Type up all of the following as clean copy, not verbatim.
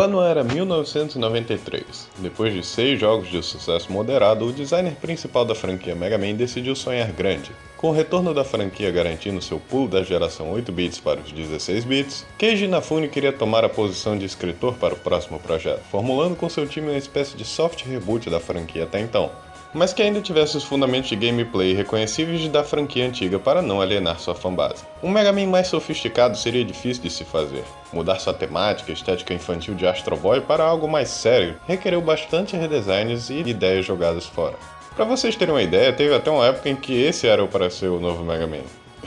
ano era 1993. Depois de 6 jogos de sucesso moderado, o designer principal da franquia Mega Man decidiu sonhar grande. Com o retorno da franquia garantindo seu pulo da geração 8 bits para os 16 bits, Keiji Inafune queria tomar a posição de escritor para o próximo projeto, formulando com seu time uma espécie de soft reboot da franquia até então, mas que ainda tivesse os fundamentos de gameplay reconhecíveis da franquia antiga para não alienar sua fanbase. Um Mega Man mais sofisticado seria difícil de se fazer. Mudar sua temática, estética infantil de Astro Boy para algo mais sério requereu bastante redesigns e ideias jogadas fora. Para vocês terem uma ideia, teve até uma época em que esse era para ser o novo Mega Man.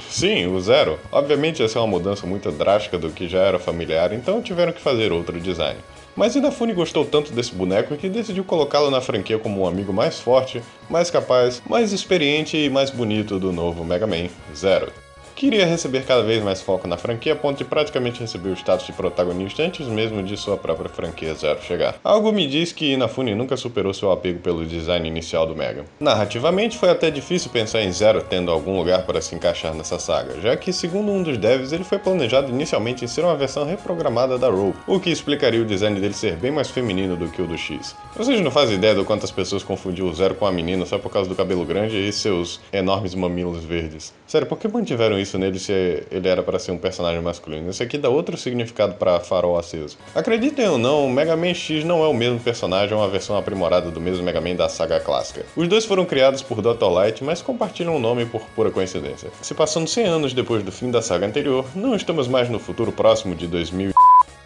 Sim, o Zero. Obviamente ia ser uma mudança muito drástica do que já era familiar, então tiveram que fazer outro design. Mas Inafune gostou tanto desse boneco que decidiu colocá-lo na franquia como um amigo mais forte, mais capaz, mais experiente e mais bonito do novo Mega Man Zero. Queria receber cada vez mais foco na franquia a ponto de praticamente receber o status de protagonista antes mesmo de sua própria franquia Zero chegar. Algo me diz que Inafune nunca superou seu apego pelo design inicial do Mega. Narrativamente, foi até difícil pensar em Zero tendo algum lugar para se encaixar nessa saga, já que, segundo um dos devs, ele foi planejado inicialmente em ser uma versão reprogramada da Rogue, o que explicaria o design dele ser bem mais feminino do que o do X. Vocês não fazem ideia de quantas pessoas confundiam o Zero com a menina só por causa do cabelo grande e seus enormes mamilos verdes. Sério, por que mantiveram isso nele se ele era para ser um personagem masculino? Isso aqui dá outro significado para farol aceso. Acreditem ou não, o Mega Man X não é o mesmo personagem, é uma versão aprimorada do mesmo Mega Man da saga clássica. Os dois foram criados por Dr. Light, mas compartilham um nome por pura coincidência. Se passando 100 anos depois do fim da saga anterior, não estamos mais no futuro próximo de 2000,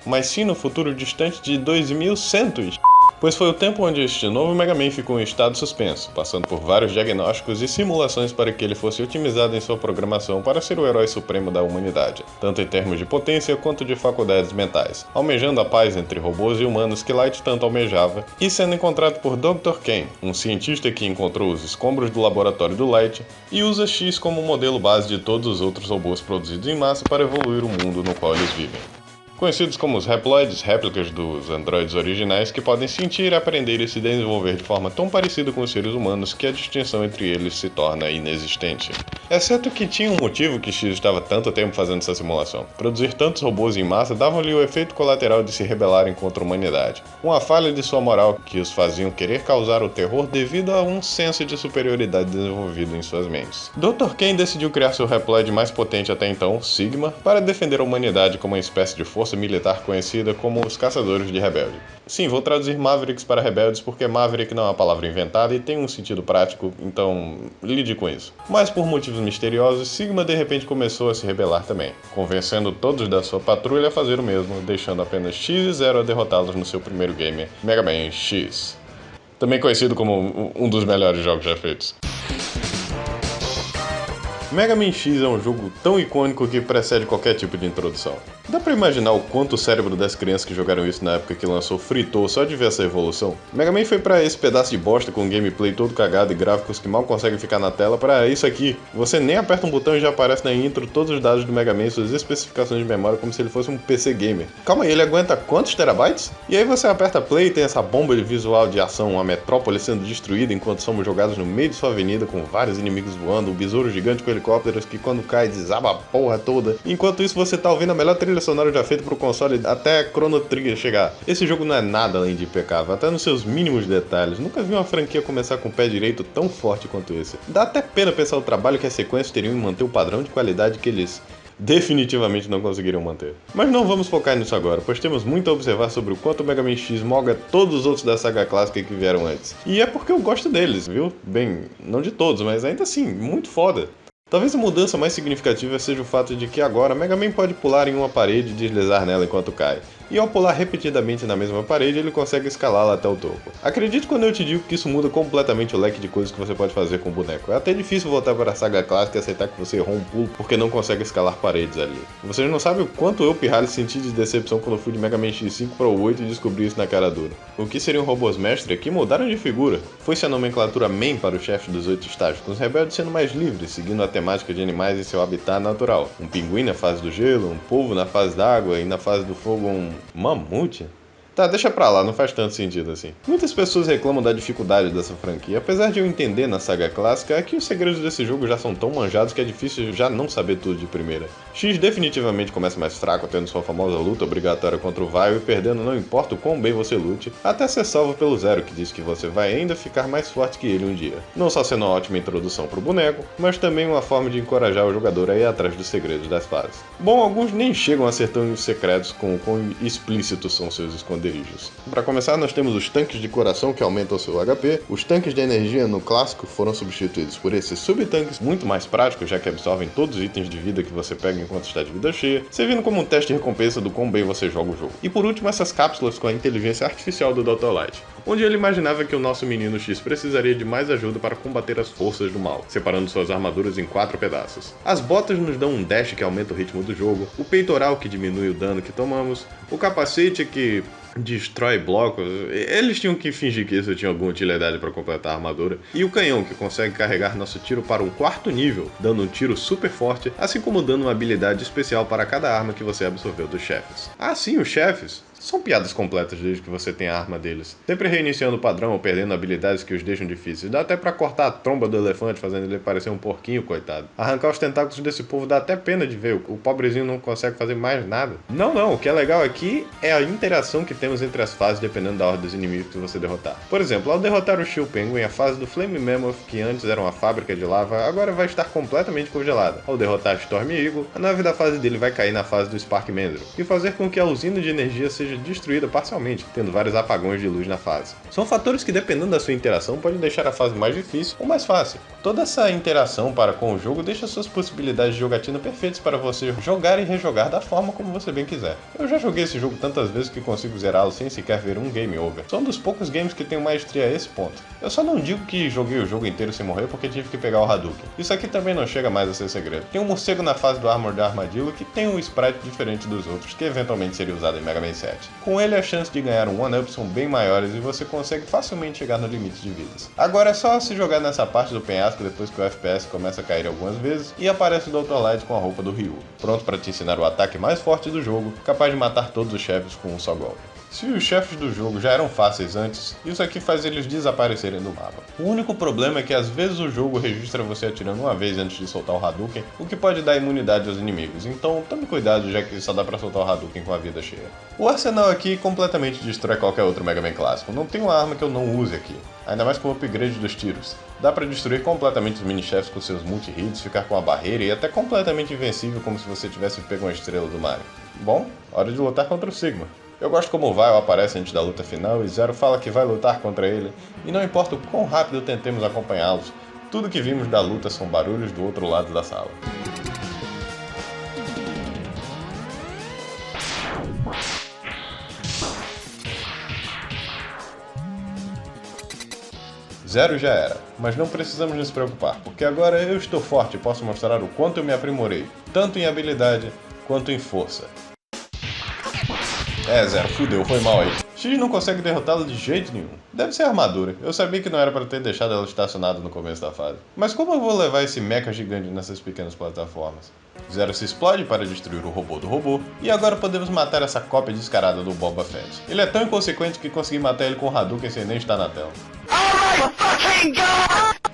mas sim no futuro distante de 2100. Pois foi o tempo onde este novo Mega Man ficou em estado suspenso, passando por vários diagnósticos e simulações para que ele fosse otimizado em sua programação para ser o herói supremo da humanidade, tanto em termos de potência quanto de faculdades mentais, almejando a paz entre robôs e humanos que Light tanto almejava, e sendo encontrado por Dr. Ken, um cientista que encontrou os escombros do laboratório do Light e usa X como modelo base de todos os outros robôs produzidos em massa para evoluir o mundo no qual eles vivem. Conhecidos como os Reploids, réplicas dos androides originais que podem sentir, aprender e se desenvolver de forma tão parecida com os seres humanos que a distinção entre eles se torna inexistente. Exceto que tinha um motivo que X estava tanto tempo fazendo essa simulação. Produzir tantos robôs em massa dava-lhe o efeito colateral de se rebelarem contra a humanidade. Uma falha de sua moral que os faziam querer causar o terror devido a um senso de superioridade desenvolvido em suas mentes. Dr. Ken decidiu criar seu Reploid mais potente até então, Sigma, para defender a humanidade como uma espécie de força militar conhecida como os Caçadores de Rebelde. Sim, vou traduzir Mavericks para rebeldes porque Maverick não é uma palavra inventada e tem um sentido prático, então lide com isso. Mas por motivos misteriosos, Sigma de repente começou a se rebelar também, convencendo todos da sua patrulha a fazer o mesmo, deixando apenas X e Zero a derrotá-los no seu primeiro game, Mega Man X. Também conhecido como um dos melhores jogos já feitos. Mega Man X é um jogo tão icônico que precede qualquer tipo de introdução. Dá pra imaginar o quanto o cérebro das crianças que jogaram isso na época que lançou fritou só de ver essa evolução? Mega Man foi pra esse pedaço de bosta com gameplay todo cagado e gráficos que mal conseguem ficar na tela pra isso aqui. Você nem aperta um botão e já aparece na intro todos os dados do Mega Man e suas especificações de memória como se ele fosse um PC gamer. Calma aí, ele aguenta quantos terabytes? E aí você aperta play e tem essa bomba de visual de ação, uma metrópole sendo destruída enquanto somos jogados no meio de sua avenida com vários inimigos voando, um besouro gigante com helicópteros que quando cai desaba a porra toda. Enquanto isso você tá ouvindo a melhor trilha sonora já feita pro console até Chrono Trigger chegar. Esse jogo não é nada além de impecável, até nos seus mínimos detalhes. Nunca vi uma franquia começar com o pé direito tão forte quanto esse. Dá até pena pensar o trabalho que as sequências teriam em manter o padrão de qualidade que eles definitivamente não conseguiriam manter. Mas não vamos focar nisso agora, pois temos muito a observar sobre o quanto o Mega Man X moga todos os outros da saga clássica que vieram antes. E é porque eu gosto deles, viu? Bem, não de todos, mas ainda assim, muito foda. Talvez a mudança mais significativa seja o fato de que agora Mega Man pode pular em uma parede e deslizar nela enquanto cai. E ao pular repetidamente na mesma parede, ele consegue escalá-la até o topo. Acredite quando eu te digo que isso muda completamente o leque de coisas que você pode fazer com o boneco. É até difícil voltar para a saga clássica e aceitar que você errou um pulo porque não consegue escalar paredes ali. Vocês não sabem o quanto eu, pirralho, senti de decepção quando fui de Mega Man X5 para o 8 e descobri isso na cara dura. O que seriam robôs mestre aqui mudaram de figura. Foi-se a nomenclatura Man para o chefe dos 8 estágios, com os rebeldes sendo mais livres, seguindo a temática de animais em seu habitat natural. Um pinguim na fase do gelo, um polvo na fase da água e na fase do fogo um mamute? Tá, deixa pra lá, não faz tanto sentido assim. Muitas pessoas reclamam da dificuldade dessa franquia, apesar de eu entender na saga clássica, é que os segredos desse jogo já são tão manjados que é difícil já não saber tudo de primeira. X definitivamente começa mais fraco, tendo sua famosa luta obrigatória contra o Vile e perdendo não importa o quão bem você lute, até ser salvo pelo Zero, que diz que você vai ainda ficar mais forte que ele um dia. Não só sendo uma ótima introdução pro boneco, mas também uma forma de encorajar o jogador a ir atrás dos segredos das fases. Bom, alguns nem chegam a ser tão secretos com o quão explícitos são seus esconderijos. Para começar, nós temos os tanques de coração que aumentam seu HP. Os tanques de energia no clássico foram substituídos por esses subtanques muito mais práticos, já que absorvem todos os itens de vida que você pega enquanto está de vida cheia, servindo como um teste de recompensa do quão bem você joga o jogo. E por último, essas cápsulas com a inteligência artificial do Dr. Light, onde ele imaginava que o nosso menino X precisaria de mais ajuda para combater as forças do mal, separando suas armaduras em 4 pedaços. As botas nos dão um dash que aumenta o ritmo do jogo, o peitoral que diminui o dano que tomamos, o capacete que destrói blocos, eles tinham que fingir que isso tinha alguma utilidade para completar a armadura, e o canhão que consegue carregar nosso tiro para um 4º nível, dando um tiro super forte, assim como dando uma habilidade especial para cada arma que você absorveu dos chefes. Ah sim, os chefes são piadas completas desde que você tem a arma deles, sempre reiniciando o padrão ou perdendo habilidades que os deixam difíceis. Dá até pra cortar a tromba do elefante, fazendo ele parecer um porquinho, coitado. Arrancar os tentáculos desse povo dá até pena de ver, o pobrezinho não consegue fazer mais nada. Não, o que é legal aqui é a interação que temos entre as fases dependendo da ordem dos inimigos que você derrotar. Por exemplo, ao derrotar o Shield Penguin, a fase do Flame Mammoth, que antes era uma fábrica de lava, agora vai estar completamente congelada. Ao derrotar Storm Eagle, a nave da fase dele vai cair na fase do Spark Mandrill, e fazer com que a usina de energia seja destruída parcialmente, tendo vários apagões de luz na fase. São fatores que, dependendo da sua interação, podem deixar a fase mais difícil ou mais fácil. Toda essa interação para com o jogo deixa suas possibilidades de jogatina perfeitas para você jogar e rejogar da forma como você bem quiser. Eu já joguei esse jogo tantas vezes que consigo zerá-lo sem sequer ver um game over. São um dos poucos games que tenho maestria a esse ponto. Eu só não digo que joguei o jogo inteiro sem morrer porque tive que pegar o Hadouken. Isso aqui também não chega mais a ser segredo. Tem um morcego na fase do Armor da Armadillo que tem um sprite diferente dos outros, que eventualmente seria usado em Mega Man 7. Com ele, as chances de ganhar um 1-up são bem maiores e você consegue facilmente chegar no limite de vidas. Agora é só se jogar nessa parte do penhasco depois que o FPS começa a cair algumas vezes e aparece o Dr. Light com a roupa do Ryu, pronto para te ensinar o ataque mais forte do jogo, capaz de matar todos os chefes com um só golpe. Se os chefes do jogo já eram fáceis antes, isso aqui faz eles desaparecerem do mapa. O único problema é que às vezes o jogo registra você atirando uma vez antes de soltar o Hadouken, o que pode dar imunidade aos inimigos, então tome cuidado já que só dá pra soltar o Hadouken com a vida cheia. O arsenal aqui completamente destrói qualquer outro Mega Man clássico, não tem uma arma que eu não use aqui, ainda mais com o upgrade dos tiros. Dá pra destruir completamente os mini-chefes com seus multi-hits, ficar com a barreira e até completamente invencível como se você tivesse pego uma estrela do Mario. Bom, hora de lutar contra o Sigma. Eu gosto como o Vile aparece antes da luta final e Zero fala que vai lutar contra ele, e não importa o quão rápido tentemos acompanhá-los, tudo que vimos da luta são barulhos do outro lado da sala. Zero já era, mas não precisamos nos preocupar, porque agora eu estou forte e posso mostrar o quanto eu me aprimorei, tanto em habilidade quanto em força. Zero, fudeu, foi mal aí. X não consegue derrotá-lo de jeito nenhum. Deve ser a armadura. Eu sabia que não era para ter deixado ela estacionada no começo da fase. Mas como eu vou levar esse mecha gigante nessas pequenas plataformas? Zero se explode para destruir o robô do robô, e agora podemos matar essa cópia descarada do Boba Fett. Ele é tão inconsequente que consegui matar ele com o Hadouken sem nem estar na tela.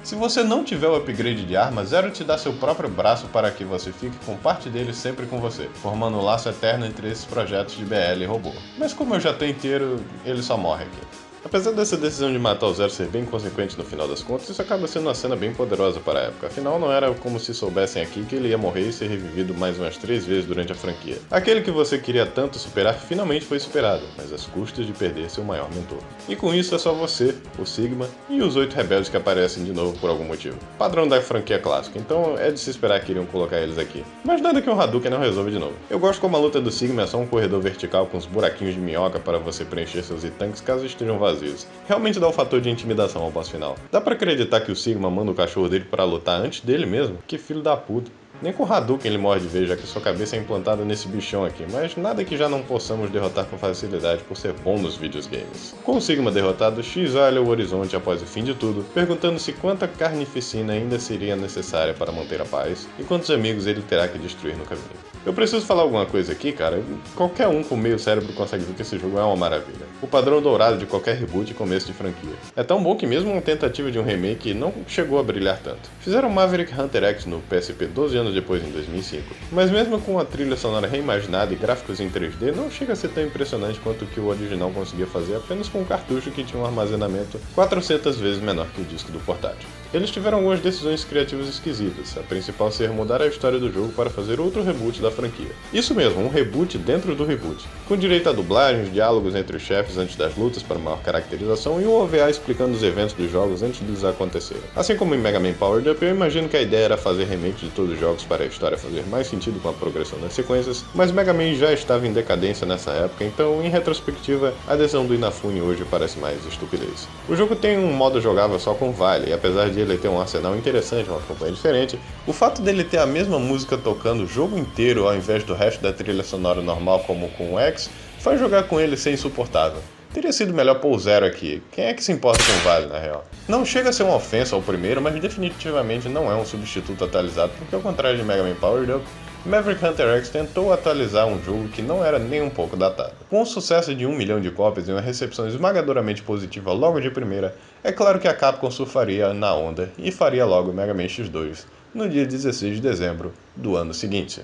Se você não tiver o upgrade de arma, Zero te dá seu próprio braço para que você fique com parte dele sempre com você, formando um laço eterno entre esses projetos de BL e robô. Mas como eu já tô inteiro, ele só morre aqui. Apesar dessa decisão de matar o Zero ser bem consequente no final das contas, isso acaba sendo uma cena bem poderosa para a época. Afinal, não era como se soubessem aqui que ele ia morrer e ser revivido mais umas 3 vezes durante a franquia. Aquele que você queria tanto superar finalmente foi superado, mas às custas de perder seu maior mentor. E com isso é só você, o Sigma e os 8 rebeldes que aparecem de novo por algum motivo. Padrão da franquia clássica, então é de se esperar que iriam colocar eles aqui. Mas nada que um Hadouken não resolva de novo. Eu gosto como a luta do Sigma é só um corredor vertical com uns buraquinhos de minhoca para você preencher seus tanques caso estejam vazios. Realmente dá um fator de intimidação ao boss final. Dá pra acreditar que o Sigma manda o cachorro dele pra lutar antes dele mesmo? Que filho da puta. Nem com Hadouken ele morre de vez, já que sua cabeça é implantada nesse bichão aqui, mas nada que já não possamos derrotar com facilidade por ser bom nos videogames. Com o Sigma derrotado, X olha o horizonte após o fim de tudo, perguntando-se quanta carnificina ainda seria necessária para manter a paz e quantos amigos ele terá que destruir no caminho. Eu preciso falar alguma coisa aqui, cara. Qualquer um com meio cérebro consegue ver que esse jogo é uma maravilha. O padrão dourado de qualquer reboot e começo de franquia. É tão bom que mesmo uma tentativa de um remake não chegou a brilhar tanto. Fizeram Maverick Hunter X no PSP 12 anos depois, em 2005. Mas mesmo com a trilha sonora reimaginada e gráficos em 3D, não chega a ser tão impressionante quanto o que o original conseguia fazer apenas com um cartucho que tinha um armazenamento 400 vezes menor que o disco do portátil. Eles tiveram algumas decisões criativas esquisitas, a principal ser mudar a história do jogo para fazer outro reboot da franquia. Isso mesmo, um reboot dentro do reboot, com direito a dublagens, diálogos entre os chefes antes das lutas para maior caracterização e um OVA explicando os eventos dos jogos antes deles acontecerem. Assim como em Mega Man Powered Up, eu imagino que a ideia era fazer remake de todos os jogos para a história fazer mais sentido com a progressão das sequências, mas Mega Man já estava em decadência nessa época, então em retrospectiva, a decisão do Inafune hoje parece mais estupidez. O jogo tem um modo jogável só com Vale, e apesar de ele ter um arsenal interessante, uma campanha diferente, o fato dele ter a mesma música tocando o jogo inteiro ao invés do resto da trilha sonora normal como com o X, faz jogar com ele ser insuportável. Teria sido melhor pôr o Zero aqui. Quem é que se importa com o Vale, na real? Não chega a ser uma ofensa ao primeiro, mas definitivamente não é um substituto atualizado, porque ao contrário de Mega Man Powered Up, Maverick Hunter X tentou atualizar um jogo que não era nem um pouco datado. Com o sucesso de 1 milhão de cópias e uma recepção esmagadoramente positiva logo de primeira, é claro que a Capcom surfaria na onda e faria logo Mega Man X2 no dia 16 de dezembro do ano seguinte.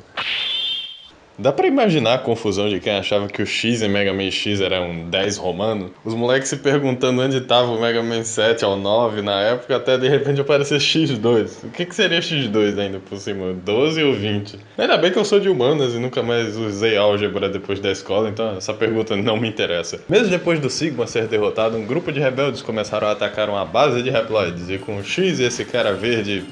Dá pra imaginar a confusão de quem achava que o X em Mega Man X era um 10 romano? Os moleques se perguntando onde tava o Mega Man 7 ao 9 na época, até de repente aparecer X2. O que seria X2 ainda por cima? 12 ou 20? Ainda bem que eu sou de humanas e nunca mais usei álgebra depois da escola, então essa pergunta não me interessa. Mesmo depois do Sigma ser derrotado, um grupo de rebeldes começaram a atacar uma base de Reploids, e com o X e esse cara verde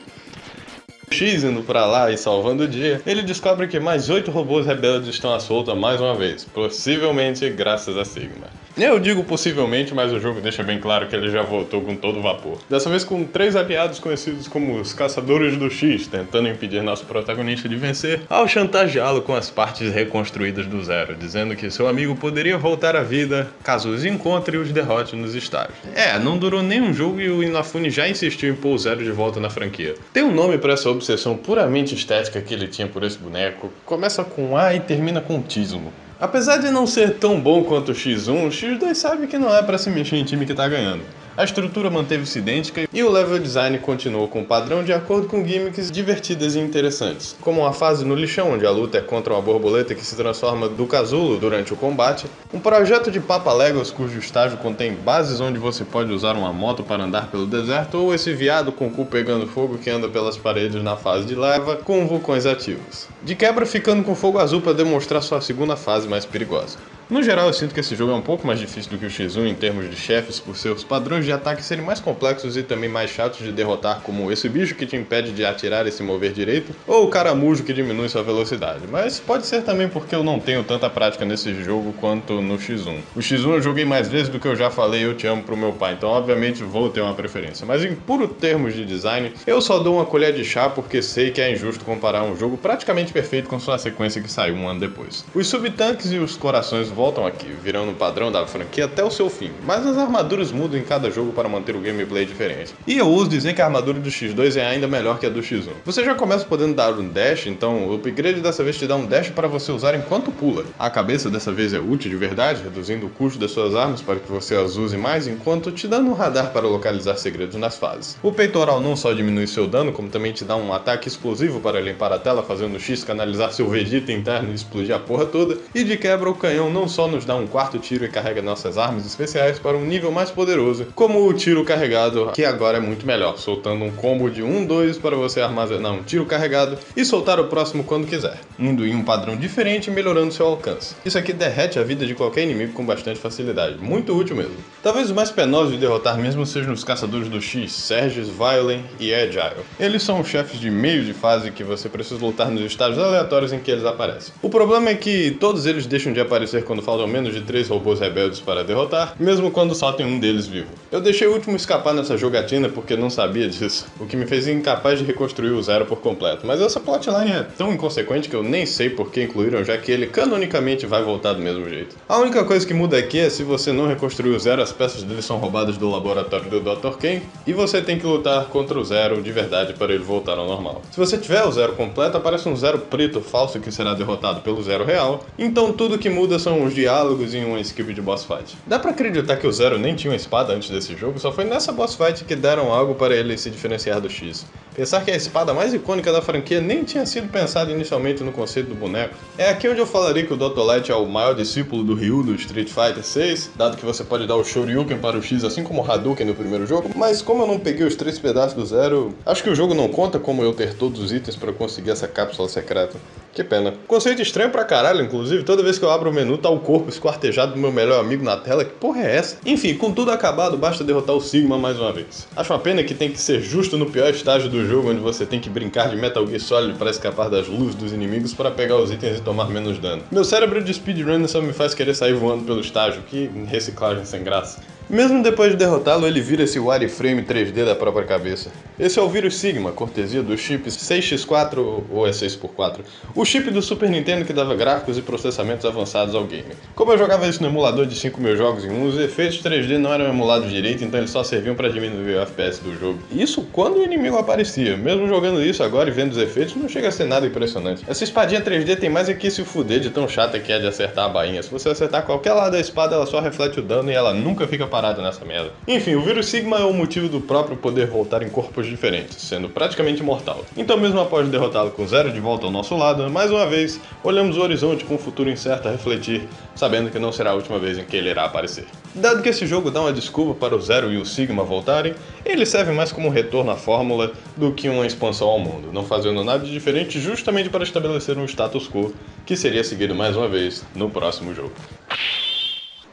X indo pra lá e salvando o dia, ele descobre que mais 8 robôs rebeldes estão à solta mais uma vez, possivelmente graças a Sigma. Eu digo possivelmente, mas o jogo deixa bem claro que ele já voltou com todo vapor. Dessa vez com 3 aliados conhecidos como os Caçadores do X, tentando impedir nosso protagonista de vencer, ao chantageá-lo com as partes reconstruídas do Zero, dizendo que seu amigo poderia voltar à vida caso os encontre e os derrote nos estágios. Não durou nem um jogo e o Inafune já insistiu em pôr o Zero de volta na franquia. Tem um nome pra essa obsessão puramente estética que ele tinha por esse boneco, começa com A e termina com Tismo. Apesar de não ser tão bom quanto o X1, o X2 sabe que não é pra se mexer em time que tá ganhando. A estrutura manteve-se idêntica e o level design continuou com o padrão de acordo com gimmicks divertidas e interessantes, como a fase no lixão, onde a luta é contra uma borboleta que se transforma do casulo durante o combate, um projeto de Papa Legos cujo estágio contém bases onde você pode usar uma moto para andar pelo deserto, ou esse viado com o cu pegando fogo que anda pelas paredes na fase de lava com vulcões ativos. De quebra ficando com fogo azul para demonstrar sua segunda fase mais perigosa. No geral, eu sinto que esse jogo é um pouco mais difícil do que o X1 em termos de chefes, por seus padrões de ataque serem mais complexos e também mais chatos de derrotar, como esse bicho que te impede de atirar e se mover direito, ou o caramujo que diminui sua velocidade. Mas pode ser também porque eu não tenho tanta prática nesse jogo quanto no X1. O X1 eu joguei mais vezes do que eu já falei eu te amo pro meu pai, então obviamente vou ter uma preferência. Mas em puro termos de design, eu só dou uma colher de chá porque sei que é injusto comparar um jogo praticamente perfeito com sua sequência que saiu um ano depois. Os subtanques e os corações voltam aqui, virando o padrão da franquia até o seu fim, mas as armaduras mudam em cada jogo para manter o gameplay diferente. E eu ouso dizer que a armadura do X2 é ainda melhor que a do X1. Você já começa podendo dar um dash, então o upgrade dessa vez te dá um dash para você usar enquanto pula. A cabeça dessa vez é útil de verdade, reduzindo o custo das suas armas para que você as use mais, enquanto te dando um radar para localizar segredos nas fases. O peitoral não só diminui seu dano, como também te dá um ataque explosivo para limpar a tela, fazendo o X canalizar seu Vegeta interno e explodir a porra toda, e de quebra o canhão não só nos dá um quarto tiro e carrega nossas armas especiais para um nível mais poderoso, como o tiro carregado, que agora é muito melhor, soltando um combo de 1-2 para você armazenar um tiro carregado e soltar o próximo quando quiser, indo em um padrão diferente e melhorando seu alcance. Isso aqui derrete a vida de qualquer inimigo com bastante facilidade, muito útil mesmo. Talvez os mais penosos de derrotar mesmo sejam os Caçadores do X, Serges, Violent e Agile. Eles são os chefes de meio de fase que você precisa lutar nos estágios aleatórios em que eles aparecem. O problema é que todos eles deixam de aparecer quando quando faltam menos de 3 robôs rebeldes para derrotar, mesmo quando só tem um deles vivo. Eu deixei o último escapar nessa jogatina porque não sabia disso, o que me fez incapaz de reconstruir o Zero por completo, mas essa plotline é tão inconsequente que eu nem sei por que incluíram, já que ele canonicamente vai voltar do mesmo jeito. A única coisa que muda aqui é se você não reconstruir o Zero, as peças dele são roubadas do laboratório do Dr. Ken, e você tem que lutar contra o Zero de verdade para ele voltar ao normal. Se você tiver o Zero completo, aparece um Zero preto falso que será derrotado pelo Zero real, então tudo que muda são os diálogos e uma skip de boss fight. Dá pra acreditar que o Zero nem tinha uma espada antes desse jogo, só foi nessa boss fight que deram algo para ele se diferenciar do X. Pensar que a espada mais icônica da franquia nem tinha sido pensada inicialmente no conceito do boneco. É aqui onde eu falaria que o Dr. Light é o maior discípulo do Ryu do Street Fighter 6, dado que você pode dar o Shoryuken para o X assim como o Hadouken no primeiro jogo, mas como eu não peguei os 3 pedaços do Zero, acho que o jogo não conta como eu ter todos os itens para conseguir essa cápsula secreta. Que pena. Conceito estranho pra caralho, inclusive, toda vez que eu abro o menu tá o corpo esquartejado do meu melhor amigo na tela, que porra é essa? Enfim, com tudo acabado, basta derrotar o Sigma mais uma vez. Acho uma pena que tem que ser justo no pior estágio do jogo, onde você tem que brincar de Metal Gear Solid para escapar das luzes dos inimigos para pegar os itens e tomar menos dano. Meu cérebro de speedrunner só me faz querer sair voando pelo estágio, que reciclagem sem graça. Mesmo depois de derrotá-lo, ele vira esse wireframe 3D da própria cabeça. Esse é o vírus Sigma, cortesia do chip 6x4 ou é 6x4, o chip do Super Nintendo que dava gráficos e processamentos avançados ao game. Como eu jogava isso no emulador de 5.000 jogos em um, os efeitos 3D não eram emulados direito, então eles só serviam para diminuir o FPS do jogo. Isso quando o inimigo aparecia. Mesmo jogando isso agora e vendo os efeitos, não chega a ser nada impressionante. Essa espadinha 3D tem mais é que se fuder de tão chata que é de acertar a bainha. Se você acertar qualquer lado da espada, ela só reflete o dano e ela nunca fica parada nessa merda. Enfim, o vírus Sigma é o motivo do próprio poder voltar em corpos diferentes, sendo praticamente mortal. Então mesmo após derrotá-lo com Zero de volta ao nosso lado, mais uma vez, olhamos o horizonte com um futuro incerto a refletir, sabendo que não será a última vez em que ele irá aparecer. Dado que esse jogo dá uma desculpa para o Zero e o Sigma voltarem, ele serve mais como um retorno à fórmula do que uma expansão ao mundo, não fazendo nada de diferente justamente para estabelecer um status quo, que seria seguido mais uma vez no próximo jogo.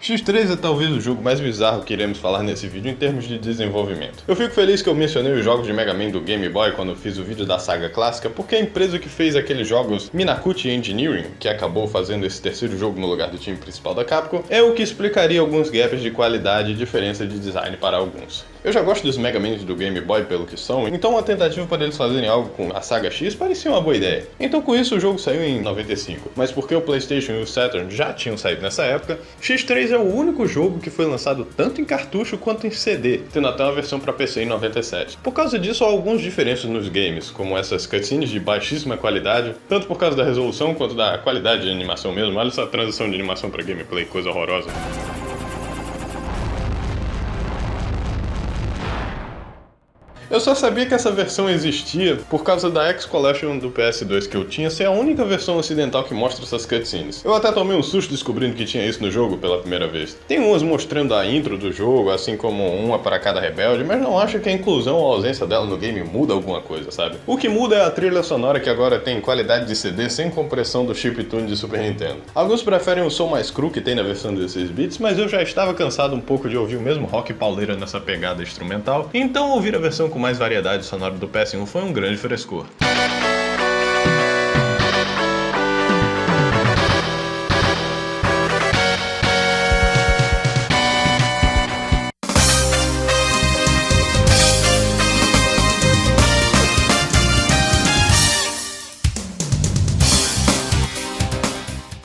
X3 é talvez o jogo mais bizarro que iremos falar nesse vídeo em termos de desenvolvimento. Eu fico feliz que eu mencionei os jogos de Mega Man do Game Boy quando fiz o vídeo da saga clássica, porque a empresa que fez aqueles jogos, Minakuchi Engineering, que acabou fazendo esse terceiro jogo no lugar do time principal da Capcom, é o que explicaria alguns gaps de qualidade e diferença de design para alguns. Eu já gosto dos Mega Mans do Game Boy pelo que são, então uma tentativa para eles fazerem algo com a saga X parecia uma boa ideia. Então com isso o jogo saiu em 95, mas porque o PlayStation e o Saturn já tinham saído nessa época, X3 é o único jogo que foi lançado tanto em cartucho quanto em CD, tendo até uma versão para PC em 97. Por causa disso há algumas diferenças nos games, como essas cutscenes de baixíssima qualidade, tanto por causa da resolução quanto da qualidade de animação mesmo. Olha essa transição de animação para gameplay, coisa horrorosa. Eu só sabia que essa versão existia por causa da X-Collection do PS2 que eu tinha ser a única versão ocidental que mostra essas cutscenes. Eu até tomei um susto descobrindo que tinha isso no jogo pela primeira vez. Tem umas mostrando a intro do jogo, assim como uma para cada rebelde, mas não acho que a inclusão ou a ausência dela no game muda alguma coisa, sabe? O que muda é a trilha sonora que agora tem qualidade de CD sem compressão do chiptune de Super Nintendo. Alguns preferem o som mais cru que tem na versão 16 bits, mas eu já estava cansado um pouco de ouvir o mesmo rock pauleira nessa pegada instrumental, então ouvir a versão com mais variedade sonora do PS1 foi um grande frescor.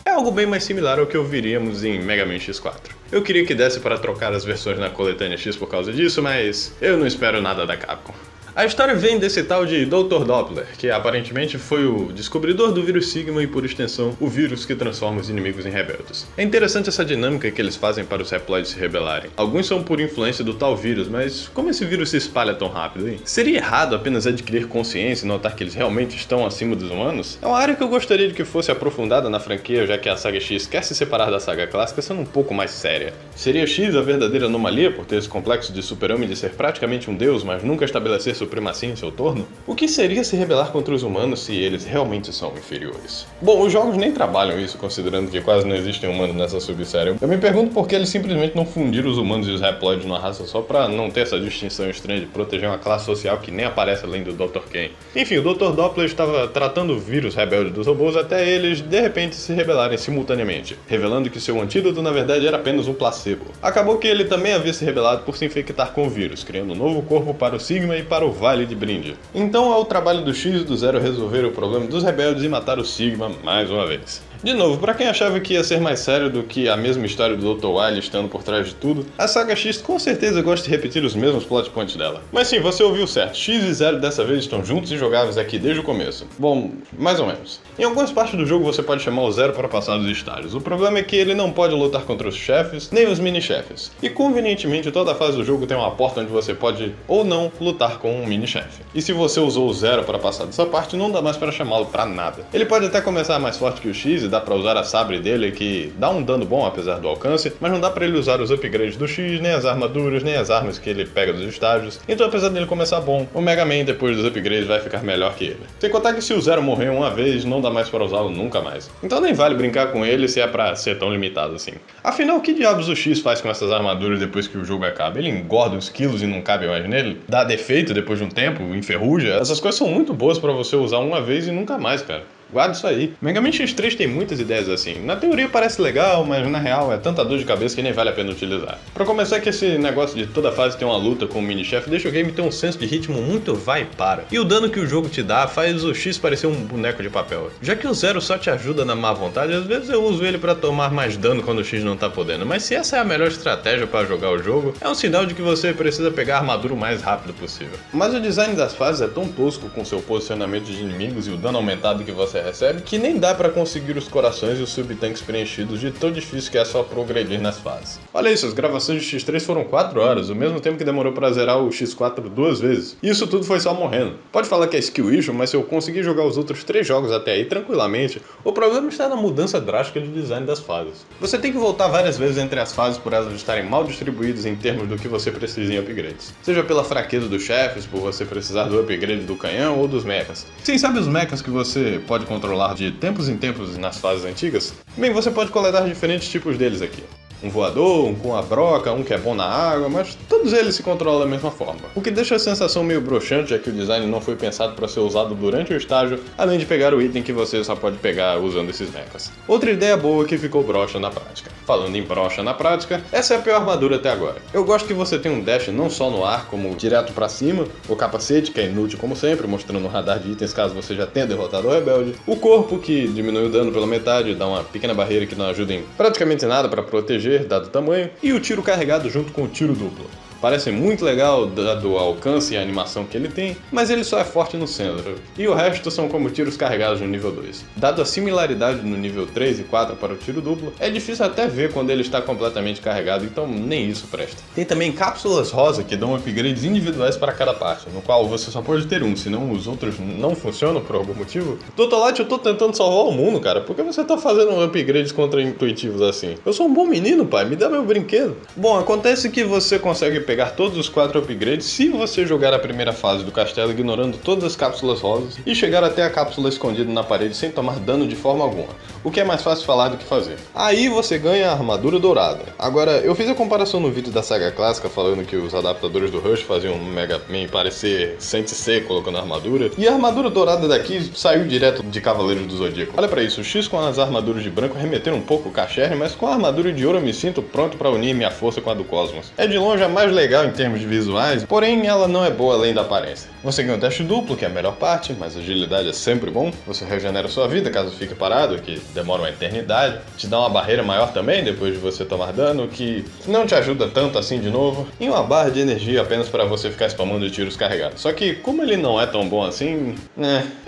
É algo bem mais similar ao que ouviríamos em Mega Man X4. Eu queria que desse para trocar as versões na coletânea X por causa disso, mas eu não espero nada da Capcom. A história vem desse tal de Dr. Doppler, que aparentemente foi o descobridor do vírus Sigma e, por extensão, o vírus que transforma os inimigos em rebeldes. É interessante essa dinâmica que eles fazem para os reploides se rebelarem. Alguns são por influência do tal vírus, mas como esse vírus se espalha tão rápido, hein? Seria errado apenas adquirir consciência e notar que eles realmente estão acima dos humanos? É uma área que eu gostaria de que fosse aprofundada na franquia, já que a saga X quer se separar da saga clássica sendo um pouco mais séria. Seria X a verdadeira anomalia por ter esse complexo de super-homem de ser praticamente um deus, mas nunca estabelecer seu supremacia em seu torno? O que seria se rebelar contra os humanos se eles realmente são inferiores? Bom, os jogos nem trabalham isso, considerando que quase não existem humanos nessa subsérie. Eu me pergunto por que eles simplesmente não fundiram os humanos e os reploides numa raça só pra não ter essa distinção estranha de proteger uma classe social que nem aparece além do Dr. Ken. Enfim, o Dr. Doppler estava tratando o vírus rebelde dos robôs até eles, de repente, se rebelarem simultaneamente, revelando que seu antídoto na verdade era apenas um placebo. Acabou que ele também havia se rebelado por se infectar com o vírus, criando um novo corpo para o Sigma e para o Vale de Brinde. Então é o trabalho do X e do Zero resolver o problema dos rebeldes e matar o Sigma mais uma vez. De novo, pra quem achava que ia ser mais sério do que a mesma história do Dr. Wily estando por trás de tudo, a saga X com certeza gosta de repetir os mesmos plot points dela. Mas sim, você ouviu certo, X e Zero dessa vez estão juntos e jogáveis aqui desde o começo. Bom, mais ou menos. Em algumas partes do jogo você pode chamar o Zero para passar dos estágios. O problema é que ele não pode lutar contra os chefes, nem os mini-chefes. E convenientemente toda fase do jogo tem uma porta onde você pode, ou não, lutar com um mini-chefe. E se você usou o Zero para passar dessa parte, não dá mais para chamá-lo pra nada. Ele pode até começar mais forte que o X e dá pra usar a sabre dele, que dá um dano bom apesar do alcance, mas não dá pra ele usar os upgrades do X, nem as armaduras, nem as armas que ele pega dos estágios. Então apesar dele começar bom, o Mega Man depois dos upgrades vai ficar melhor que ele. Sem contar que se o Zero morrer uma vez, não dá mais pra usá-lo nunca mais. Então nem vale brincar com ele se é pra ser tão limitado assim. Afinal, que diabos o X faz com essas armaduras depois que o jogo acaba? Ele engorda uns quilos e não cabe mais nele? Dá defeito depois de um tempo? Enferruja? Essas coisas são muito boas pra você usar uma vez e nunca mais, cara. Guarda isso aí. Mega Man X3 tem muitas ideias assim. Na teoria parece legal, mas na real é tanta dor de cabeça que nem vale a pena utilizar. Pra começar, que esse negócio de toda fase ter uma luta com o mini-chefe deixa o game ter um senso de ritmo muito vai e para. E o dano que o jogo te dá faz o X parecer um boneco de papel. Já que o Zero só te ajuda na má vontade, às vezes eu uso ele pra tomar mais dano quando o X não tá podendo. Mas se essa é a melhor estratégia pra jogar o jogo, é um sinal de que você precisa pegar a armadura o mais rápido possível. Mas o design das fases é tão tosco com seu posicionamento de inimigos e o dano aumentado que você recebe, que nem dá pra conseguir os corações e os subtanques preenchidos de tão difícil que é só progredir nas fases. Olha isso, as gravações de X3 foram 4 horas, o mesmo tempo que demorou pra zerar o X4 2 vezes. E isso tudo foi só morrendo. Pode falar que é skill issue, mas se eu conseguir jogar os outros 3 jogos até aí tranquilamente, o problema está na mudança drástica de design das fases. Você tem que voltar várias vezes entre as fases por elas estarem mal distribuídas em termos do que você precisa em upgrades. Seja pela fraqueza dos chefes, por você precisar do upgrade do canhão ou dos mechas. Sim, sabe os mechas que você pode controlar de tempos em tempos nas fases antigas? Bem, você pode coletar diferentes tipos deles aqui. Um voador, um com a broca, um que é bom na água, mas todos eles se controlam da mesma forma. O que deixa a sensação meio broxante é que o design não foi pensado para ser usado durante o estágio, além de pegar o item que você só pode pegar usando esses mechas. Outra ideia boa que ficou broxa na prática. Falando em broxa na prática, essa é a pior armadura até agora. Eu gosto que você tem um dash não só no ar, como direto pra cima, o capacete, que é inútil como sempre, mostrando um radar de itens caso você já tenha derrotado o rebelde, o corpo, que diminui o dano pela metade, dá uma pequena barreira que não ajuda em praticamente nada para proteger, dado o tamanho, e o tiro carregado junto com o tiro duplo. Parece muito legal dado o alcance e a animação que ele tem, mas ele só é forte no centro, e o resto são como tiros carregados no nível 2. Dado a similaridade no nível 3 e 4 para o tiro duplo, é difícil até ver quando ele está completamente carregado, então nem isso presta. Tem também cápsulas rosa que dão upgrades individuais para cada parte, no qual você só pode ter um, senão os outros não funcionam por algum motivo. Dr. Light, eu tô tentando salvar o mundo, cara, por que você tá fazendo upgrades contra-intuitivos assim? Eu sou um bom menino, pai, me dá meu brinquedo. Bom, acontece que você consegue pegar todos os 4 upgrades se você jogar a primeira fase do castelo ignorando todas as cápsulas rosas e chegar até a cápsula escondida na parede sem tomar dano de forma alguma, o que é mais fácil falar do que fazer. Aí você ganha a armadura dourada. Agora, eu fiz a comparação no vídeo da saga clássica falando que os adaptadores do Rush faziam um Mega Man parecer Sensei colocando a armadura, e a armadura dourada daqui saiu direto de Cavaleiros do Zodíaco. Olha pra isso, o X com as armaduras de branco remeteram um pouco o cachere, mas com a armadura de ouro eu me sinto pronto pra unir minha força com a do Cosmos. É de longe a mais legal em termos de visuais, porém ela não é boa além da aparência. Você ganha um dash duplo, que é a melhor parte, mas agilidade é sempre bom. Você regenera sua vida caso fique parado, que demora uma eternidade. Te dá uma barreira maior também, depois de você tomar dano, que não te ajuda tanto assim de novo. E uma barra de energia apenas para você ficar spamando tiros carregados. Só que, como ele não é tão bom assim,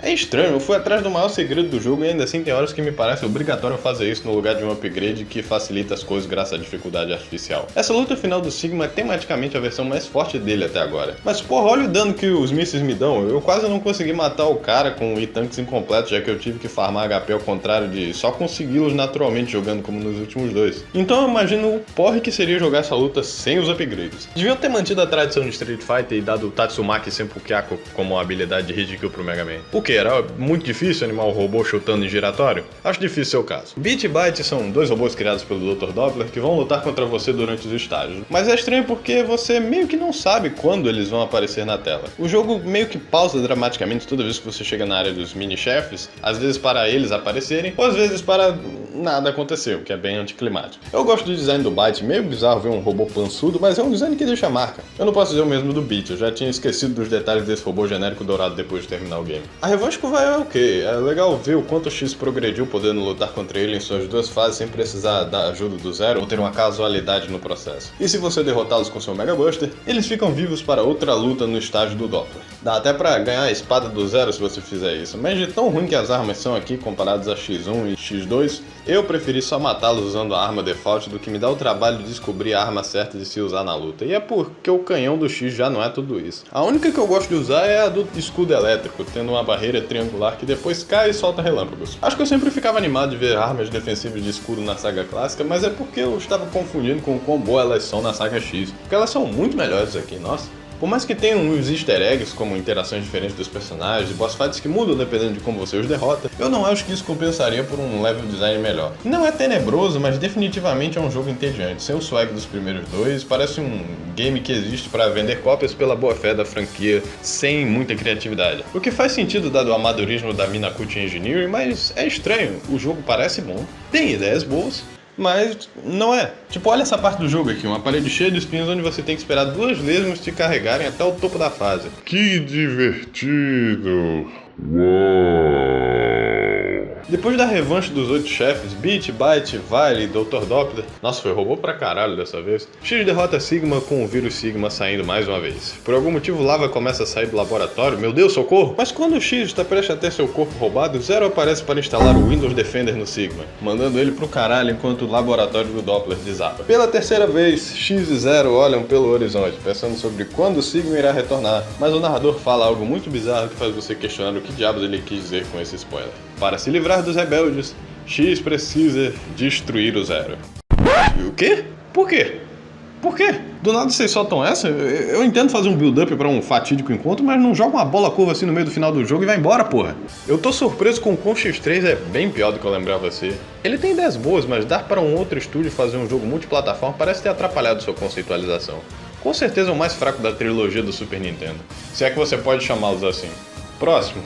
é estranho. Eu fui atrás do maior segredo do jogo e ainda assim tem horas que me parece obrigatório fazer isso no lugar de um upgrade que facilita as coisas graças à dificuldade artificial. Essa luta final do Sigma é tematicamente tecnicamente a versão mais forte dele até agora. Mas porra, olha o dano que os mísseis me dão. Eu quase não consegui matar o cara com e-tanques incompletos, já que eu tive que farmar HP ao contrário de só consegui-los naturalmente jogando como nos últimos dois. Então eu imagino o porre que seria jogar essa luta sem os upgrades. Deviam ter mantido a tradição de Street Fighter e dado o Tatsumaki Senpukyako como uma habilidade de hit kill pro Mega Man. O que? Era muito difícil animar o robô chutando em giratório? Acho difícil ser o caso. Beat e Byte são dois robôs criados pelo Dr. Doppler que vão lutar contra você durante os estágios. Mas é estranho porque você meio que não sabe quando eles vão aparecer na tela. O jogo meio que pausa dramaticamente toda vez que você chega na área dos mini-chefes, às vezes para eles aparecerem, ou às vezes para nada acontecer, o que é bem anticlimático. Eu gosto do design do Byte, meio bizarro ver um robô pançudo, mas é um design que deixa a marca. Eu não posso dizer o mesmo do Beat, eu já tinha esquecido dos detalhes desse robô genérico dourado depois de terminar o game. A revanche com o Vai é ok, é legal ver o quanto o X progrediu podendo lutar contra ele em suas duas fases sem precisar da ajuda do Zero ou ter uma casualidade no processo. E se você derrotá-los com seu Mega Buster, eles ficam vivos para outra luta no estágio do Doppler. Dá até pra ganhar a espada do Zero se você fizer isso, mas de tão ruim que as armas são aqui comparadas a X1 e X2, eu preferi só matá-los usando a arma default do que me dar o trabalho de descobrir a arma certa de se usar na luta. E é porque o canhão do X já não é tudo isso. A única que eu gosto de usar é a do escudo elétrico, tendo uma barreira triangular que depois cai e solta relâmpagos. Acho que eu sempre ficava animado de ver armas defensivas de escudo na saga clássica, mas é porque eu estava confundindo com o quão boas elas são na saga X. Porque elas são muito melhores aqui, nossa. Por mais que tenham uns easter eggs, como interações diferentes dos personagens e boss fights que mudam dependendo de como você os derrota, eu não acho que isso compensaria por um level design melhor. Não é tenebroso, mas definitivamente é um jogo entediante. Sem o swag dos primeiros dois, parece um game que existe para vender cópias pela boa fé da franquia, sem muita criatividade. O que faz sentido dado o amadorismo da Minakuchi Engineering, mas é estranho. O jogo parece bom, tem ideias boas, mas não é. Tipo, olha essa parte do jogo aqui, uma parede cheia de espinhos onde você tem que esperar duas lesmas te carregarem até o topo da fase. Que divertido! Uau! Depois da revanche dos 8 chefes, Beat, Byte, Vile e Dr. Doppler, nossa, foi robô pra caralho dessa vez, X derrota Sigma com o vírus Sigma saindo mais uma vez. Por algum motivo, Lava começa a sair do laboratório, meu Deus, socorro! Mas quando o X está prestes a ter seu corpo roubado, Zero aparece para instalar o Windows Defender no Sigma, mandando ele pro caralho enquanto o laboratório do Doppler desaba. Pela terceira vez, X e Zero olham pelo horizonte, pensando sobre quando o Sigma irá retornar, mas o narrador fala algo muito bizarro que faz você questionar o que diabos ele quis dizer com esse spoiler. Para se livrar dos rebeldes, X precisa destruir o Zero. O quê? Por quê? Por quê? Do nada vocês soltam essa? Eu entendo fazer um build-up pra um fatídico encontro, mas não joga uma bola curva assim no meio do final do jogo e vai embora, porra. Eu tô surpreso com o X3 é bem pior do que eu lembrava ser. Ele tem ideias boas, mas dar para um outro estúdio fazer um jogo multiplataforma parece ter atrapalhado sua conceitualização. Com certeza é o mais fraco da trilogia do Super Nintendo, se é que você pode chamá-los assim. Próximo.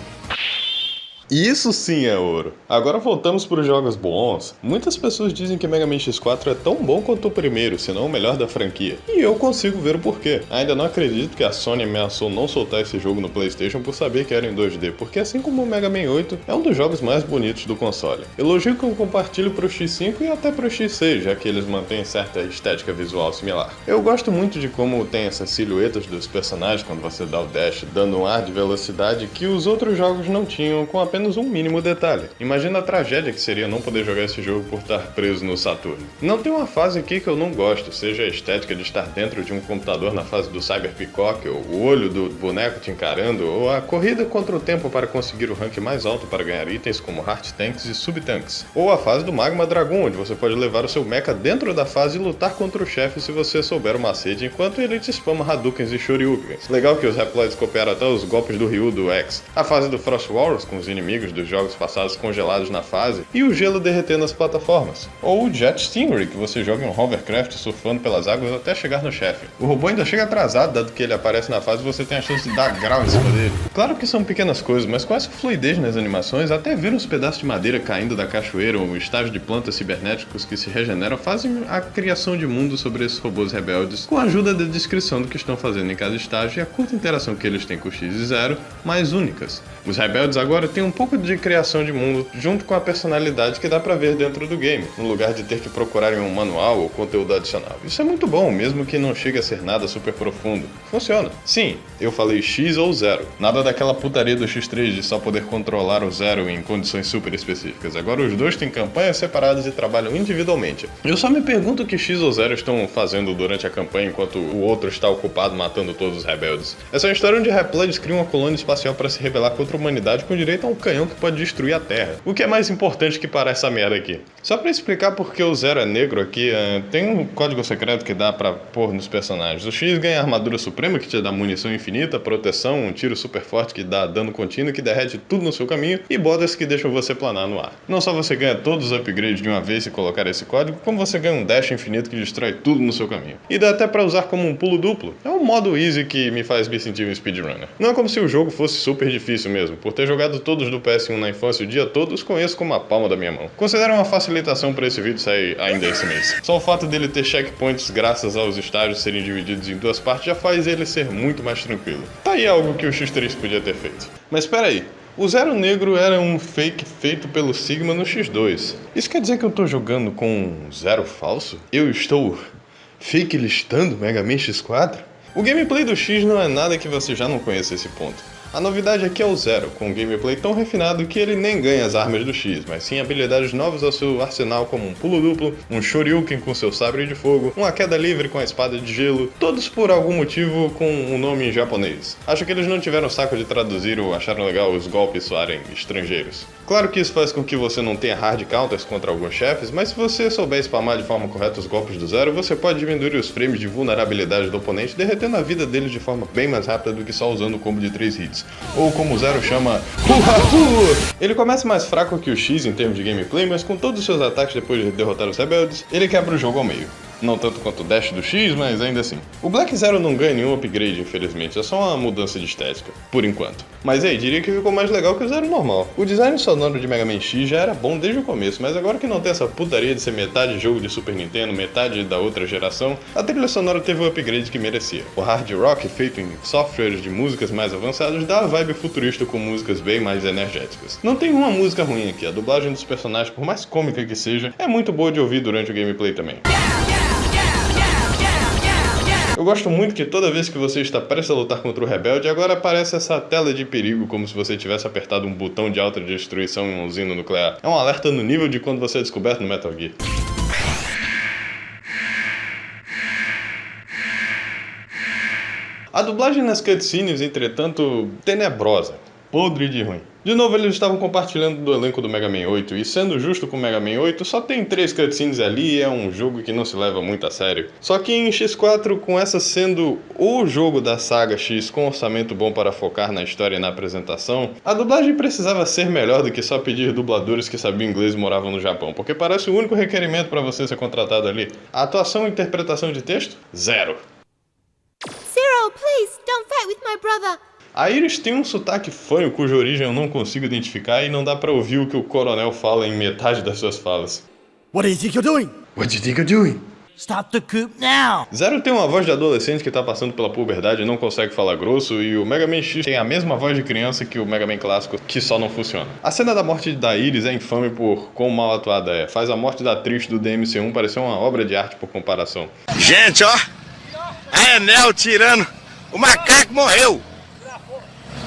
Isso sim é ouro. Agora voltamos para os jogos bons. Muitas pessoas dizem que Mega Man X4 é tão bom quanto o primeiro, se não o melhor da franquia. E eu consigo ver o porquê. Ainda não acredito que a Sony ameaçou não soltar esse jogo no PlayStation por saber que era em 2D, porque assim como o Mega Man 8, é um dos jogos mais bonitos do console. Elogio que eu compartilho para o X5 e até para o X6, já que eles mantêm certa estética visual similar. Eu gosto muito de como tem essas silhuetas dos personagens quando você dá o dash, dando um ar de velocidade que os outros jogos não tinham, com apenas um mínimo detalhe. Imagina a tragédia que seria não poder jogar esse jogo por estar preso no Saturno. Não tem uma fase aqui que eu não gosto, seja a estética de estar dentro de um computador na fase do Cyber Peacock, ou o olho do boneco te encarando, ou a corrida contra o tempo para conseguir o rank mais alto para ganhar itens como Heart Tanks e Sub-Tanks, ou a fase do Magma Dragon, onde você pode levar o seu mecha dentro da fase e lutar contra o chefe se você souber o macete, enquanto ele te spama Hadoukens e Shoryukens. Legal que os Reploids cooperam até os golpes do Ryu do X. A fase do Frost Wars, com os inimigos dos jogos passados congelados na fase, e o gelo derretendo as plataformas. Ou o Jet Stingray, que você joga em um hovercraft surfando pelas águas até chegar no chefe. O robô ainda chega atrasado, dado que ele aparece na fase e você tem a chance de dar grau em cima dele. Claro que são pequenas coisas, mas com essa fluidez nas animações, até ver uns pedaços de madeira caindo da cachoeira ou um estágio de plantas cibernéticos que se regeneram fazem a criação de mundo sobre esses robôs rebeldes, com a ajuda da descrição do que estão fazendo em cada estágio e a curta interação que eles têm com o X e Zero, mais únicas. Os rebeldes agora têm um pouco de criação de mundo junto com a personalidade que dá pra ver dentro do game, no lugar de ter que procurar em um manual ou conteúdo adicional. Isso é muito bom, mesmo que não chegue a ser nada super profundo. Funciona. Sim, eu falei X ou Zero. Nada daquela putaria do X3 de só poder controlar o Zero em condições super específicas. Agora os dois têm campanhas separadas e trabalham individualmente. Eu só me pergunto o que X ou Zero estão fazendo durante a campanha enquanto o outro está ocupado matando todos os rebeldes. Essa história onde Reploids cria uma colônia espacial para se rebelar contra a humanidade com direito a um canhão que pode destruir a Terra. O que é mais importante que parar essa merda aqui? Só pra explicar porque o Zero é negro aqui, tem um código secreto que dá pra pôr nos personagens. O X ganha armadura suprema que te dá munição infinita, proteção, um tiro super forte que dá dano contínuo que derrete tudo no seu caminho e botas que deixam você planar no ar. Não só você ganha todos os upgrades de uma vez se colocar esse código, como você ganha um dash infinito que destrói tudo no seu caminho. E dá até pra usar como um pulo duplo. É um modo easy que me faz me sentir um speedrunner. Não é como se o jogo fosse super difícil mesmo. Por ter jogado todos do PS1 na infância o dia todo, os conheço como a palma da minha mão. Considero uma facilitação para esse vídeo sair ainda esse mês. Só o fato dele ter checkpoints graças aos estágios serem divididos em duas partes já faz ele ser muito mais tranquilo. Tá aí algo que o X3 podia ter feito. Mas espera aí. O Zero Negro era um fake feito pelo Sigma no X2. Isso quer dizer que eu tô jogando com um Zero falso? Eu estou fake listando Mega Man X4? O gameplay do X não é nada que você já não conheça esse ponto. A novidade aqui é o Zero, com um gameplay tão refinado que ele nem ganha as armas do X, mas sim habilidades novas ao seu arsenal como um pulo duplo, um shoryuken com seu sabre de fogo, uma queda livre com a espada de gelo, todos por algum motivo com um nome em japonês. Acho que eles não tiveram saco de traduzir ou acharam legal os golpes soarem estrangeiros. Claro que isso faz com que você não tenha hard counters contra alguns chefes, mas se você souber spamar de forma correta os golpes do Zero, você pode diminuir os frames de vulnerabilidade do oponente, derretendo a vida dele de forma bem mais rápida do que só usando o combo de 3 hits. Ou como o Zero chama, Hu-Ha-Hu! Ele começa mais fraco que o X em termos de gameplay, mas com todos os seus ataques depois de derrotar os rebeldes, ele quebra o jogo ao meio. Não tanto quanto o dash do X, mas ainda assim. O Black Zero não ganha nenhum upgrade, infelizmente, é só uma mudança de estética, por enquanto. Mas aí, diria que ficou mais legal que o Zero normal. O design sonoro de Mega Man X já era bom desde o começo, mas agora que não tem essa putaria de ser metade jogo de Super Nintendo, metade da outra geração, a trilha sonora teve o upgrade que merecia. O hard rock, feito em softwares de músicas mais avançados, dá a vibe futurista com músicas bem mais energéticas. Não tem uma música ruim aqui, a dublagem dos personagens, por mais cômica que seja, é muito boa de ouvir durante o gameplay também. Eu gosto muito que toda vez que você está prestes a lutar contra o rebelde, agora aparece essa tela de perigo como se você tivesse apertado um botão de autodestruição em uma usina nuclear. É um alerta no nível de quando você é descoberto no Metal Gear. A dublagem nas cutscenes, entretanto, tenebrosa. Podre de ruim. De novo, eles estavam compartilhando do elenco do Mega Man 8, e sendo justo com o Mega Man 8, só tem 3 cutscenes ali e é um jogo que não se leva muito a sério. Só que em X4, com essa sendo o jogo da saga X com orçamento bom para focar na história e na apresentação, a dublagem precisava ser melhor do que só pedir dubladores que sabiam inglês e moravam no Japão, porque parece o único requerimento para você ser contratado ali. A atuação e interpretação de texto? Zero. Zero, please, don't fight with my brother. A Iris tem um sotaque fanho cuja origem eu não consigo identificar e não dá pra ouvir o que o coronel fala em metade das suas falas. What do you think you're doing? What do you think you're doing? Stop the coup now! Zero tem uma voz de adolescente que tá passando pela puberdade e não consegue falar grosso, e o Mega Man X tem a mesma voz de criança que o Mega Man clássico, que só não funciona. A cena da morte da Iris é infame por quão mal atuada é. Faz a morte da atriz do DMC1 parecer uma obra de arte por comparação. Gente, ó! A Enel tirando! O macaco morreu!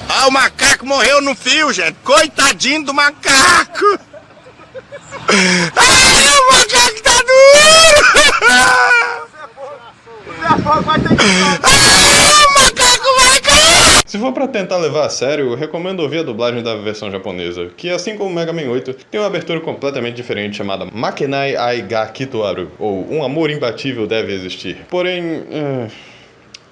Ah, o macaco morreu no fio, gente! Coitadinho do macaco! Ah, o macaco tá duro! Ah, o macaco vai cair! Se for pra tentar levar a sério, eu recomendo ouvir a dublagem da versão japonesa, que assim como o Mega Man 8, tem uma abertura completamente diferente chamada Makenai Ai ga Kitoaru, ou Um Amor Imbatível Deve Existir. Porém...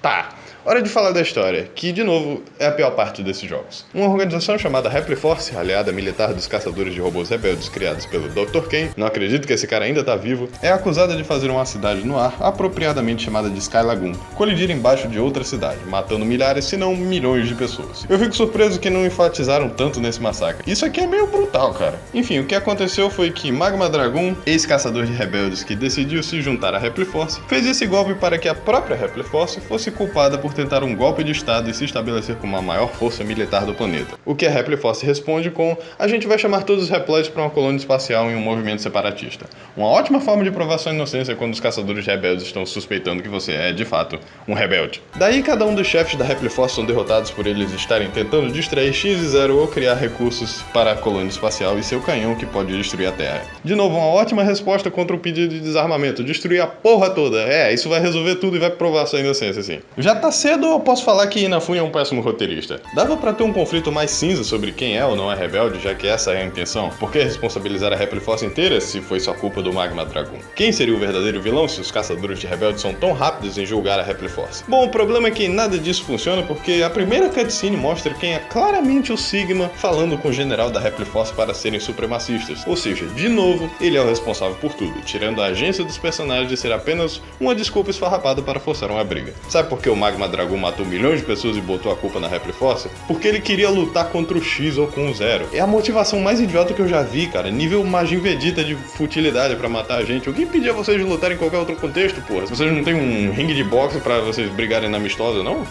Tá... Hora de falar da história, que, de novo, é a pior parte desses jogos. Uma organização chamada Repliforce, aliada militar dos caçadores de robôs rebeldes criados pelo Dr. Ken, não acredito que esse cara ainda tá vivo, é acusada de fazer uma cidade no ar, apropriadamente chamada de Sky Lagoon, colidir embaixo de outra cidade, matando milhares, se não milhões de pessoas. Eu fico surpreso que não enfatizaram tanto nesse massacre. Isso aqui é meio brutal, cara. Enfim, o que aconteceu foi que Magma Dragoon, ex-caçador de rebeldes que decidiu se juntar à Repliforce, fez esse golpe para que a própria Repliforce fosse culpada por tentar um golpe de estado e se estabelecer como a maior força militar do planeta. O que a Repli Force responde com: a gente vai chamar todos os Reploids para uma colônia espacial em um movimento separatista. Uma ótima forma de provar sua inocência quando os caçadores rebeldes estão suspeitando que você é, de fato, um rebelde. Daí cada um dos chefes da Repli Force são derrotados por eles estarem tentando distrair X e Zero ou criar recursos para a colônia espacial e seu canhão que pode destruir a Terra. De novo, uma ótima resposta contra o pedido de desarmamento, destruir a porra toda. Isso vai resolver tudo e vai provar sua inocência, sim. Já tá cedo ou eu posso falar que Inafune é um péssimo roteirista? Dava pra ter um conflito mais cinza sobre quem é ou não é rebelde, já que essa é a intenção. Por que responsabilizar a Repli Force inteira se foi só culpa do Magma Dragoon? Quem seria o verdadeiro vilão se os caçadores de rebeldes são tão rápidos em julgar a Repli Force? Bom, o problema é que nada disso funciona porque a primeira cutscene mostra quem é claramente o Sigma falando com o general da Repli Force para serem supremacistas. Ou seja, de novo, ele é o responsável por tudo, tirando a agência dos personagens de ser apenas uma desculpa esfarrapada para forçar uma briga. Sabe por que o Magma Dragoon matou milhões de pessoas e botou a culpa na Repli Force? Porque ele queria lutar contra o X ou com o Zero. É a motivação mais idiota que eu já vi, cara. Nível Majin Vegeta de futilidade pra matar a gente. O que impedia vocês de lutar em qualquer outro contexto, porra? Vocês não tem um ringue de boxe pra vocês brigarem na amistosa, não?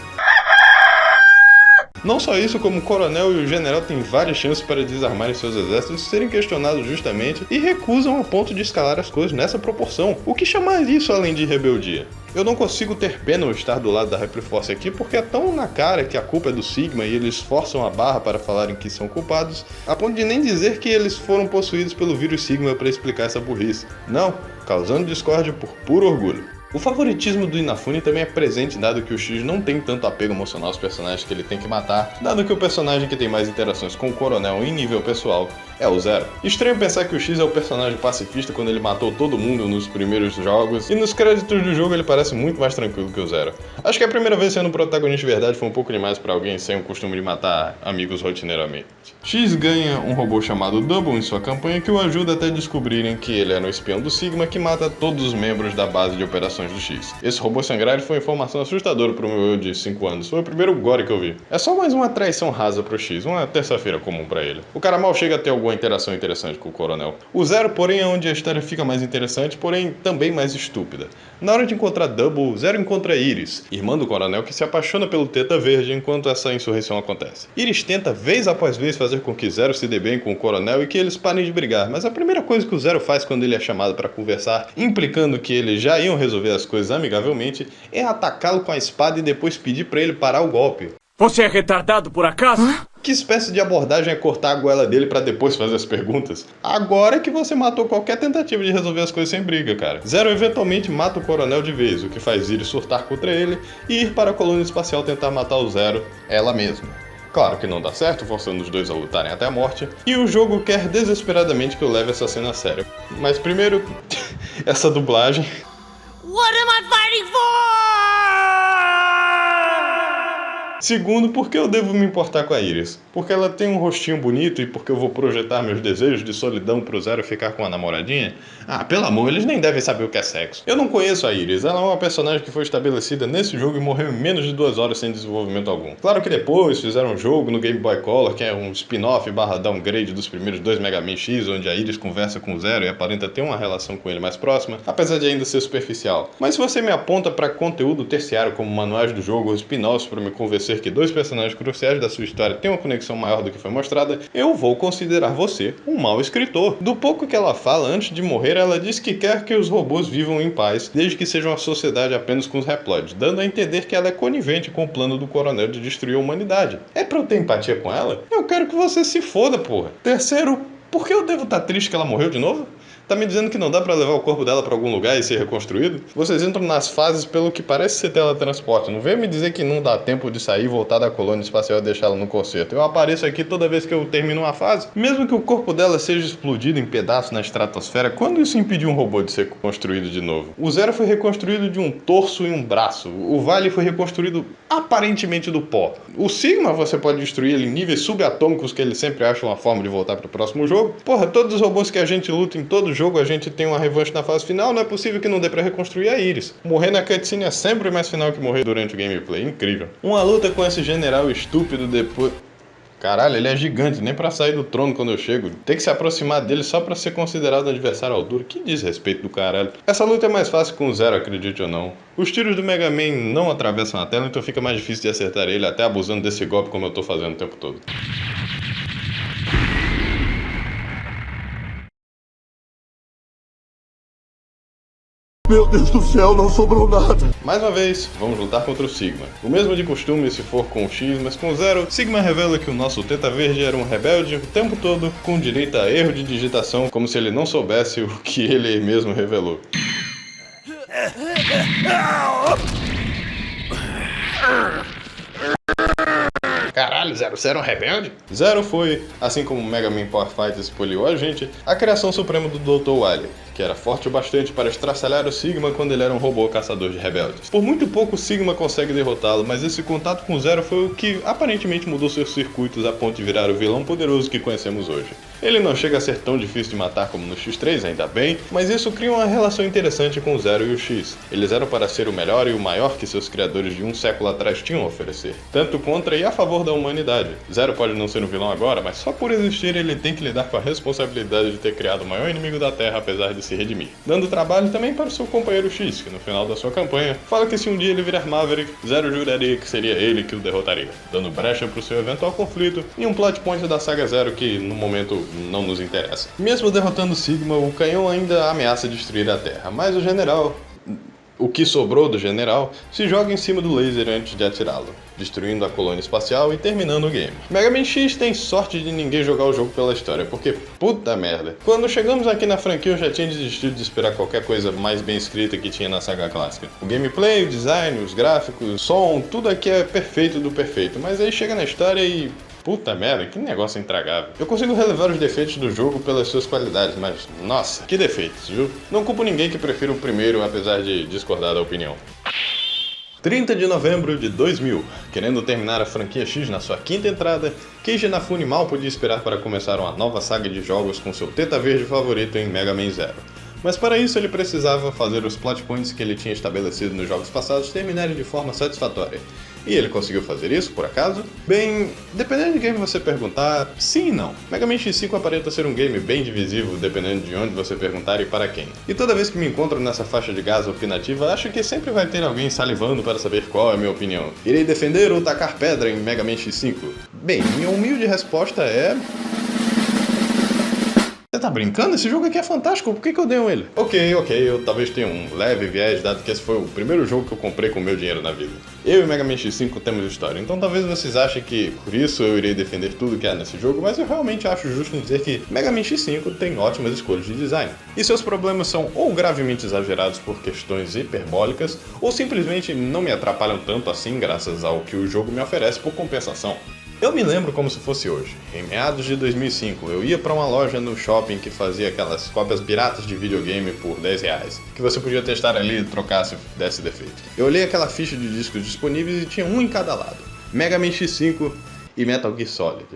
Não só isso, como o coronel e o general têm várias chances para desarmarem seus exércitos e serem questionados justamente e recusam a ponto de escalar as coisas nessa proporção. O que chamar isso além de rebeldia? Eu não consigo ter pena ou estar do lado da Repli Force aqui porque é tão na cara que a culpa é do Sigma e eles forçam a barra para falarem que são culpados, a ponto de nem dizer que eles foram possuídos pelo vírus Sigma para explicar essa burrice. Não, causando discórdia por puro orgulho. O favoritismo do Inafune também é presente, dado que o X não tem tanto apego emocional aos personagens que ele tem que matar, dado que o personagem que tem mais interações com o coronel em nível pessoal é o Zero. Estranho pensar que o X é o personagem pacifista quando ele matou todo mundo nos primeiros jogos, e nos créditos do jogo ele parece muito mais tranquilo que o Zero. Acho que a primeira vez sendo protagonista de verdade foi um pouco demais para alguém sem o costume de matar amigos rotineiramente. X ganha um robô chamado Double em sua campanha que o ajuda até descobrirem que ele era um espião do Sigma que mata todos os membros da base de operações do X. Esse robô sangrar foi uma informação assustadora pro meu eu de 5 anos. Foi o primeiro gore que eu vi. É só mais uma traição rasa pro X, uma terça-feira comum pra ele. O cara mal chega a ter alguma interação interessante com o coronel. O Zero, porém, é onde a história fica mais interessante, porém também mais estúpida. Na hora de encontrar Double, o Zero encontra Iris, irmã do coronel que se apaixona pelo Teta Verde enquanto essa insurreição acontece. Iris tenta vez após vez fazer com que Zero se dê bem com o coronel e que eles parem de brigar, mas a primeira coisa que o Zero faz quando ele é chamado para conversar, implicando que eles já iam resolver as coisas amigavelmente, é atacá-lo com a espada e depois pedir para ele parar o golpe. Você é retardado por acaso? Que espécie de abordagem é cortar a goela dele pra depois fazer as perguntas? Agora é que você matou qualquer tentativa de resolver as coisas sem briga, cara. Zero eventualmente mata o coronel de vez, o que faz Iris surtar contra ele e ir para a colônia espacial tentar matar o Zero, ela mesma. Claro que não dá certo, forçando os dois a lutarem até a morte, e o jogo quer desesperadamente que eu leve essa cena a sério. Mas primeiro, essa dublagem... What am I fighting for? Segundo, por que eu devo me importar com a Iris? Porque ela tem um rostinho bonito e porque eu vou projetar meus desejos de solidão pro Zero ficar com a namoradinha? Ah, pelo amor, eles nem devem saber o que é sexo. Eu não conheço a Iris, ela é uma personagem que foi estabelecida nesse jogo e morreu em menos de 2 horas sem desenvolvimento algum. Claro que depois fizeram um jogo no Game Boy Color, que é um spin-off / downgrade dos primeiros 2 Mega Man X, onde a Iris conversa com o Zero e aparenta ter uma relação com ele mais próxima, apesar de ainda ser superficial. Mas se você me aponta para conteúdo terciário como manuais do jogo ou spin-offs para me convencer que 2 personagens cruciais da sua história têm uma conexão maior do que foi mostrada, eu vou considerar você um mau escritor. Do pouco que ela fala antes de morrer, ela diz que quer que os robôs vivam em paz, desde que seja uma sociedade apenas com os Reploids, dando a entender que ela é conivente com o plano do coronel de destruir a humanidade. É pra eu ter empatia com ela? Eu quero que você se foda, porra. Terceiro, por que eu devo estar triste que ela morreu de novo? Tá me dizendo que não dá pra levar o corpo dela pra algum lugar e ser reconstruído? Vocês entram nas fases pelo que parece ser teletransporte. Não venha me dizer que não dá tempo de sair, voltar da colônia espacial e deixá-la no concerto. Eu apareço aqui toda vez que eu termino uma fase. Mesmo que o corpo dela seja explodido em pedaços na estratosfera, quando isso impediu um robô de ser construído de novo? O Zero foi reconstruído de um torso e um braço. O Vale foi reconstruído aparentemente do pó. O Sigma você pode destruir ele em níveis subatômicos que ele sempre acha uma forma de voltar pro próximo jogo. Porra, todos os robôs que a gente luta em todo jogo a gente tem uma revanche na fase final, não é possível que não dê pra reconstruir a Iris. Morrer na cutscene é sempre mais final que morrer durante o gameplay, incrível. Uma luta com esse general estúpido depois... Caralho, ele é gigante, nem pra sair do trono quando eu chego. Tem que se aproximar dele só pra ser considerado um adversário à altura. Que desrespeito do caralho. Essa luta é mais fácil com o Zero, acredite ou não. Os tiros do Mega Man não atravessam a tela, então fica mais difícil de acertar ele, até abusando desse golpe como eu tô fazendo o tempo todo. Meu Deus do céu, não sobrou nada. Mais uma vez, vamos lutar contra o Sigma. O mesmo de costume se for com o X, mas com o Zero, Sigma revela que o nosso Teta Verde era um rebelde o tempo todo, com direito a erro de digitação, como se ele não soubesse o que ele mesmo revelou. Caralho, Zero, você era um rebelde? Zero foi, assim como o Mega Man Power Fighter espoliou a gente, a criação suprema do Dr. Wily, que era forte o bastante para estraçalhar o Sigma quando ele era um robô caçador de rebeldes. Por muito pouco o Sigma consegue derrotá-lo, mas esse contato com o Zero foi o que aparentemente mudou seus circuitos a ponto de virar o vilão poderoso que conhecemos hoje. Ele não chega a ser tão difícil de matar como no X3, ainda bem, mas isso cria uma relação interessante com o Zero e o X. Eles eram para ser o melhor e o maior que seus criadores de um século atrás tinham a oferecer, tanto contra e a favor da humanidade. Zero pode não ser um vilão agora, mas só por existir ele tem que lidar com a responsabilidade de ter criado o maior inimigo da Terra apesar de se redimir. Dando trabalho também para o seu companheiro X, que no final da sua campanha fala que se um dia ele virar Maverick, Zero juraria que seria ele que o derrotaria, dando brecha para o seu eventual conflito e um plot point da saga Zero que no momento não nos interessa. Mesmo derrotando Sigma, o canhão ainda ameaça destruir a Terra, mas o general, o que sobrou do general, se joga em cima do laser antes de atirá-lo, destruindo a colônia espacial e terminando o game. Mega Man X tem sorte de ninguém jogar o jogo pela história, porque puta merda. Quando chegamos aqui na franquia eu já tinha desistido de esperar qualquer coisa mais bem escrita que tinha na saga clássica. O gameplay, o design, os gráficos, o som, tudo aqui é perfeito do perfeito, mas aí chega na história e... puta merda, que negócio intragável. Eu consigo relevar os defeitos do jogo pelas suas qualidades, mas nossa, que defeitos, viu? Não culpo ninguém que prefira o primeiro, apesar de discordar da opinião. 30 de novembro de 2000, querendo terminar a franquia X na sua quinta entrada, Keiji Inafune mal podia esperar para começar uma nova saga de jogos com seu Teta Verde favorito em Mega Man Zero. Mas para isso ele precisava fazer os plot points que ele tinha estabelecido nos jogos passados terminarem de forma satisfatória. E ele conseguiu fazer isso, por acaso? Bem, dependendo de quem você perguntar, sim e não. Mega Man X5 aparenta ser um game bem divisivo, dependendo de onde você perguntar e para quem. E toda vez que me encontro nessa faixa de gás opinativa, acho que sempre vai ter alguém salivando para saber qual é a minha opinião. Irei defender ou tacar pedra em Mega Man X5? Bem, minha humilde resposta é... Você tá brincando? Esse jogo aqui é fantástico, por que eu dei ele? Ok, eu talvez tenha um leve viés, dado que esse foi o primeiro jogo que eu comprei com o meu dinheiro na vida. Eu e Mega Man X5 temos história, então talvez vocês achem que por isso eu irei defender tudo que há nesse jogo, mas eu realmente acho justo dizer que Mega Man X5 tem ótimas escolhas de design. E seus problemas são ou gravemente exagerados por questões hiperbólicas, ou simplesmente não me atrapalham tanto assim graças ao que o jogo me oferece por compensação. Eu me lembro como se fosse hoje. Em meados de 2005, eu ia para uma loja no shopping que fazia aquelas cópias piratas de videogame por R$10, que você podia testar ali e trocar se desse defeito. Eu olhei aquela ficha de discos disponíveis e tinha um em cada lado. Mega Man X5 e Metal Gear Solid.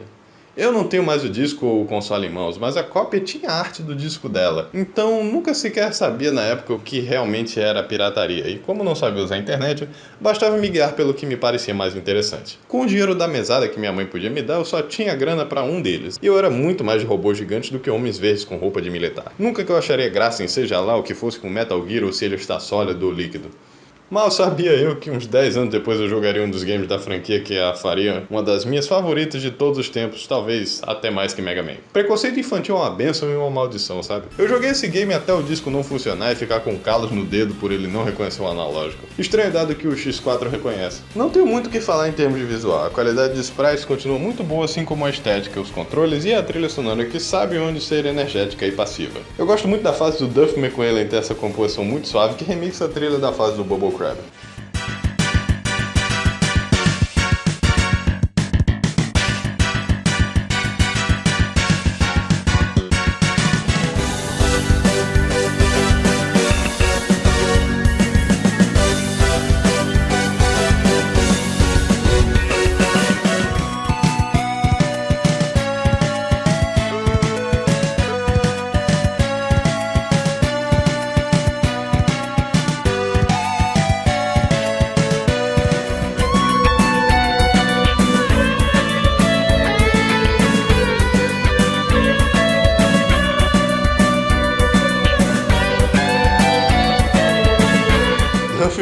Eu não tenho mais o disco ou o console em mãos, mas a cópia tinha a arte do disco dela. Então nunca sequer sabia na época o que realmente era pirataria. E como não sabia usar a internet, bastava me guiar pelo que me parecia mais interessante. Com o dinheiro da mesada que minha mãe podia me dar, eu só tinha grana para um deles. E eu era muito mais de robô gigante do que homens verdes com roupa de militar. Nunca que eu acharia graça em seja lá o que fosse com Metal Gear ou se ele está sólido ou líquido. Mal sabia eu que uns 10 anos depois eu jogaria um dos games da franquia que a faria uma das minhas favoritas de todos os tempos, talvez até mais que Mega Man. Preconceito infantil é uma bênção e uma maldição, sabe? Eu joguei esse game até o disco não funcionar e ficar com calos no dedo por ele não reconhecer o analógico. Estranho dado que o X4 reconhece. Não tenho muito o que falar em termos de visual, a qualidade de sprites continua muito boa, assim como a estética, os controles e a trilha sonora que sabe onde ser energética e passiva. Eu gosto muito da fase do Duff McQueen ter essa composição muito suave que remixa a trilha da fase do Bubble Crab.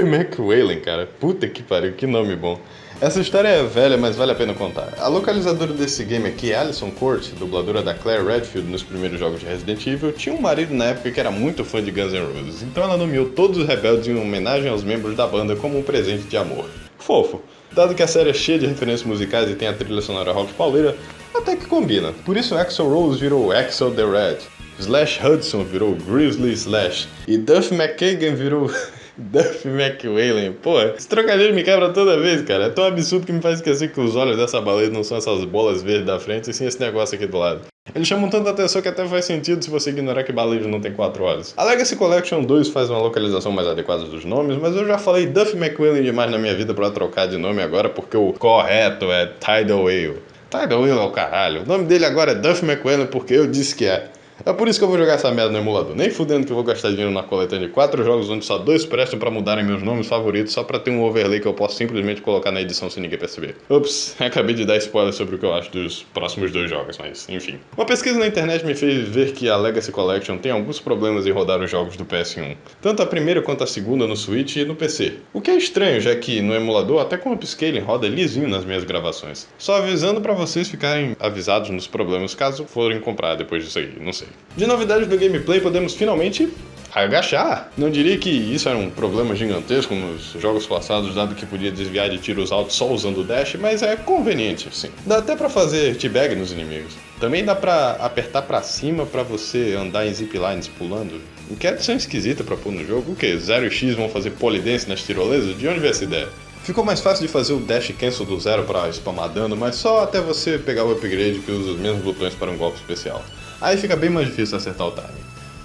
McWaylen, cara. Puta que pariu, que nome bom. Essa história é velha, mas vale a pena contar. A localizadora desse game aqui, Alison Court, dubladora da Claire Redfield nos primeiros jogos de Resident Evil, tinha um marido na época que era muito fã de Guns N' Roses, então ela nomeou todos os rebeldes em homenagem aos membros da banda como um presente de amor. Fofo. Dado que a série é cheia de referências musicais e tem a trilha sonora rock pauleira, até que combina. Por isso Axl Rose virou Axl the Red, Slash Hudson virou Grizzly Slash e Duff McKagan virou Duff McWaylen. Pô, esse trocadilho me quebra toda vez, cara. É tão absurdo que me faz esquecer que os olhos dessa baleia não são essas bolas verdes da frente, e sim esse negócio aqui do lado. Eles chamam tanta atenção que até faz sentido se você ignorar que baleia não tem 4 olhos. A Legacy Collection 2 faz uma localização mais adequada dos nomes, mas eu já falei Duff McWaylen demais na minha vida pra trocar de nome agora, porque o correto é Tidal Whale. Tidal Whale é o caralho. O nome dele agora é Duff McWaylen porque eu disse que é. É por isso que eu vou jogar essa merda no emulador. Nem fudendo que eu vou gastar dinheiro na coletânea de 4 jogos onde só 2 prestam pra mudarem meus nomes favoritos só pra ter um overlay que eu posso simplesmente colocar na edição sem ninguém perceber. Ups, acabei de dar spoiler sobre o que eu acho dos próximos 2 jogos, mas enfim. Uma pesquisa na internet me fez ver que a Legacy Collection tem alguns problemas em rodar os jogos do PS1. Tanto a primeira quanto a segunda no Switch e no PC. O que é estranho, já que no emulador até com upscaling roda lisinho nas minhas gravações. Só avisando pra vocês ficarem avisados nos problemas caso forem comprar depois disso aí, não sei. De novidades do gameplay, podemos finalmente agachar. Não diria que isso era um problema gigantesco nos jogos passados, dado que podia desviar de tiros altos só usando o dash, mas é conveniente, sim. Dá até pra fazer teabag nos inimigos. Também dá pra apertar pra cima pra você andar em ziplines pulando. O que é adição esquisita pra pôr no jogo? O que? 0 e X vão fazer polidense nas tirolesas? De onde veio essa ideia? Ficou mais fácil de fazer o dash cancel do 0 pra spamar dano, mas só até você pegar o upgrade que usa os mesmos botões para um golpe especial. Aí fica bem mais difícil acertar o timing.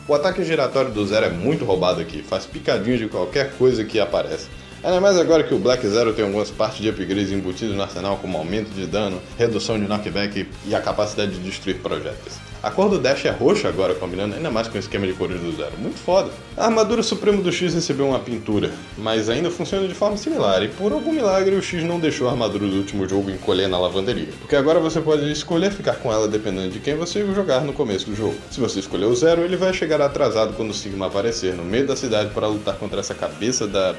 O ataque giratório do 0 é muito roubado aqui, faz picadinho de qualquer coisa que aparece. Ainda mais agora que o Black Zero tem algumas partes de upgrades embutidos no arsenal, como aumento de dano, redução de knockback e a capacidade de destruir projéteis. A cor do dash é roxa agora, combinando ainda mais com o esquema de cores do 0. Muito foda. A armadura suprema do X recebeu uma pintura, mas ainda funciona de forma similar, e por algum milagre o X não deixou a armadura do último jogo encolher na lavanderia. Porque agora você pode escolher ficar com ela dependendo de quem você jogar no começo do jogo. Se você escolher o 0, ele vai chegar atrasado quando o Sigma aparecer no meio da cidade para lutar contra essa cabeça da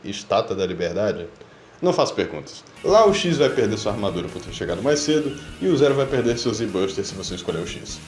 Estátua da Liberdade. Não faço perguntas. Lá o X vai perder sua armadura por ter chegado mais cedo, e o 0 vai perder seu Z-Buster se você escolher o X.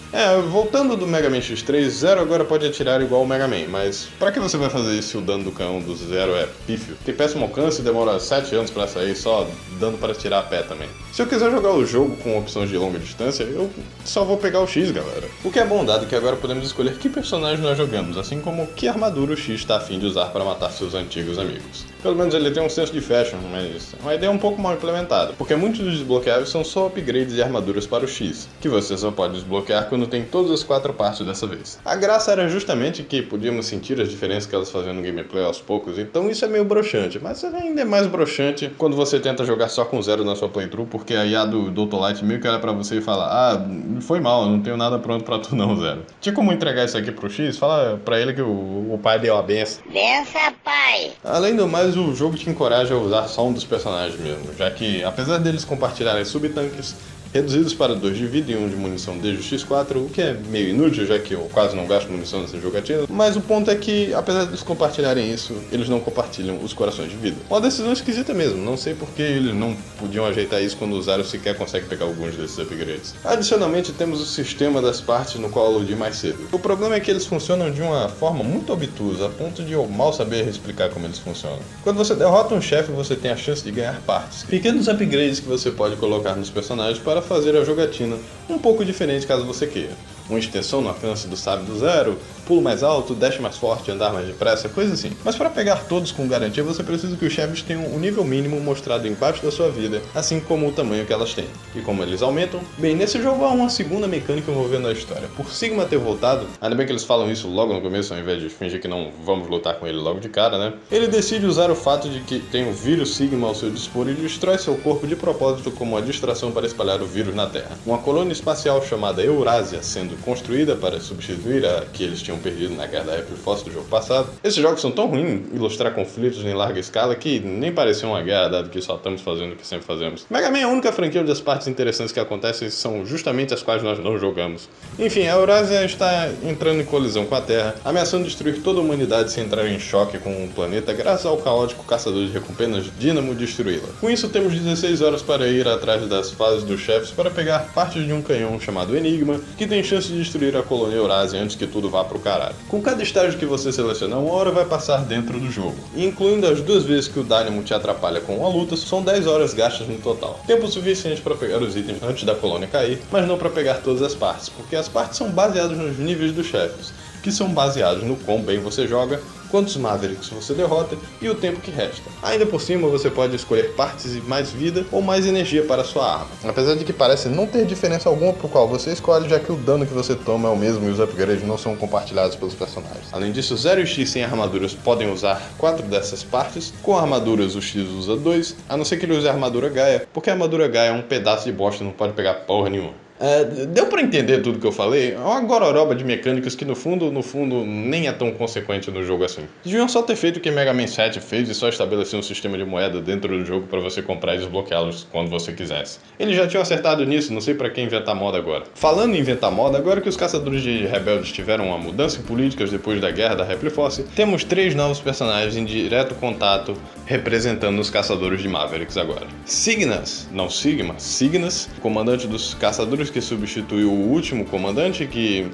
Voltando do Mega Man X3, 0 agora pode atirar igual o Mega Man, mas pra que você vai fazer isso se o dano do canhão do 0 é pífio? Tem péssimo alcance e demora 7 anos pra sair, só dando para atirar a pé também. Se eu quiser jogar o jogo com opções de longa distância, eu só vou pegar o X, galera. O que é bom, dado que agora podemos escolher que personagem nós jogamos, assim como que armadura o X está a fim de usar para matar seus antigos amigos. Pelo menos ele tem um senso de fashion, mas é uma ideia um pouco mal implementada, porque muitos dos desbloqueáveis são só upgrades e armaduras para o X, que você só pode desbloquear quando tem todas as 4 partes dessa vez. A graça era justamente que podíamos sentir as diferenças que elas faziam no gameplay aos poucos, então isso é meio broxante, mas ainda é mais broxante quando você tenta jogar só com 0 na sua playthrough, porque a IA do Dr. Light meio que olha pra você e fala: foi mal, eu não tenho nada pronto pra tu não, 0. Tinha como entregar isso aqui pro X? Fala pra ele que o pai deu a benção. Benção, pai! Além do mais, o jogo te encoraja a usar só um dos personagens mesmo, já que, apesar deles compartilharem subtanques reduzidos para 2 de vida e 1 de munição desde o X4, o que é meio inútil, já que eu quase não gasto munição nessa jogatina, mas o ponto é que, apesar de eles compartilharem isso, eles não compartilham os corações de vida. Uma decisão esquisita mesmo, não sei porque eles não podiam ajeitar isso quando o 0 sequer consegue pegar alguns desses upgrades. Adicionalmente, temos o sistema das partes no qual eu aludi mais cedo. O problema é que eles funcionam de uma forma muito obtusa, a ponto de eu mal saber explicar como eles funcionam. Quando você derrota um chefe, você tem a chance de ganhar partes, pequenos upgrades que você pode colocar nos personagens para fazer a jogatina um pouco diferente caso você queira. Uma extensão no alcance do sábio do 0, pulo mais alto, dash mais forte, andar mais depressa, coisa assim. Mas para pegar todos com garantia, você precisa que os chefes tenham o nível mínimo mostrado embaixo da sua vida, assim como o tamanho que elas têm. E como eles aumentam, bem, nesse jogo há uma segunda mecânica envolvendo a história. Por Sigma ter voltado, ainda bem que eles falam isso logo no começo, ao invés de fingir que não vamos lutar com ele logo de cara, né? Ele decide usar o fato de que tem o vírus Sigma ao seu dispor e destrói seu corpo de propósito como uma distração para espalhar o vírus na Terra. Uma colônia espacial chamada Eurásia, sendo construída para substituir a que eles tinham perdido na Guerra da Repliforce do jogo passado. Esses jogos são tão ruins em ilustrar conflitos em larga escala que nem pareciam uma guerra, dado que só estamos fazendo o que sempre fazemos. Mega Man é a única franquia onde as partes interessantes que acontecem são justamente as quais nós não jogamos. Enfim, a Eurasia está entrando em colisão com a Terra, ameaçando destruir toda a humanidade se entrar em choque com o planeta graças ao caótico caçador de recompensas Dynamo destruí-la. Com isso, temos 16 horas para ir atrás das fases dos chefes para pegar partes de um canhão chamado Enigma, que tem chance de destruir a colônia Eurasia antes que tudo vá pro caralho. Com cada estágio que você selecionar, uma hora vai passar dentro do jogo, e incluindo as 2 vezes que o Dynamo te atrapalha com uma luta, são 10 horas gastas no total. Tempo suficiente para pegar os itens antes da colônia cair, mas não para pegar todas as partes, porque as partes são baseadas nos níveis dos chefes, que são baseados no quão bem você joga, quantos Mavericks você derrota e o tempo que resta. Ainda por cima, você pode escolher partes e mais vida ou mais energia para a sua arma, apesar de que parece não ter diferença alguma pro qual você escolhe, já que o dano que você toma é o mesmo e os upgrades não são compartilhados pelos personagens. Além disso, 0 e X sem armaduras podem usar 4 dessas partes, com armaduras o X usa 2, a não ser que ele use a armadura Gaia, porque a armadura Gaia é um pedaço de bosta e não pode pegar porra nenhuma. Deu pra entender tudo que eu falei? É uma gororoba de mecânicas que no fundo, nem é tão consequente no jogo assim. Deviam só ter feito o que Mega Man 7 fez e só estabelecer um sistema de moeda dentro do jogo pra você comprar e desbloqueá-los quando você quisesse. Eles já tinham acertado nisso, não sei pra que inventar moda agora. Falando em inventar moda, agora que os caçadores de rebeldes tiveram uma mudança em políticas depois da Guerra da Repliforce, temos 3 novos personagens em direto contato representando os caçadores de Mavericks agora. Cygnus, não Sigma, Cygnus, comandante dos caçadores que substituiu o último comandante que...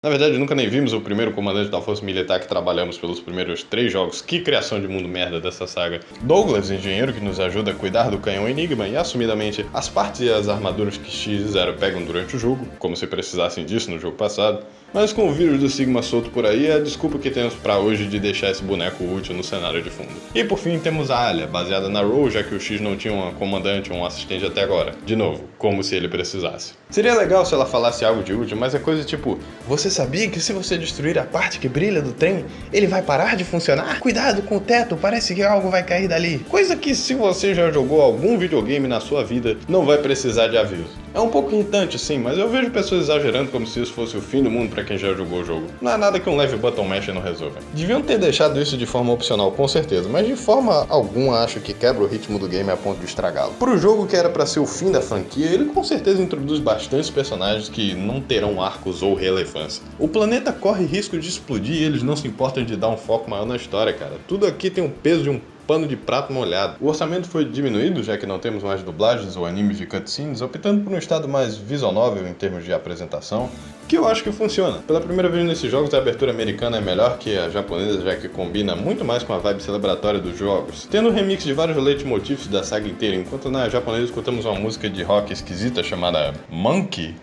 Na verdade, nunca nem vimos o primeiro comandante da Força Militar que trabalhamos pelos primeiros 3 jogos. Que criação de mundo merda dessa saga. Douglas, engenheiro que nos ajuda a cuidar do canhão Enigma e, assumidamente, as partes e as armaduras que X e Zero pegam durante o jogo, como se precisassem disso no jogo passado. Mas com o vírus do Sigma solto por aí, é a desculpa que temos pra hoje de deixar esse boneco útil no cenário de fundo. E por fim temos a Alia, baseada na Row, já que o X não tinha uma comandante ou um assistente até agora. De novo, como se ele precisasse. Seria legal se ela falasse algo de útil, mas é coisa tipo: você sabia que se você destruir a parte que brilha do trem, ele vai parar de funcionar? Cuidado com o teto, parece que algo vai cair dali. Coisa que, se você já jogou algum videogame na sua vida, não vai precisar de aviso. É um pouco irritante sim, mas eu vejo pessoas exagerando como se isso fosse o fim do mundo pra quem já jogou o jogo. Não é nada que um leve button mash não resolva. Deviam ter deixado isso de forma opcional, com certeza, mas de forma alguma acho que quebra o ritmo do game a ponto de estragá-lo. Pro jogo que era pra ser o fim da franquia, ele com certeza introduz bastantes personagens que não terão arcos ou relevância. O planeta corre risco de explodir e eles não se importam de dar um foco maior na história, cara. Tudo aqui tem o peso de um pano de prato molhado. O orçamento foi diminuído, já que não temos mais dublagens ou animes de cutscenes, optando por um estado mais visual novel em termos de apresentação, que eu acho que funciona. Pela primeira vez nesses jogos, a abertura americana é melhor que a japonesa, já que combina muito mais com a vibe celebratória dos jogos, tendo um remix de vários leitmotivs da saga inteira, enquanto na japonesa escutamos uma música de rock esquisita chamada Monkey.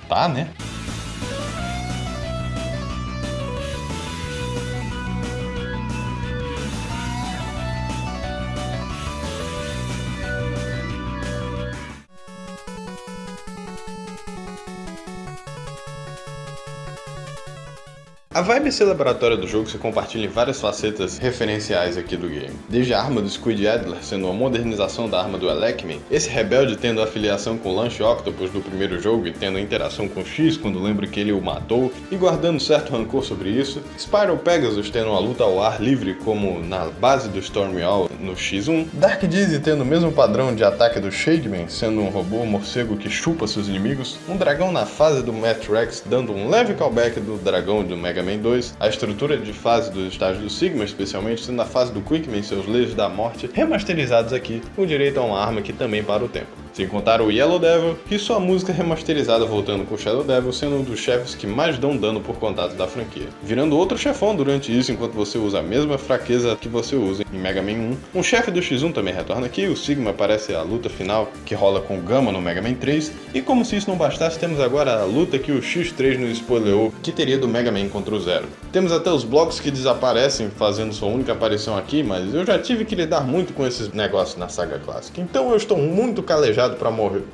Tá, né? A vibe celebratória do jogo se compartilha em várias facetas referenciais aqui do game. Desde a arma do Squid Adler sendo uma modernização da arma do Elecman, esse rebelde tendo afiliação com o Lunch Octopus do primeiro jogo e tendo interação com X quando lembra que ele o matou, e guardando certo rancor sobre isso, Spyro Pegasus tendo uma luta ao ar livre como na base do Stormy-All no X1, Dark Dizzy tendo o mesmo padrão de ataque do Shademan, sendo um robô morcego que chupa seus inimigos, um dragão na fase do Matt Rex dando um leve callback do dragão do Mega Man 2, a estrutura de fase dos estágios do Sigma, especialmente sendo a fase do Quickman e seus layers da morte remasterizados aqui, com direito a uma arma que também para o tempo. Sem contar o Yellow Devil, e sua música remasterizada voltando com o Shadow Devil sendo um dos chefes que mais dão dano por contato da franquia. Virando outro chefão durante isso enquanto você usa a mesma fraqueza que você usa em Mega Man 1. Um chefe do X1 também retorna aqui, o Sigma aparece a luta final que rola com o Gamma no Mega Man 3. E como se isso não bastasse, temos agora a luta que o X3 nos spoilerou que teria do Mega Man contra o Zero. Temos até os blocos que desaparecem fazendo sua única aparição aqui, mas eu já tive que lidar muito com esses negócios na saga clássica. Então eu estou muito calejado pra morrer.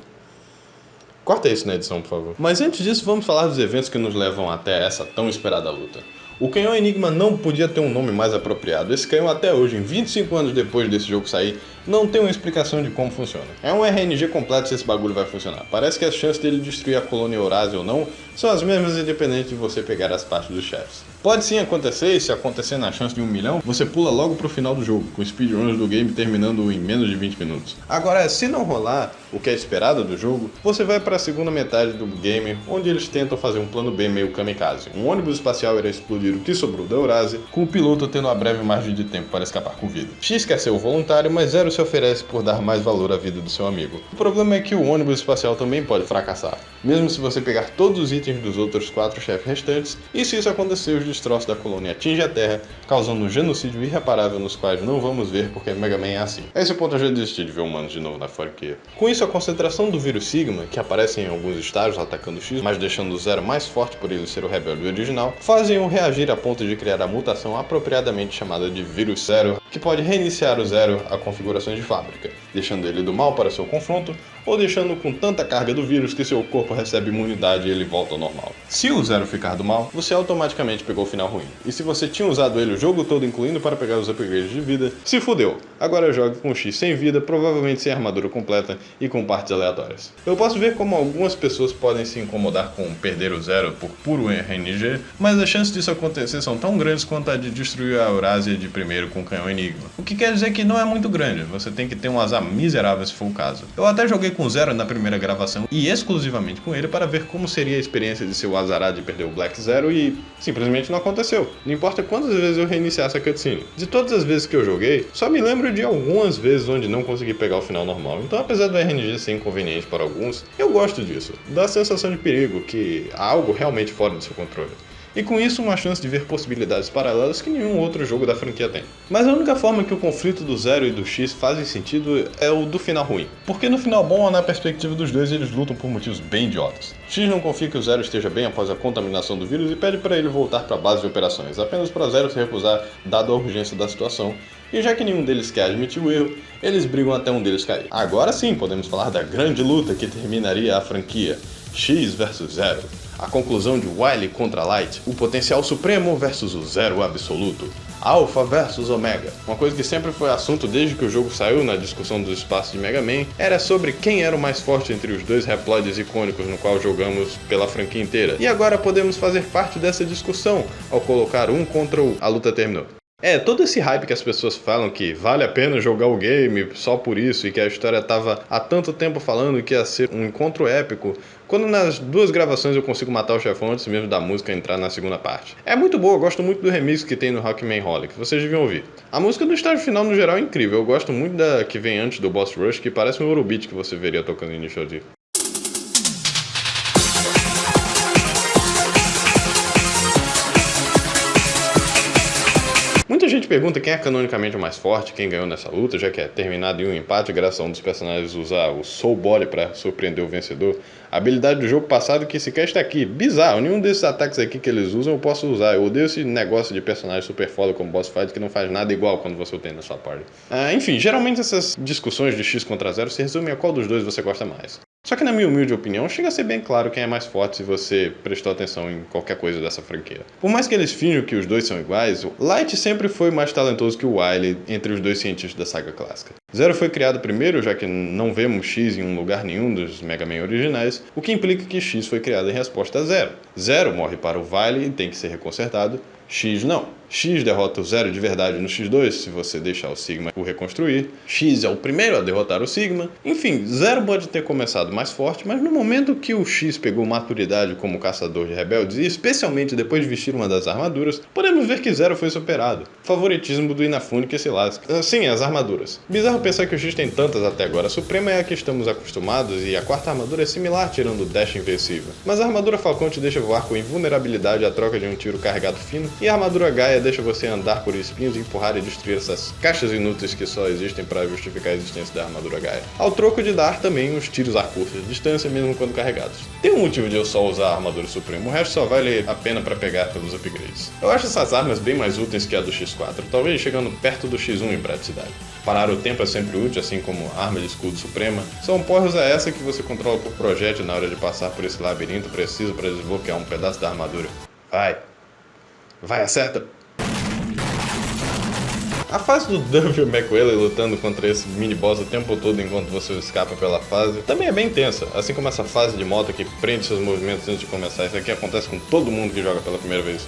Corta isso na edição, por favor. Mas antes disso, vamos falar dos eventos que nos levam até essa tão esperada luta. O canhão Enigma não podia ter um nome mais apropriado. Esse canhão até hoje, em 25 anos depois desse jogo sair, não tem uma explicação de como funciona. É um RNG completo se esse bagulho vai funcionar. Parece que as chances dele destruir a colônia Eurásia ou não são as mesmas independente de você pegar as partes dos chefes. Pode sim acontecer, e se acontecer na chance de 1 milhão, você pula logo pro final do jogo, com speedruns do game terminando em menos de 20 minutos. Agora, se não rolar o que é esperado do jogo, você vai para a segunda metade do game, onde eles tentam fazer um plano B meio kamikaze. Um ônibus espacial irá explodir o que sobrou da Eurásia, com o piloto tendo uma breve margem de tempo para escapar com vida. X quer ser o voluntário, mas Zero se oferece por dar mais valor à vida do seu amigo. O problema é que o ônibus espacial também pode fracassar, mesmo se você pegar todos os itens dos outros 4 chefes restantes, e se isso acontecer, os destroços da colônia atingem a Terra, causando um genocídio irreparável nos quais não vamos ver porque Mega Man é assim. A esse ponto eu já desisti de ver humanos de novo na franquia. Com isso, a concentração do vírus Sigma, que aparece em alguns estágios atacando o X, mas deixando o Zero mais forte por ele ser o rebelde original, fazem-o reagir a ponto de criar a mutação apropriadamente chamada de vírus Zero, que pode reiniciar o Zero a configurações de fábrica, deixando ele do mal para seu confronto, ou deixando com tanta carga do vírus que seu corpo recebe imunidade e ele volta ao normal. Se o Zero ficar do mal, você automaticamente pegou o final ruim. E se você tinha usado ele o jogo todo, incluindo para pegar os upgrades de vida, se fudeu. Agora jogue com X sem vida, provavelmente sem armadura completa e com partes aleatórias. Eu posso ver como algumas pessoas podem se incomodar com perder o Zero por puro RNG, mas as chances disso acontecer são tão grandes quanto a de destruir a Eurásia de primeiro com o canhão Enigma. O que quer dizer que não é muito grande, você tem que ter um azar miserável se for o caso. Eu até joguei com o Zero na primeira gravação e exclusivamente com ele para ver como seria a experiência de ser o azarado de perder o Black Zero e simplesmente não aconteceu. Não importa quantas vezes eu reiniciasse a cutscene. De todas as vezes que eu joguei, só me lembro de algumas vezes onde não consegui pegar o final normal. Então, apesar do RNG ser inconveniente para alguns, eu gosto disso. Dá a sensação de perigo, que há algo realmente fora do seu controle. E com isso uma chance de ver possibilidades paralelas que nenhum outro jogo da franquia tem. Mas a única forma que o conflito do Zero e do X fazem sentido é o do final ruim. Porque no final bom, na perspectiva dos dois, eles lutam por motivos bem idiotas. X não confia que o Zero esteja bem após a contaminação do vírus e pede para ele voltar para a base de operações, apenas para Zero se recusar dado a urgência da situação. E já que nenhum deles quer admitir o erro, eles brigam até um deles cair. Agora sim podemos falar da grande luta que terminaria a franquia, X vs Zero. A conclusão de Wily contra Light, o potencial supremo versus o zero absoluto, Alpha versus Omega. Uma coisa que sempre foi assunto desde que o jogo saiu na discussão dos espaços de Mega Man era sobre quem era o mais forte entre os dois Reploids icônicos no qual jogamos pela franquia inteira. E agora podemos fazer parte dessa discussão ao colocar um contra o... A luta terminou. Todo esse hype que as pessoas falam que vale a pena jogar o game só por isso e que a história tava há tanto tempo falando que ia ser um encontro épico, quando nas 2 gravações eu consigo matar o chefão antes mesmo da música entrar na segunda parte. É muito boa, eu gosto muito do remix que tem no Rockman Holly, que vocês deviam ouvir. A música do estágio final no geral é incrível, eu gosto muito da que vem antes do Boss Rush, que parece um Eurobeat que você veria tocando em Initial D. Muita gente pergunta quem é canonicamente o mais forte, quem ganhou nessa luta, já que é terminado em um empate graças a um dos personagens usar o Soul Body para surpreender o vencedor. A habilidade do jogo passado que sequer está aqui. Bizarro, nenhum desses ataques aqui que eles usam eu posso usar. Eu odeio esse negócio de personagem super foda como Boss Fight que não faz nada igual quando você o tem na sua party. Enfim, geralmente essas discussões de X contra Zero se resumem a qual dos dois você gosta mais. Só que na minha humilde opinião, chega a ser bem claro quem é mais forte se você prestou atenção em qualquer coisa dessa franquia. Por mais que eles finjam que os dois são iguais, o Light sempre foi mais talentoso que o Wily entre os dois cientistas da saga clássica. Zero foi criado primeiro, já que não vemos X em um lugar nenhum dos Mega Man originais, o que implica que X foi criado em resposta a Zero. Zero morre para o Wily e tem que ser reconsertado, X não. X derrota o Zero de verdade no X2, se você deixar o Sigma o reconstruir. X é o primeiro a derrotar o Sigma. Enfim, Zero pode ter começado mais forte, mas no momento que o X pegou maturidade como caçador de rebeldes, e especialmente depois de vestir uma das armaduras, podemos ver que Zero foi superado. Favoritismo do Inafune que se lasca. Sim, as armaduras. Bizarro pensar que o X tem tantas até agora. A Suprema é a que estamos acostumados e a 4ª armadura é similar, tirando o dash invencível. Mas a armadura Falcão te deixa voar com invulnerabilidade à troca de um tiro carregado fino, e a armadura Gaia deixa você andar por espinhos, empurrar e destruir essas caixas inúteis que só existem para justificar a existência da armadura Gaia. Ao troco de dar também uns tiros a curta distância, mesmo quando carregados. Tem um motivo de eu só usar a armadura Suprema, o resto só vale a pena para pegar pelos upgrades. Eu acho essas armas bem mais úteis que a do X4, talvez chegando perto do X1 em praticidade. Parar o tempo é sempre útil, assim como a arma de escudo Suprema. São porras a essa que você controla por projétil na hora de passar por esse labirinto preciso para desbloquear um pedaço da armadura. Vai, acerta! A fase do Devil McWhaley lutando contra esse mini-boss o tempo todo enquanto você escapa pela fase também é bem tensa, assim como essa fase de moto que prende seus movimentos antes de começar. Isso aqui acontece com todo mundo que joga pela primeira vez.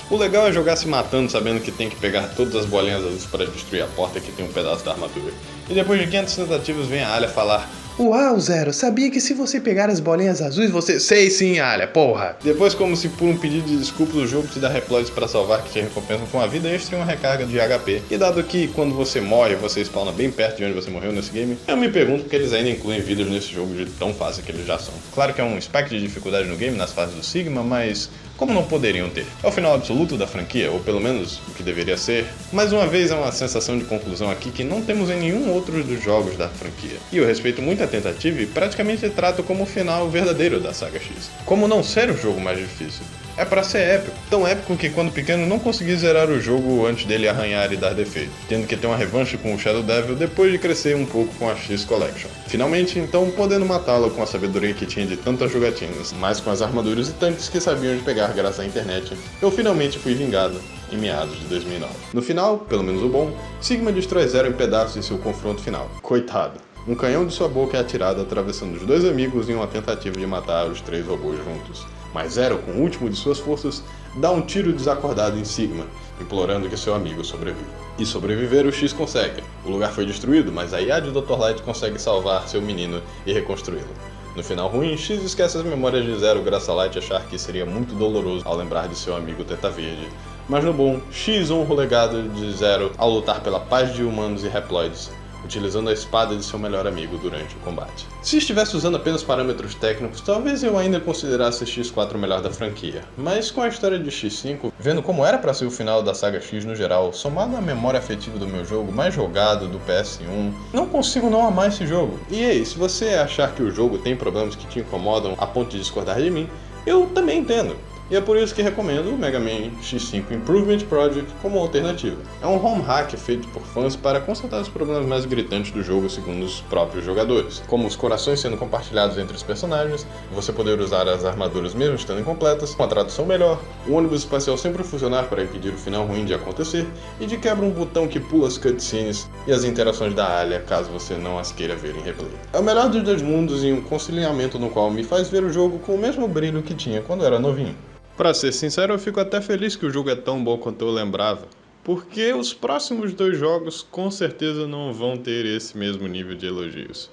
O legal é jogar se matando, sabendo que tem que pegar todas as bolinhas azuis para destruir a porta que tem um pedaço da armadura. E depois de 500 tentativas vem a Alia falar: "Uau, Zero, sabia que se você pegar as bolinhas azuis você..." "Sei sim, Alia, porra!" Depois, como se por um pedido de desculpas, o jogo te dá reploids para salvar que te recompensam com a vida extra e uma recarga de HP. E dado que quando você morre, você spawna bem perto de onde você morreu nesse game, eu me pergunto porque eles ainda incluem vidas nesse jogo de tão fácil que eles já são. Claro que é um spike de dificuldade no game nas fases do Sigma, mas como não poderiam ter? É o final absoluto da franquia, ou pelo menos o que deveria ser. Mais uma vez é uma sensação de conclusão aqui que não temos em nenhum outro dos jogos da franquia. E eu respeito muito a tentativa e praticamente trato como o final verdadeiro da saga X. Como não ser o jogo mais difícil? É pra ser épico. Tão épico que quando pequeno não consegui zerar o jogo antes dele arranhar e dar defeito, tendo que ter uma revanche com o Shadow Devil depois de crescer um pouco com a X Collection. Finalmente, então, podendo matá-lo com a sabedoria que tinha de tantas jogatinas, mas com as armaduras e tanques que sabiam de pegar graças à internet, eu finalmente fui vingado em meados de 2009. No final, pelo menos o bom, Sigma destrói Zero em pedaços em seu confronto final. Coitado. Um canhão de sua boca é atirado atravessando os dois amigos em uma tentativa de matar os 3 robôs juntos. Mas Zero, com o último de suas forças, dá um tiro desacordado em Sigma, implorando que seu amigo sobreviva. E sobreviver o X consegue. O lugar foi destruído, mas a IA de Dr. Light consegue salvar seu menino e reconstruí-lo. No final ruim, X esquece as memórias de Zero graças a Light achar que seria muito doloroso ao lembrar de seu amigo Teta Verde. Mas no bom, X honra o legado de Zero ao lutar pela paz de humanos e Reploids, utilizando a espada de seu melhor amigo durante o combate. Se estivesse usando apenas parâmetros técnicos, talvez eu ainda considerasse X4 o melhor da franquia, mas com a história de X5, vendo como era para ser o final da saga X no geral, somado à memória afetiva do meu jogo mais jogado do PS1, não consigo não amar esse jogo. E aí, se você achar que o jogo tem problemas que te incomodam a ponto de discordar de mim, eu também entendo. E é por isso que recomendo o Mega Man X5 Improvement Project como alternativa. É um home hack feito por fãs para consertar os problemas mais gritantes do jogo segundo os próprios jogadores, como os corações sendo compartilhados entre os personagens, você poder usar as armaduras mesmo estando incompletas, uma tradução melhor, o ônibus espacial sempre funcionar para impedir o final ruim de acontecer, e de quebra um botão que pula as cutscenes e as interações da Alia caso você não as queira ver em replay. É o melhor dos dois mundos e um conciliamento no qual me faz ver o jogo com o mesmo brilho que tinha quando era novinho. Pra ser sincero, eu fico até feliz que o jogo é tão bom quanto eu lembrava, porque os próximos 2 jogos com certeza não vão ter esse mesmo nível de elogios.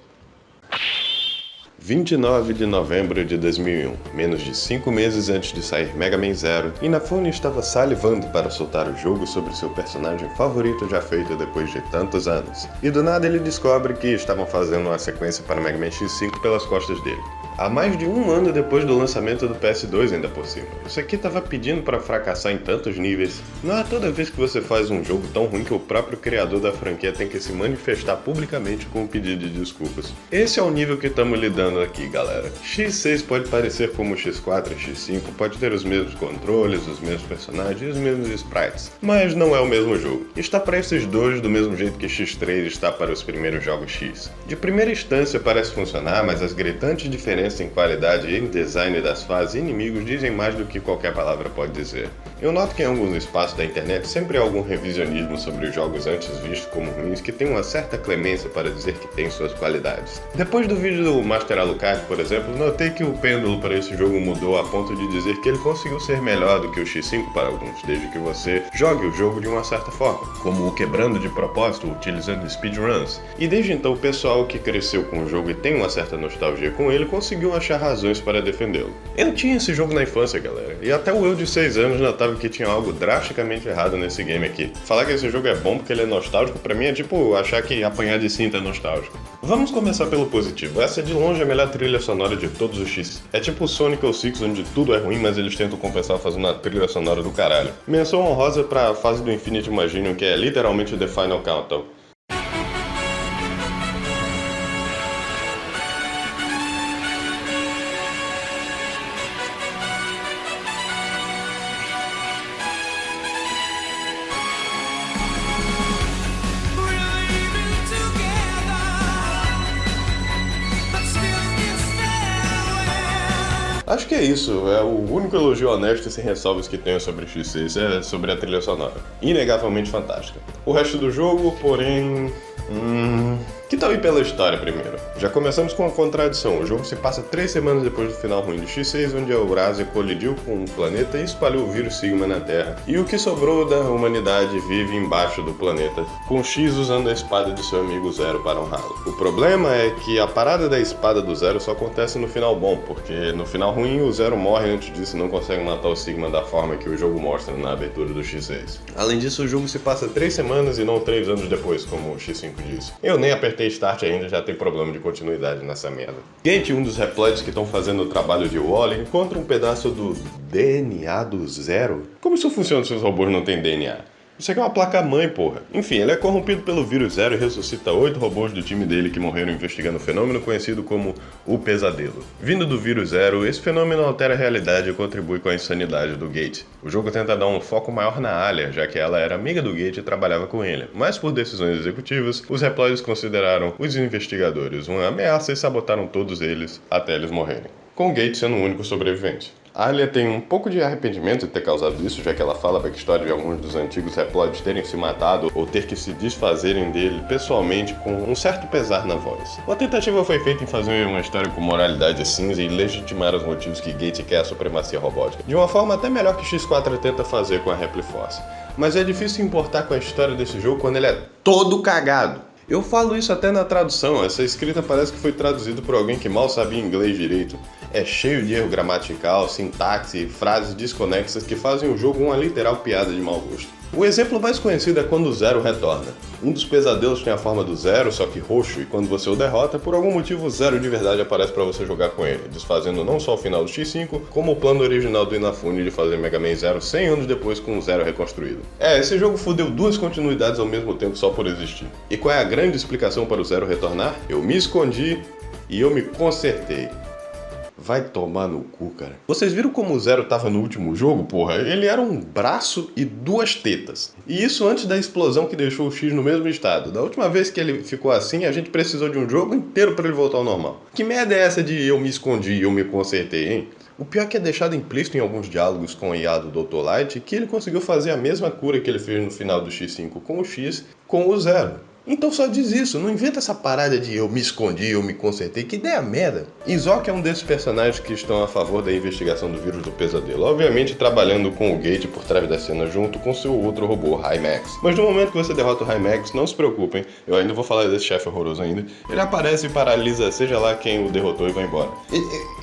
29 de novembro de 2001, menos de 5 meses antes de sair Mega Man Zero, Inafune estava salivando para soltar o jogo sobre seu personagem favorito já feito depois de tantos anos. E do nada ele descobre que estavam fazendo uma sequência para Mega Man X5 pelas costas dele. Há mais de 1 ano depois do lançamento do PS2 ainda por cima. Isso aqui tava pedindo para fracassar em tantos níveis. Não é toda vez que você faz um jogo tão ruim que o próprio criador da franquia tem que se manifestar publicamente com um pedido de desculpas. Esse é o nível que estamos lidando aqui, galera. X6 pode parecer como X4 e X5, pode ter os mesmos controles, os mesmos personagens e os mesmos sprites, mas não é o mesmo jogo. Está para esses dois do mesmo jeito que X3 está para os primeiros jogos X. De primeira instância parece funcionar, mas as gritantes diferenças em qualidade e em design das fases e inimigos dizem mais do que qualquer palavra pode dizer. Eu noto que em alguns espaços da internet sempre há algum revisionismo sobre os jogos antes vistos como ruins que tem uma certa clemência para dizer que tem suas qualidades. Depois do vídeo do Master Alucard, por exemplo, notei que o pêndulo para esse jogo mudou a ponto de dizer que ele conseguiu ser melhor do que o X5 para alguns, desde que você jogue o jogo de uma certa forma, como o quebrando de propósito, utilizando speedruns. E desde então o pessoal que cresceu com o jogo e tem uma certa nostalgia com ele conseguiu achar razões para defendê-lo. Eu tinha esse jogo na infância, galera, e até o eu de 6 anos notava que tinha algo drasticamente errado nesse game aqui. Falar que esse jogo é bom porque ele é nostálgico, pra mim é tipo achar que apanhar de cinta é nostálgico. Vamos começar pelo positivo. Essa é de longe a melhor trilha sonora de todos os X. É tipo o Sonic ou Six, onde tudo é ruim, mas eles tentam compensar fazendo uma trilha sonora do caralho. Menção honrosa pra fase do Infinite Imagination, que é literalmente The Final Countdown. Acho Acho que é isso, é o único elogio honesto e sem ressalvas que tenho sobre X6 é sobre a trilha sonora. Inegavelmente fantástica. O resto do jogo, porém... Que tal ir pela história primeiro? Já começamos com uma contradição. O jogo se passa 3 semanas depois do final ruim de X6, onde a Eurasia colidiu com um planeta e espalhou o vírus Sigma na Terra. E o que sobrou da humanidade vive embaixo do planeta, com X usando a espada de seu amigo Zero para honrá-lo. O problema é que a parada da espada do Zero só acontece no final bom, porque no final ruim o Zero morre antes disso e não consegue matar o Sigma da forma que o jogo mostra na abertura do X6. Além disso, o jogo se passa 3 semanas e não 3 anos depois, como o X5 disse. Eu nem apertei Start ainda, já tem problema de continuidade nessa merda. Gate, um dos Reploids que estão fazendo o trabalho de Wally, encontra um pedaço do DNA do Zero. Como isso funciona se os robôs não têm DNA? Isso aqui é uma placa-mãe, porra. Enfim, ele é corrompido pelo vírus Zero e ressuscita 8 robôs do time dele que morreram investigando o fenômeno conhecido como o Pesadelo. Vindo do vírus Zero, esse fenômeno altera a realidade e contribui com a insanidade do Gate. O jogo tenta dar um foco maior na Alia, já que ela era amiga do Gate e trabalhava com ele. Mas por decisões executivas, os Reploids consideraram os investigadores uma ameaça e sabotaram todos eles até eles morrerem, com o Gate sendo o único sobrevivente. A Alia tem um pouco de arrependimento de ter causado isso, já que ela fala a backstory de alguns dos antigos Reploids terem se matado ou ter que se desfazerem dele pessoalmente com um certo pesar na voz. Uma tentativa foi feita em fazer uma história com moralidade cinza e legitimar os motivos que Gate quer a supremacia robótica, de uma forma até melhor que X4 tenta fazer com a Repliforce. Mas é difícil importar com a história desse jogo quando ele é todo cagado. Eu falo isso até na tradução, essa escrita parece que foi traduzida por alguém que mal sabia inglês direito. É cheio de erro gramatical, sintaxe e frases desconexas que fazem o jogo uma literal piada de mau gosto. O exemplo mais conhecido é quando o Zero retorna. Um dos pesadelos tem a forma do Zero, só que roxo, e quando você o derrota, por algum motivo o Zero de verdade aparece para você jogar com ele, desfazendo não só o final do X5, como o plano original do Inafune de fazer Mega Man Zero 100 anos depois com o Zero reconstruído. Esse jogo fodeu 2 continuidades ao mesmo tempo só por existir. E qual é a grande explicação para o Zero retornar? Eu me escondi e eu me consertei. Vai tomar no cu, cara. Vocês viram como o Zero tava no último jogo, porra? Ele era um braço e 2 tetas. E isso antes da explosão que deixou o X no mesmo estado. Da última vez que ele ficou assim, a gente precisou de um jogo inteiro pra ele voltar ao normal. Que merda é essa de eu me escondi e eu me consertei, hein? O pior é que é deixado implícito em alguns diálogos com o IA do Dr. Light que ele conseguiu fazer a mesma cura que ele fez no final do X5 com o X com o Zero. Então só diz isso, não inventa essa parada de eu me escondi, eu me consertei, que ideia merda. Izok é um desses personagens que estão a favor da investigação do vírus do pesadelo, obviamente trabalhando com o Gate por trás da cena junto com seu outro robô, Hymax. Mas no momento que você derrota o Hymax, não se preocupem, eu ainda vou falar desse chefe horroroso ainda, ele aparece e paralisa seja lá quem o derrotou e vai embora.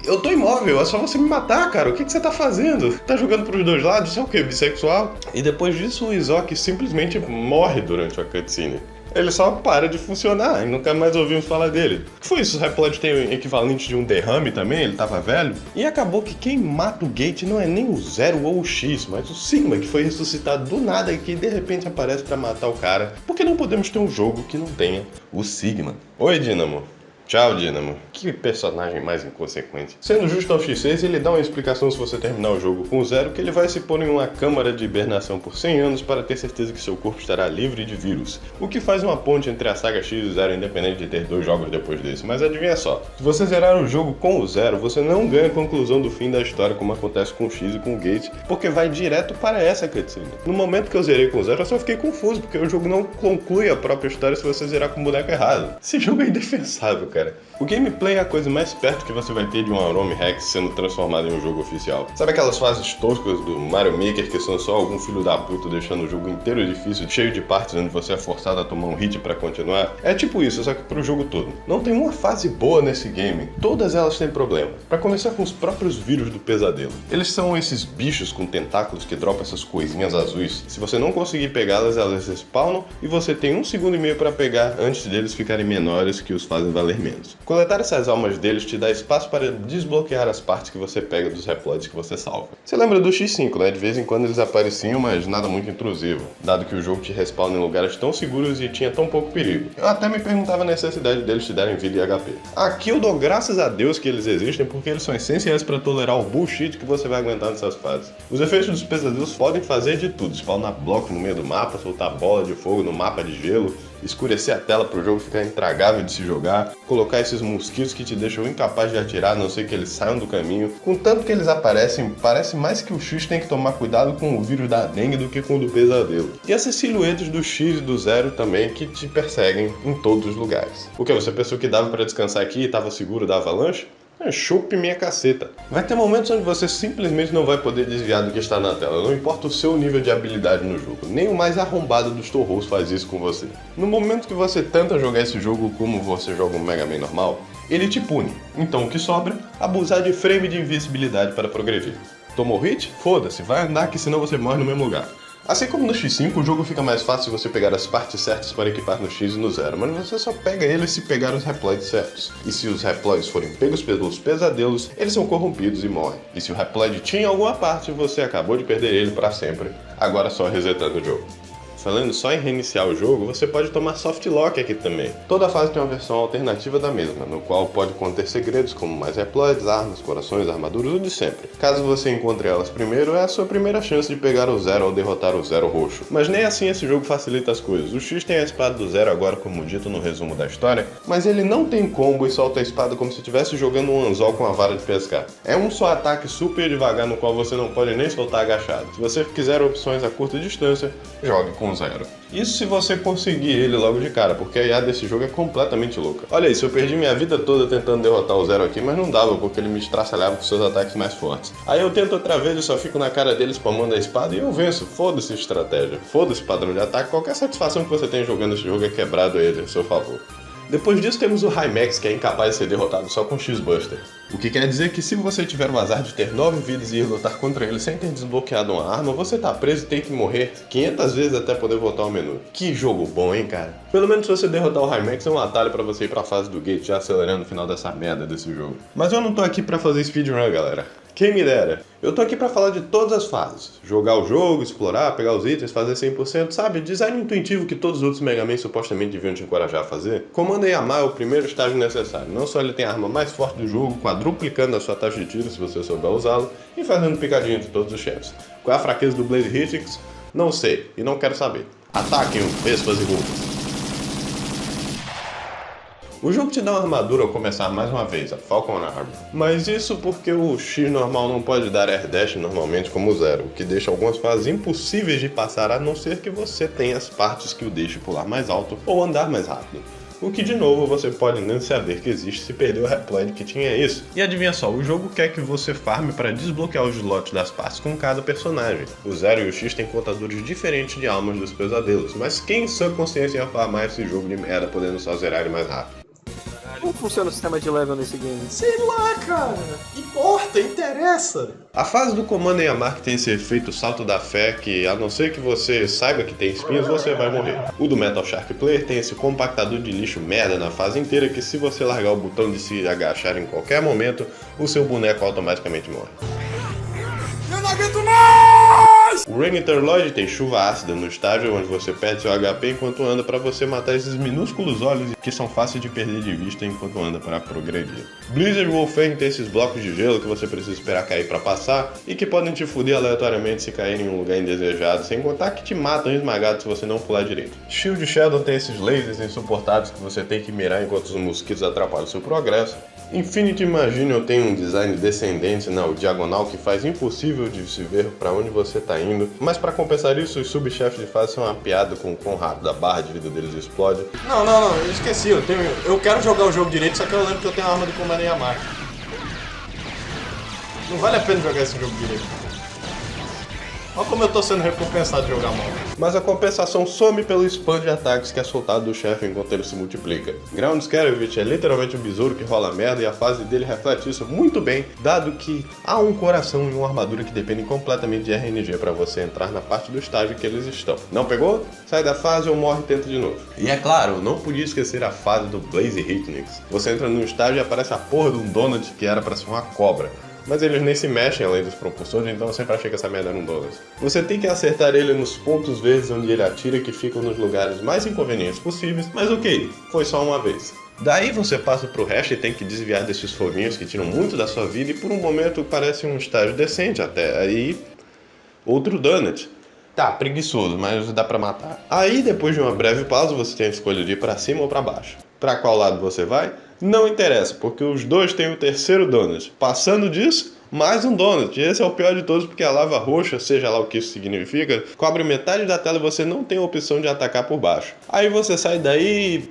Eu tô imóvel, é só você me matar, cara, o que você tá fazendo? Tá jogando pros dois lados, isso é o quê, bissexual? E depois disso o Izok simplesmente morre durante a cutscene. Ele só para de funcionar e nunca mais ouvimos falar dele. O que foi isso? O Reploid tem o equivalente de um derrame também? Ele tava velho? E acabou que quem mata o Gate não é nem o Zero ou o X, mas o Sigma, que foi ressuscitado do nada e que de repente aparece pra matar o cara. Por que não podemos ter um jogo que não tenha o Sigma? Oi, Dynamo. Tchau, Dynamo. Que personagem mais inconsequente. Sendo justo ao X6, ele dá uma explicação se você terminar o jogo com o Zero, que ele vai se pôr em uma câmara de hibernação por 100 anos para ter certeza que seu corpo estará livre de vírus. O que faz uma ponte entre a saga X e o Zero, independente de ter 2 jogos depois desse. Mas adivinha só, se você zerar o jogo com o Zero, você não ganha a conclusão do fim da história como acontece com o X e com o Gate, porque vai direto para essa cutscene. No momento que eu zerei com o Zero, eu só fiquei confuso, porque o jogo não conclui a própria história se você zerar com o boneco errado. Esse jogo é indefensável, cara. O gameplay é a coisa mais perto que você vai ter de um ROM hack sendo transformado em um jogo oficial. Sabe aquelas fases toscas do Mario Maker que são só algum filho da puta deixando o jogo inteiro difícil, cheio de partes onde você é forçado a tomar um hit pra continuar? É tipo isso, só que pro jogo todo. Não tem uma fase boa nesse game. Todas elas têm problema. Pra começar com os próprios vírus do pesadelo. Eles são esses bichos com tentáculos que dropam essas coisinhas azuis. Se você não conseguir pegá-las, elas respawnam e você tem 1,5 segundos pra pegar antes deles ficarem menores, que os fazem valer menos. Coletar essas almas deles te dá espaço para desbloquear as partes que você pega dos Reploids que você salva. Você lembra do X5, né? De vez em quando eles apareciam, mas nada muito intrusivo, dado que o jogo te respawna em lugares tão seguros e tinha tão pouco perigo. Eu até me perguntava a necessidade deles te darem vida e HP. Aqui eu dou graças a Deus que eles existem, porque eles são essenciais para tolerar o bullshit que você vai aguentar nessas fases. Os efeitos dos pesadelos podem fazer de tudo, spawnar bloco no meio do mapa, soltar bola de fogo no mapa de gelo, escurecer a tela para o jogo ficar intragável de se jogar, colocar esses mosquitos que te deixam incapaz de atirar, a não ser que eles saiam do caminho. Com tanto que eles aparecem, parece mais que o X tem que tomar cuidado com o vírus da dengue do que com o do pesadelo. E essas silhuetas do X e do Zero também que te perseguem em todos os lugares. O que? Você pensou que dava para descansar aqui e estava seguro da avalanche? Chupe minha caceta. Vai ter momentos onde você simplesmente não vai poder desviar do que está na tela, não importa o seu nível de habilidade no jogo. Nem o mais arrombado dos torros faz isso com você. No momento que você tenta jogar esse jogo como você joga um Mega Man normal, ele te pune. Então o que sobra? Abusar de frame de invisibilidade para progredir. Tomou hit? Foda-se, vai andar que senão você morre no mesmo lugar. Assim como no X5, o jogo fica mais fácil se você pegar as partes certas para equipar no X e no Zero, mas você só pega eles se pegar os reploids certos. E se os reploids forem pegos pelos pesadelos, eles são corrompidos e morrem. E se o reploid tinha alguma parte, você acabou de perder ele para sempre, agora só resetando o jogo. Falando só em reiniciar o jogo, você pode tomar soft lock aqui também. Toda fase tem uma versão alternativa da mesma, no qual pode conter segredos como mais reploids, armas, corações, armaduras, o de sempre. Caso você encontre elas primeiro, é a sua primeira chance de pegar o Zero ao derrotar o Zero roxo. Mas nem assim esse jogo facilita as coisas. O X tem a espada do Zero agora, como dito no resumo da história, mas ele não tem combo e solta a espada como se estivesse jogando um anzol com a vara de pescar. É um só ataque super devagar no qual você não pode nem soltar agachado. Se você quiser opções a curta distância, jogue com Zero. Isso se você conseguir ele logo de cara, porque a IA desse jogo é completamente louca. Olha isso, eu perdi minha vida toda tentando derrotar o Zero aqui, mas não dava, porque ele me estraçalhava com seus ataques mais fortes. Aí eu tento outra vez e só fico na cara dele spamando a espada e eu venço. Foda-se estratégia, foda-se padrão de ataque, qualquer satisfação que você tem jogando esse jogo é quebrado ele a seu favor. Depois disso temos o Hymax, que é incapaz de ser derrotado só com X-Buster. O que quer dizer que se você tiver o azar de ter 9 vidas e ir lutar contra ele sem ter desbloqueado uma arma, você tá preso e tem que morrer 500 vezes até poder voltar ao menu. Que jogo bom, hein, cara? Pelo menos se você derrotar o Hymax é um atalho pra você ir pra fase do gate já acelerando o final dessa merda desse jogo. Mas eu não tô aqui pra fazer speedrun, galera. Quem me dera. Eu tô aqui pra falar de todas as fases. Jogar o jogo, explorar, pegar os itens, fazer 100%, sabe? Design intuitivo que todos os outros Mega Man supostamente deviam te encorajar a fazer. Comando Yamaha é o primeiro estágio necessário. Não só ele tem a arma mais forte do jogo, quadruplicando a sua taxa de tiro se você souber usá-lo, e fazendo picadinho de todos os chefes. Qual é a fraqueza do Blaze Hitchix? Não sei, e não quero saber. Ataquem-o, vespas e vulcas. O jogo te dá uma armadura ao começar mais uma vez, a Falcon Armor. Mas isso porque o X normal não pode dar Air Dash normalmente como o Zero, o que deixa algumas fases impossíveis de passar a não ser que você tenha as partes que o deixe pular mais alto ou andar mais rápido. O que de novo você pode nem saber que existe se perder o reploid que tinha isso. E adivinha só, o jogo quer que você farme para desbloquear os slots das partes com cada personagem. O Zero e o X têm contadores diferentes de almas dos pesadelos, mas quem em sua consciência ia farmar esse jogo de merda podendo só zerar ele mais rápido? Como funciona o sistema de level nesse game? Sei lá, cara. Importa, interessa. A fase do Comando Yamaha tem esse efeito salto da fé que, a não ser que você saiba que tem espinhos, você vai morrer. O do Metal Shark Player tem esse compactador de lixo merda na fase inteira que, se você largar o botão de se agachar em qualquer momento, o seu boneco automaticamente morre. Eu não aguento mais! O Rain Lloyd tem chuva ácida no estágio onde você perde seu HP enquanto anda para você matar esses minúsculos olhos que são fáceis de perder de vista enquanto anda para progredir. Blizzard Wolfang tem esses blocos de gelo que você precisa esperar cair para passar e que podem te foder aleatoriamente se cair em um lugar indesejado, sem contar que te matam esmagado se você não pular direito. Shield Shadow tem esses lasers insuportáveis que você tem que mirar enquanto os mosquitos atrapalham seu progresso. Infinity Imagine tem um design descendente na diagonal que faz impossível de se ver para onde você está indo, mas para compensar isso, os subchefes de fase são uma piada com o quão rápido a barra de vida deles explode. Não, eu esqueci, eu quero jogar o jogo direito, só que eu lembro que eu tenho a arma do Comando Yamaha. Não vale a pena jogar esse jogo direito. Olha como eu tô sendo recompensado de jogar mal. Mas a compensação some pelo spam de ataques que é soltado do chefe enquanto ele se multiplica. Ground Scaravich é literalmente um besouro que rola merda e a fase dele reflete isso muito bem, dado que há um coração e uma armadura que dependem completamente de RNG para você entrar na parte do estágio que eles estão. Não pegou? Sai da fase ou morre e tenta de novo. E é claro, não podia esquecer a fase do Blaze Hitchix. Você entra no estágio e aparece a porra de um donut que era para ser uma cobra. Mas eles nem se mexem além dos propulsores, então eu sempre achei que essa merda era um donut. Você tem que acertar ele nos pontos verdes onde ele atira, que ficam nos lugares mais inconvenientes possíveis, mas ok, foi só uma vez. Daí você passa pro resto e tem que desviar desses foguinhos que tiram muito da sua vida e por um momento parece um estágio decente até, aí outro donut. Tá, preguiçoso, mas dá pra matar. Aí, depois de uma breve pausa, você tem a escolha de ir pra cima ou pra baixo. Pra qual lado você vai? Não interessa, porque os dois têm o terceiro donut. Passando disso, mais um donut. E esse é o pior de todos, porque a lava roxa, seja lá o que isso significa, cobre metade da tela e você não tem a opção de atacar por baixo. Aí você sai daí e...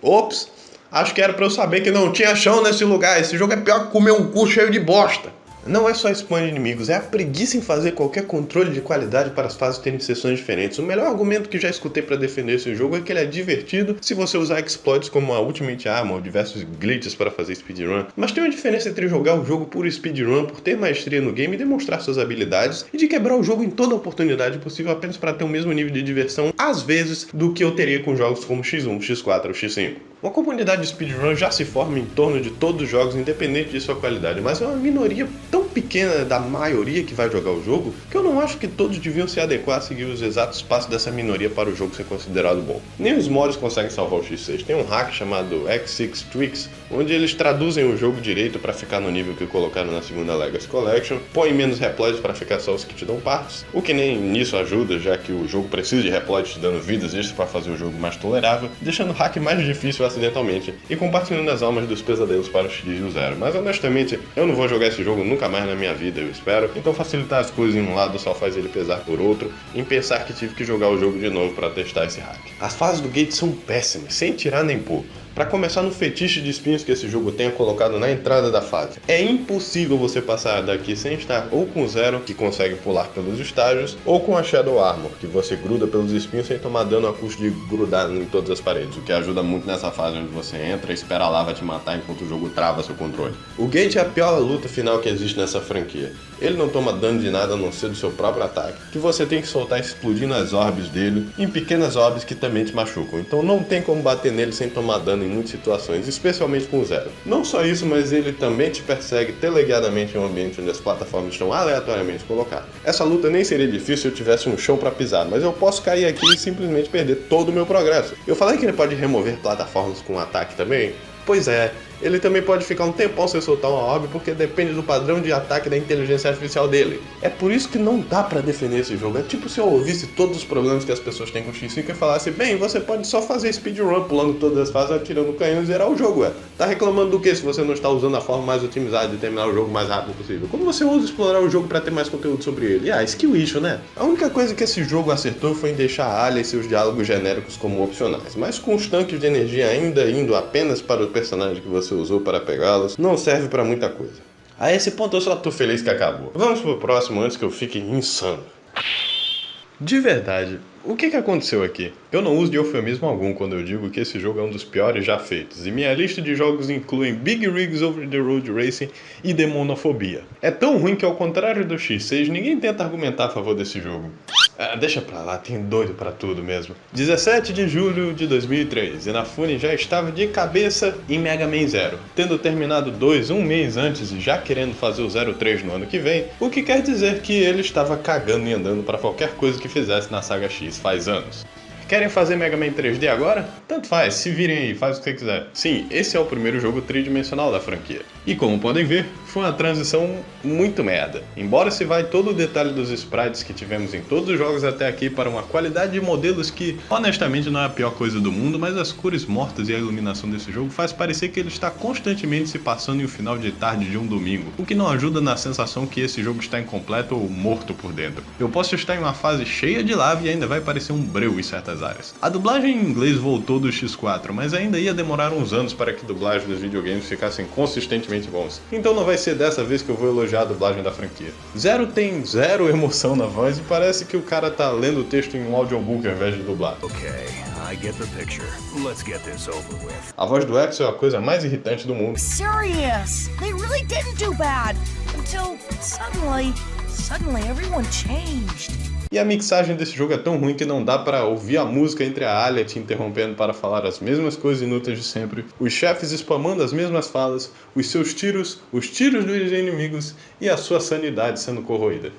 Ops, acho que era pra eu saber que não tinha chão nesse lugar. Esse jogo é pior que comer um cu cheio de bosta. Não é só spam de inimigos, é a preguiça em fazer qualquer controle de qualidade para as fases terem sessões diferentes. O melhor argumento que já escutei para defender esse jogo é que ele é divertido se você usar exploits como a Ultimate Armor, diversos glitches para fazer speedrun. Mas tem uma diferença entre jogar o jogo por speedrun, por ter maestria no game e demonstrar suas habilidades, e de quebrar o jogo em toda oportunidade possível apenas para ter o mesmo nível de diversão, às vezes, do que eu teria com jogos como X1, X4 ou X5. Uma comunidade de speedrun já se forma em torno de todos os jogos, independente de sua qualidade, mas é uma minoria tão pequena da maioria que vai jogar o jogo, que eu não acho que todos deviam se adequar a seguir os exatos passos dessa minoria para o jogo ser considerado bom. Nem os mods conseguem salvar o X6. Tem um hack chamado X6 Tricks, onde eles traduzem o jogo direito para ficar no nível que colocaram na segunda Legacy Collection, põem menos reploids para ficar só os que te dão partes, o que nem nisso ajuda, já que o jogo precisa de reploids te dando vidas extras para fazer o jogo mais tolerável, deixando o hack mais difícil acidentalmente e compartilhando as almas dos pesadelos para o X e o Zero. Mas honestamente, eu não vou jogar esse jogo nunca mais na minha vida, eu espero. Então facilitar as coisas em um lado só faz ele pesar por outro, em pensar que tive que jogar o jogo de novo para testar esse hack. As fases do Gate são péssimas, sem tirar nem pôr. Para começar, no fetiche de espinhos que esse jogo tenha colocado na entrada da fase. É impossível você passar daqui sem estar ou com o Zero, que consegue pular pelos estágios, ou com a Shadow Armor, que você gruda pelos espinhos sem tomar dano a custo de grudar em todas as paredes, o que ajuda muito nessa fase onde você entra e espera a lava te matar enquanto o jogo trava seu controle. O Gate é a pior luta final que existe nessa franquia. Ele não toma dano de nada a não ser do seu próprio ataque, que você tem que soltar explodindo as orbes dele, em pequenas orbes que também te machucam, então não tem como bater nele sem tomar dano em muitas situações, especialmente com o Zero. Não só isso, mas ele também te persegue teleguiadamente em um ambiente onde as plataformas estão aleatoriamente colocadas. Essa luta nem seria difícil se eu tivesse um chão para pisar, mas eu posso cair aqui e simplesmente perder todo o meu progresso. Eu falei que ele pode remover plataformas com ataque também? Pois é, ele também pode ficar um tempão sem soltar uma orbe porque depende do padrão de ataque da inteligência artificial dele. É por isso que não dá pra defender esse jogo. É tipo se eu ouvisse todos os problemas que as pessoas têm com o X5 e falasse: bem, você pode só fazer speedrun pulando todas as fases, atirando o canhão e zerar o jogo, ué. Tá reclamando do que se você não está usando a forma mais otimizada de terminar o jogo o mais rápido possível? Como você usa explorar o jogo pra ter mais conteúdo sobre ele? Skill issue, né? A única coisa que esse jogo acertou foi em deixar a Alia e seus diálogos genéricos como opcionais, mas com os tanques de energia ainda indo apenas para o personagem que você usou para pegá-los, não serve pra muita coisa. A esse ponto eu só tô feliz que acabou. Vamos pro próximo antes que eu fique insano. De verdade, o que aconteceu aqui? Eu não uso de eufemismo algum quando eu digo que esse jogo é um dos piores já feitos, e minha lista de jogos inclui Big Rigs Over the Road Racing e Demonofobia. É tão ruim que, ao contrário do X6, ninguém tenta argumentar a favor desse jogo. Deixa pra lá, tem doido pra tudo mesmo. 17 de julho de 2003, Inafune já estava de cabeça em Mega Man Zero, tendo terminado um mês antes e já querendo fazer o 03 no ano que vem, o que quer dizer que ele estava cagando e andando pra qualquer coisa que fizesse na saga X faz anos. Querem fazer Mega Man 3D agora? Tanto faz, se virem aí, faz o que você quiser. Sim, esse é o primeiro jogo tridimensional da franquia. E como podem ver, foi uma transição muito merda. Embora se vai todo o detalhe dos sprites que tivemos em todos os jogos até aqui para uma qualidade de modelos que, honestamente, não é a pior coisa do mundo, mas as cores mortas e a iluminação desse jogo faz parecer que ele está constantemente se passando em um final de tarde de um domingo, o que não ajuda na sensação que esse jogo está incompleto ou morto por dentro. Eu posso estar em uma fase cheia de lava e ainda vai parecer um breu em certas áreas. A dublagem em inglês voltou do X4, mas ainda ia demorar uns anos para que a dublagem dos videogames ficassem consistentemente bons. Então não vai ser dessa vez que eu vou elogiar a dublagem da franquia. Zero tem zero emoção na voz e parece que o cara tá lendo o texto em um audiobook ao invés de dublar. A voz do X é a coisa mais irritante do mundo. Serious, they really didn't do bad until suddenly everyone changed. E a mixagem desse jogo é tão ruim que não dá pra ouvir a música entre a Alia te interrompendo para falar as mesmas coisas inúteis de sempre, os chefes spamando as mesmas falas, os seus tiros, os tiros dos inimigos e a sua sanidade sendo corroída.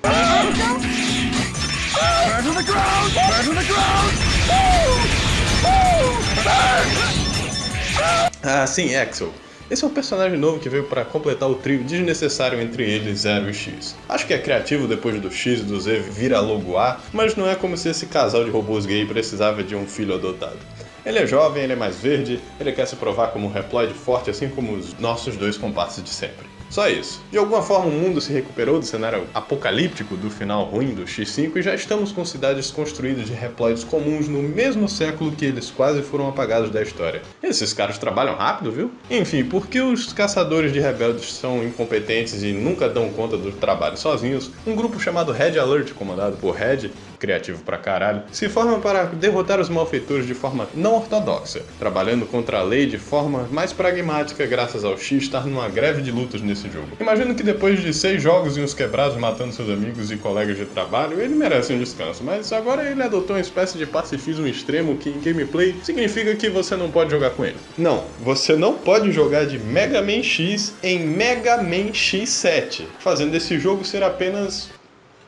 Sim, Axel. Esse é um personagem novo que veio para completar o trio desnecessário entre eles, Zero e X. Acho que é criativo depois do X e do Z vira logo A, mas não é como se esse casal de robôs gay precisava de um filho adotado. Ele é jovem, ele é mais verde, ele quer se provar como um reploide forte, assim como os nossos dois comparsas de sempre. Só isso. De alguma forma o mundo se recuperou do cenário apocalíptico do final ruim do X5 e já estamos com cidades construídas de reploides comuns no mesmo século que eles quase foram apagados da história. Esses caras trabalham rápido, viu? Enfim, porque os caçadores de rebeldes são incompetentes e nunca dão conta do trabalho sozinhos, um grupo chamado Red Alert, comandado por Red, criativo pra caralho, se forma para derrotar os malfeitores de forma não ortodoxa, trabalhando contra a lei de forma mais pragmática graças ao X estar numa greve de lutas nesse jogo. Imagino que depois de 6 jogos e uns quebrados matando seus amigos e colegas de trabalho, ele merece um descanso, mas agora ele adotou uma espécie de pacifismo extremo que em gameplay significa que você não pode jogar com ele. Não, você não pode jogar de Mega Man X em Mega Man X7, fazendo esse jogo ser apenas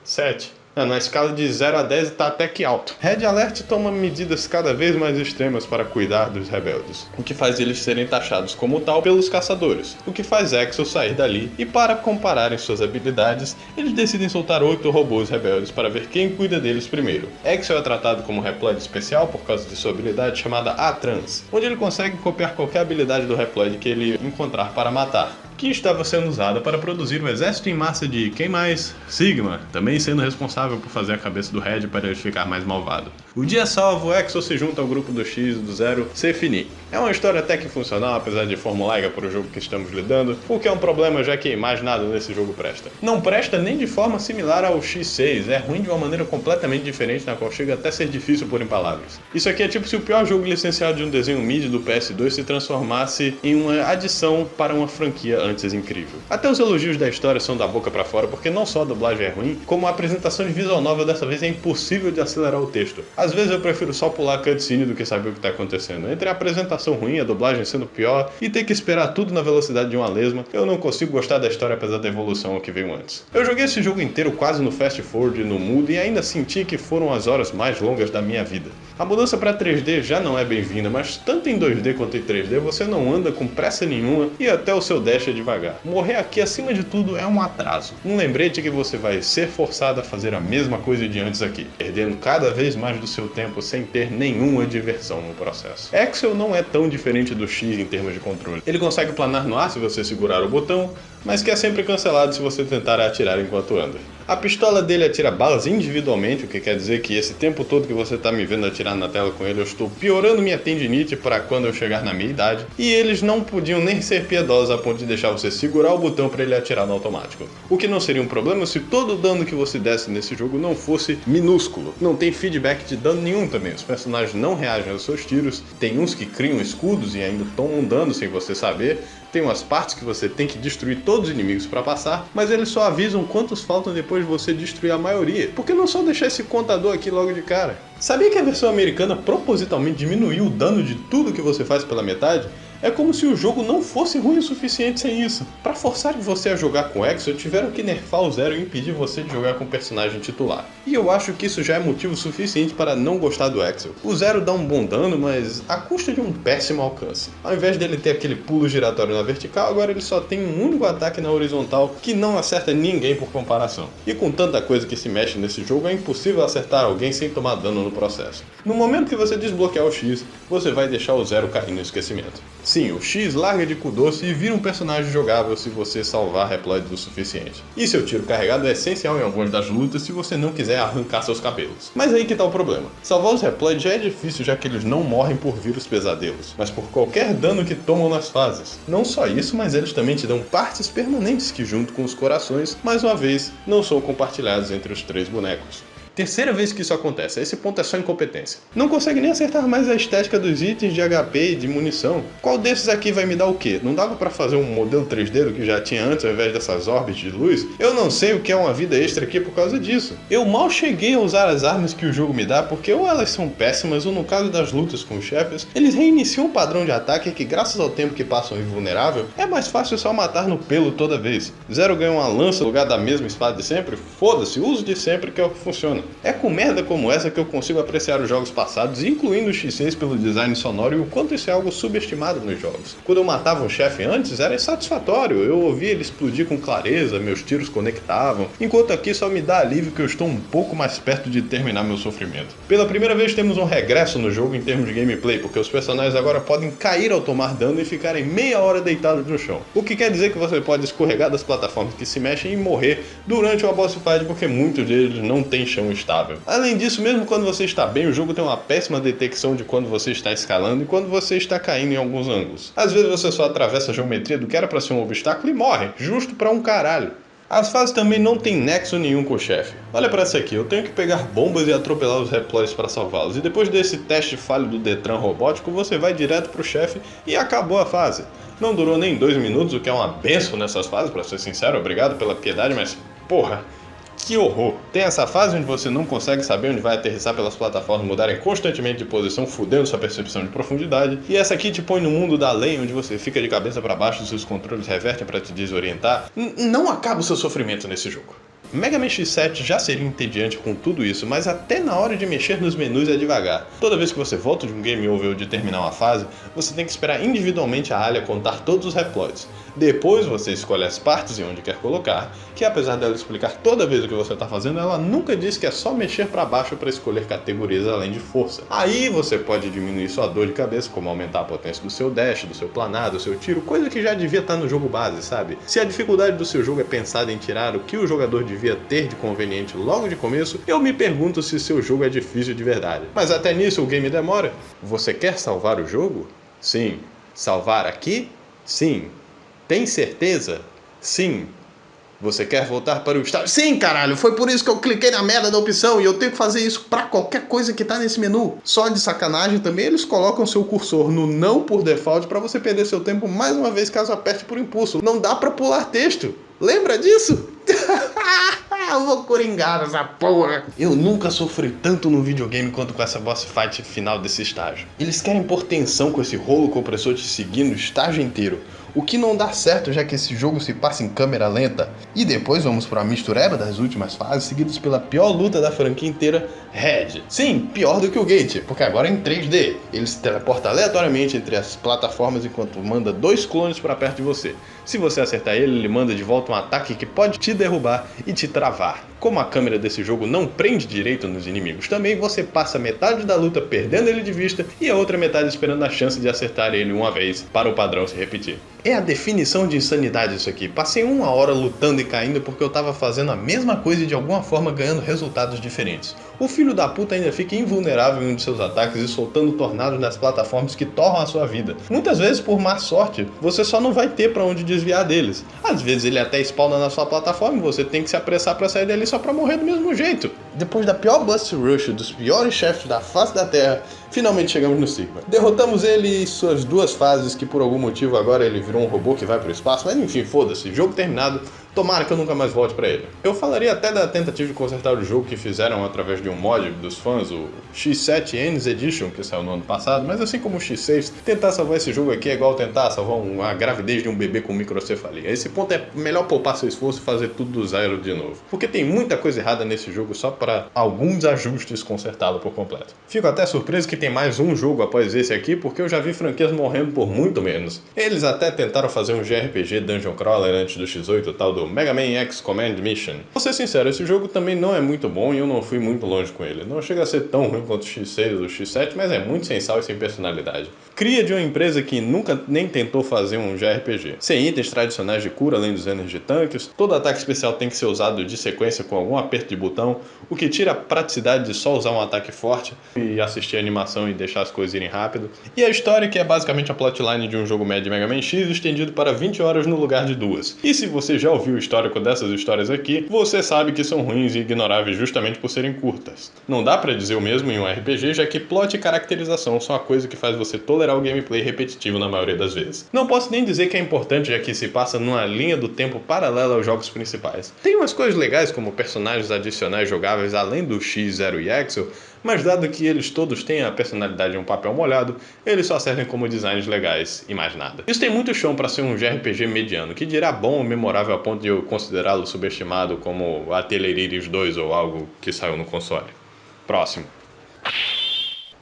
7. Na escala de 0 a 10 está até que alto. Red Alert toma medidas cada vez mais extremas para cuidar dos rebeldes, o que faz eles serem taxados como tal pelos caçadores, o que faz Axel sair dali e, para compararem suas habilidades, eles decidem soltar 8 robôs rebeldes para ver quem cuida deles primeiro. Axel é tratado como reploide especial por causa de sua habilidade chamada A-Trans, onde ele consegue copiar qualquer habilidade do reploide que ele encontrar para matar, que estava sendo usada para produzir o exército em massa de quem mais? Sigma, também sendo responsável por fazer a cabeça do Red para ele ficar mais malvado. O dia salvo, Axel se junta ao grupo do X e do Zero se finir. É uma história até que funcional, apesar de formulaica para o jogo que estamos lidando, o que é um problema já que mais nada nesse jogo presta. Não presta nem de forma similar ao X6, é ruim de uma maneira completamente diferente na qual chega até a ser difícil pôr em palavras. Isso aqui é tipo se o pior jogo licenciado de um desenho mid do PS2 se transformasse em uma adição para uma franquia antes incrível. Até os elogios da história são da boca pra fora, porque não só a dublagem é ruim, como a apresentação de visual novel dessa vez é impossível de acelerar o texto. Às vezes eu prefiro só pular a cutscene do que saber o que tá acontecendo. Entre a apresentação ruim, a dublagem sendo pior e ter que esperar tudo na velocidade de uma lesma, eu não consigo gostar da história apesar da evolução que veio antes. Eu joguei esse jogo inteiro quase no fast forward e no mudo e ainda senti que foram as horas mais longas da minha vida. A mudança para 3D já não é bem-vinda, mas tanto em 2D quanto em 3D você não anda com pressa nenhuma e até o seu dash é devagar. Morrer aqui, acima de tudo, é um atraso. Um lembrete que você vai ser forçado a fazer a mesma coisa de antes aqui, perdendo cada vez mais do seu tempo sem ter nenhuma diversão no processo. Axel não é tão diferente do X em termos de controle. Ele consegue planar no ar se você segurar o botão, mas que é sempre cancelado se você tentar atirar enquanto anda. A pistola dele atira balas individualmente, o que quer dizer que esse tempo todo que você tá me vendo atirar na tela com ele, eu estou piorando minha tendinite para quando eu chegar na minha idade, e eles não podiam nem ser piedosos a ponto de deixar você segurar o botão para ele atirar no automático. O que não seria um problema se todo o dano que você desse nesse jogo não fosse minúsculo. Não tem feedback de dano nenhum também, os personagens não reagem aos seus tiros, tem uns que criam escudos e ainda tomam dano sem você saber, tem umas partes que você tem que destruir todos os inimigos para passar, mas eles só avisam quantos faltam depois de você destruir a maioria. Por que não só deixar esse contador aqui logo de cara? Sabia que a versão americana propositalmente diminuiu o dano de tudo que você faz pela metade? É como se o jogo não fosse ruim o suficiente sem isso. Para forçar você a jogar com Axel, tiveram que nerfar o Zero e impedir você de jogar com o personagem titular. E eu acho que isso já é motivo suficiente para não gostar do Axel. O Zero dá um bom dano, mas à custa de um péssimo alcance. Ao invés dele ter aquele pulo giratório na vertical, agora ele só tem um único ataque na horizontal que não acerta ninguém por comparação. E com tanta coisa que se mexe nesse jogo, é impossível acertar alguém sem tomar dano no processo. No momento que você desbloquear o X, você vai deixar o Zero cair no esquecimento. Sim, o X larga de cu doce e vira um personagem jogável se você salvar reploides o suficiente. E seu tiro carregado é essencial em algumas das lutas se você não quiser arrancar seus cabelos. Mas aí que tá o problema. Salvar os reploides já é difícil, já que eles não morrem por vírus pesadelos, mas por qualquer dano que tomam nas fases. Não só isso, mas eles também te dão partes permanentes que, junto com os corações, mais uma vez, não são compartilhados entre os 3 bonecos. Terceira vez que isso acontece, esse ponto é só incompetência. Não consegue nem acertar mais a estética dos itens de HP e de munição. Qual desses aqui vai me dar o quê? Não dava pra fazer um modelo 3D do que já tinha antes ao invés dessas órbitas de luz? Eu não sei o que é uma vida extra aqui por causa disso. Eu mal cheguei a usar as armas que o jogo me dá porque ou elas são péssimas ou no caso das lutas com os chefes, eles reiniciam um padrão de ataque que graças ao tempo que passam invulnerável, é mais fácil só matar no pelo toda vez. Zero ganha uma lança no lugar da mesma espada de sempre? Foda-se, uso de sempre que é o que funciona. É com merda como essa que eu consigo apreciar os jogos passados, incluindo o X6 pelo design sonoro e o quanto isso é algo subestimado nos jogos. Quando eu matava um chefe antes, era insatisfatório, eu ouvia ele explodir com clareza, meus tiros conectavam, enquanto aqui só me dá alívio que eu estou um pouco mais perto de terminar meu sofrimento. Pela primeira vez temos um regresso no jogo em termos de gameplay, porque os personagens agora podem cair ao tomar dano e ficarem meia hora deitados no chão. O que quer dizer que você pode escorregar das plataformas que se mexem e morrer durante uma boss fight, porque muitos deles não têm chão estável. Além disso, mesmo quando você está bem, o jogo tem uma péssima detecção de quando você está escalando e quando você está caindo em alguns ângulos. Às vezes você só atravessa a geometria do que era para ser um obstáculo e morre, justo pra um caralho. As fases também não tem nexo nenhum com o chefe. Olha pra essa aqui, eu tenho que pegar bombas e atropelar os reploids para salvá-los, e depois desse teste falho do Detran robótico, você vai direto pro chefe e acabou a fase. Não durou nem 2 minutos, o que é uma benção nessas fases, pra ser sincero, obrigado pela piedade, mas porra, que horror! Tem essa fase onde você não consegue saber onde vai aterrissar pelas plataformas mudarem constantemente de posição, fudendo sua percepção de profundidade. E essa aqui te põe no mundo da lei, onde você fica de cabeça para baixo e seus controles revertem para te desorientar. Não acaba o seu sofrimento nesse jogo. Mega Man X7 já seria entediante com tudo isso, mas até na hora de mexer nos menus é devagar. Toda vez que você volta de um game over ou de terminar uma fase, você tem que esperar individualmente a Alia contar todos os reploids. Depois você escolhe as partes e onde quer colocar, que apesar dela explicar toda vez o que você está fazendo, ela nunca diz que é só mexer para baixo para escolher categorias além de força. Aí você pode diminuir sua dor de cabeça, como aumentar a potência do seu dash, do seu planar, do seu tiro, coisa que já devia estar no jogo base, sabe? Se a dificuldade do seu jogo é pensada em tirar o que o jogador devia ter de conveniente logo de começo, eu me pergunto se seu jogo é difícil de verdade. Mas até nisso o game demora. Você quer salvar o jogo? Sim. Salvar aqui? Sim. Tem certeza? Sim. Você quer voltar para o estádio? Sim, caralho! Foi por isso que eu cliquei na merda da opção e eu tenho que fazer isso pra qualquer coisa que tá nesse menu. Só de sacanagem também eles colocam seu cursor no não por default pra você perder seu tempo mais uma vez caso aperte por impulso. Não dá pra pular texto. Lembra disso? Eu vou coringar essa porra. Eu nunca sofri tanto no videogame quanto com essa boss fight final desse estágio. Eles querem pôr tensão com esse rolo compressor te seguindo o estágio inteiro, o que não dá certo já que esse jogo se passa em câmera lenta. E depois vamos para a mistureba das últimas fases, seguidos pela pior luta da franquia inteira, Red. Sim, pior do que o Gate, porque agora é em 3D. Ele se teleporta aleatoriamente entre as plataformas enquanto manda 2 clones para perto de você. Se você acertar ele manda de volta um ataque que pode te derrubar e te travar. Como a câmera desse jogo não prende direito nos inimigos também, você passa metade da luta perdendo ele de vista e a outra metade esperando a chance de acertar ele uma vez para o padrão se repetir. É a definição de insanidade isso aqui. Passei 1 hora lutando e caindo porque eu tava fazendo a mesma coisa e de alguma forma ganhando resultados diferentes. O filho da puta ainda fica invulnerável em um de seus ataques e soltando tornados nas plataformas que torram a sua vida. Muitas vezes por má sorte, você só não vai ter pra onde desviar deles. Às vezes ele até spawna na sua plataforma e você tem que se apressar pra sair dali só pra morrer do mesmo jeito. Depois da pior Bust Rush dos piores chefes da face da Terra, finalmente chegamos no Sigma. Derrotamos ele e suas 2 fases, que por algum motivo agora ele virou um robô que vai pro espaço, mas enfim, foda-se, jogo terminado, tomara que eu nunca mais volte pra ele. Eu falaria até da tentativa de consertar o jogo que fizeram através de um mod dos fãs, o X7 Ends Edition, que saiu no ano passado, mas assim como o X6, tentar salvar esse jogo aqui é igual tentar salvar a gravidez de um bebê com microcefalia. Esse ponto é melhor poupar seu esforço e fazer tudo do zero de novo, porque tem muita coisa errada nesse jogo só para alguns ajustes consertá-lo por completo. Fico até surpreso que tem mais um jogo após esse aqui, porque eu já vi franquias morrendo por muito menos. Eles até tentaram fazer um JRPG Dungeon Crawler antes do X8, tal do Mega Man X Command Mission. Vou ser sincero, esse jogo também não é muito bom e eu não fui muito longe com ele. Não chega a ser tão ruim quanto o X6 ou o X7, mas é muito sem sal e sem personalidade. Cria de uma empresa que nunca nem tentou fazer um JRPG. Sem itens tradicionais de cura, além dos energy tanques, todo ataque especial tem que ser usado de sequência com algum aperto de botão, o que tira a praticidade de só usar um ataque forte e assistir a animação e deixar as coisas irem rápido. E a história, que é basicamente a plotline de um jogo médio de Mega Man X estendido para 20 horas no lugar de 2. E se você já ouviu o histórico dessas histórias aqui, você sabe que são ruins e ignoráveis justamente por serem curtas. Não dá pra dizer o mesmo em um RPG, já que plot e caracterização são a coisa que faz você tolerar o gameplay repetitivo na maioria das vezes. Não posso nem dizer que é importante, já que se passa numa linha do tempo paralela aos jogos principais. Tem umas coisas legais como personagens adicionais jogáveis além do X, Zero e Axel, mas dado que eles todos têm a personalidade de um papel molhado, eles só servem como designs legais e mais nada. Isso tem muito chão para ser um JRPG mediano, que dirá bom ou memorável a ponto de eu considerá-lo subestimado como Atelier Iris 2 ou algo que saiu no console. Próximo.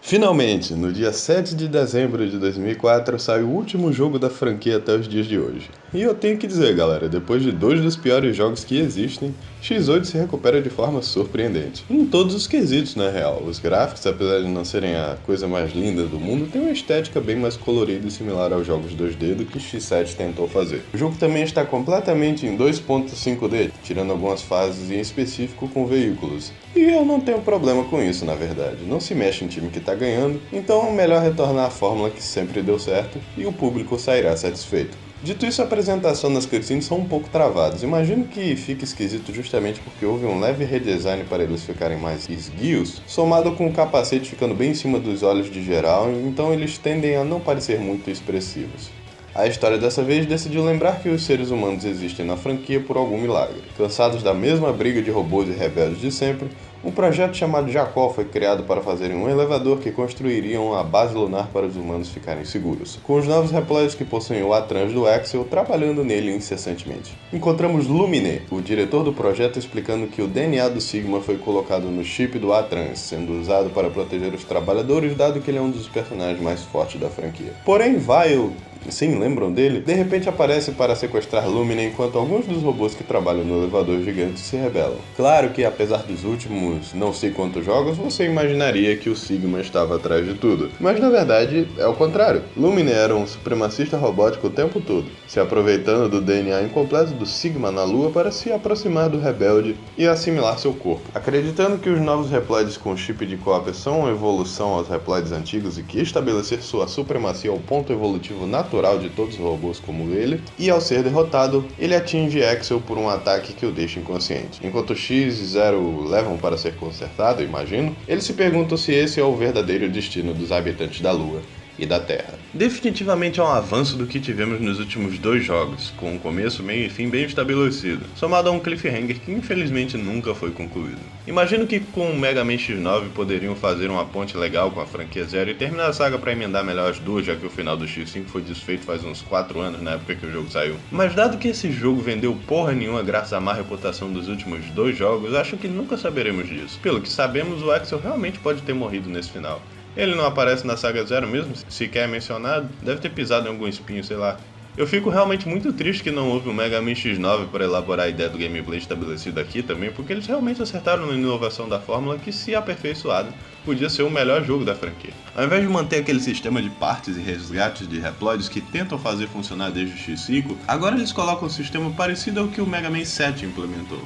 Finalmente, no dia 7 de dezembro de 2004, sai o último jogo da franquia até os dias de hoje. E eu tenho que dizer, galera, depois de 2 dos piores jogos que existem, X8 se recupera de forma surpreendente. Em todos os quesitos, na real. Os gráficos, apesar de não serem a coisa mais linda do mundo, têm uma estética bem mais colorida e similar aos jogos 2D do que X7 tentou fazer. O jogo também está completamente em 2.5D, tirando algumas fases em específico com veículos. E eu não tenho problema com isso, na verdade. Não se mexe em time que tá ganhando, então é melhor retornar à fórmula que sempre deu certo e o público sairá satisfeito. Dito isso, a apresentação das cutscenes são um pouco travadas. Imagino que fique esquisito justamente porque houve um leve redesign para eles ficarem mais esguios, somado com o capacete ficando bem em cima dos olhos de geral, então eles tendem a não parecer muito expressivos. A história dessa vez decidiu lembrar que os seres humanos existem na franquia por algum milagre. Cansados da mesma briga de robôs e rebeldes de sempre, um projeto chamado Jacó foi criado para fazerem um elevador que construiria uma base lunar para os humanos ficarem seguros, com os novos reploids que possuem o Atrans do Axel trabalhando nele incessantemente. Encontramos Lumine, o diretor do projeto, explicando que o DNA do Sigma foi colocado no chip do Atrans, sendo usado para proteger os trabalhadores, dado que ele é um dos personagens mais fortes da franquia. Porém, Vile, sim, lembram dele? De repente aparece para sequestrar Lumine enquanto alguns dos robôs que trabalham no elevador gigante se rebelam. Claro que, apesar dos últimos não sei quantos jogos, você imaginaria que o Sigma estava atrás de tudo. Mas na verdade é o contrário. Lumine era um supremacista robótico o tempo todo, se aproveitando do DNA incompleto do Sigma na Lua para se aproximar do rebelde e assimilar seu corpo. Acreditando que os novos reploids com chip de cópia são uma evolução aos reploids antigos e que estabelecer sua supremacia é o ponto evolutivo natural de todos os robôs como ele, e ao ser derrotado, ele atinge Axel por um ataque que o deixa inconsciente. Enquanto X e Zero levam para ser consertado, imagino, eles se perguntam se esse é o verdadeiro destino dos habitantes da Lua e da Terra. Definitivamente é um avanço do que tivemos nos últimos 2 jogos, com um começo, meio e fim bem estabelecido, somado a um cliffhanger que infelizmente nunca foi concluído. Imagino que com o Mega Man X9 poderiam fazer uma ponte legal com a franquia Zero e terminar a saga para emendar melhor as duas, já que o final do X5 foi desfeito faz uns 4 anos na época que o jogo saiu. Mas dado que esse jogo vendeu porra nenhuma graças à má reputação dos últimos 2 jogos, acho que nunca saberemos disso. Pelo que sabemos, o Axel realmente pode ter morrido nesse final. Ele não aparece na saga Zero mesmo, sequer é mencionado, deve ter pisado em algum espinho, sei lá. Eu fico realmente muito triste que não houve um Mega Man X9 para elaborar a ideia do gameplay estabelecido aqui também, porque eles realmente acertaram na inovação da fórmula que, se aperfeiçoada, podia ser o melhor jogo da franquia. Ao invés de manter aquele sistema de partes e resgates de reploids que tentam fazer funcionar desde o X5, agora eles colocam um sistema parecido ao que o Mega Man 7 implementou.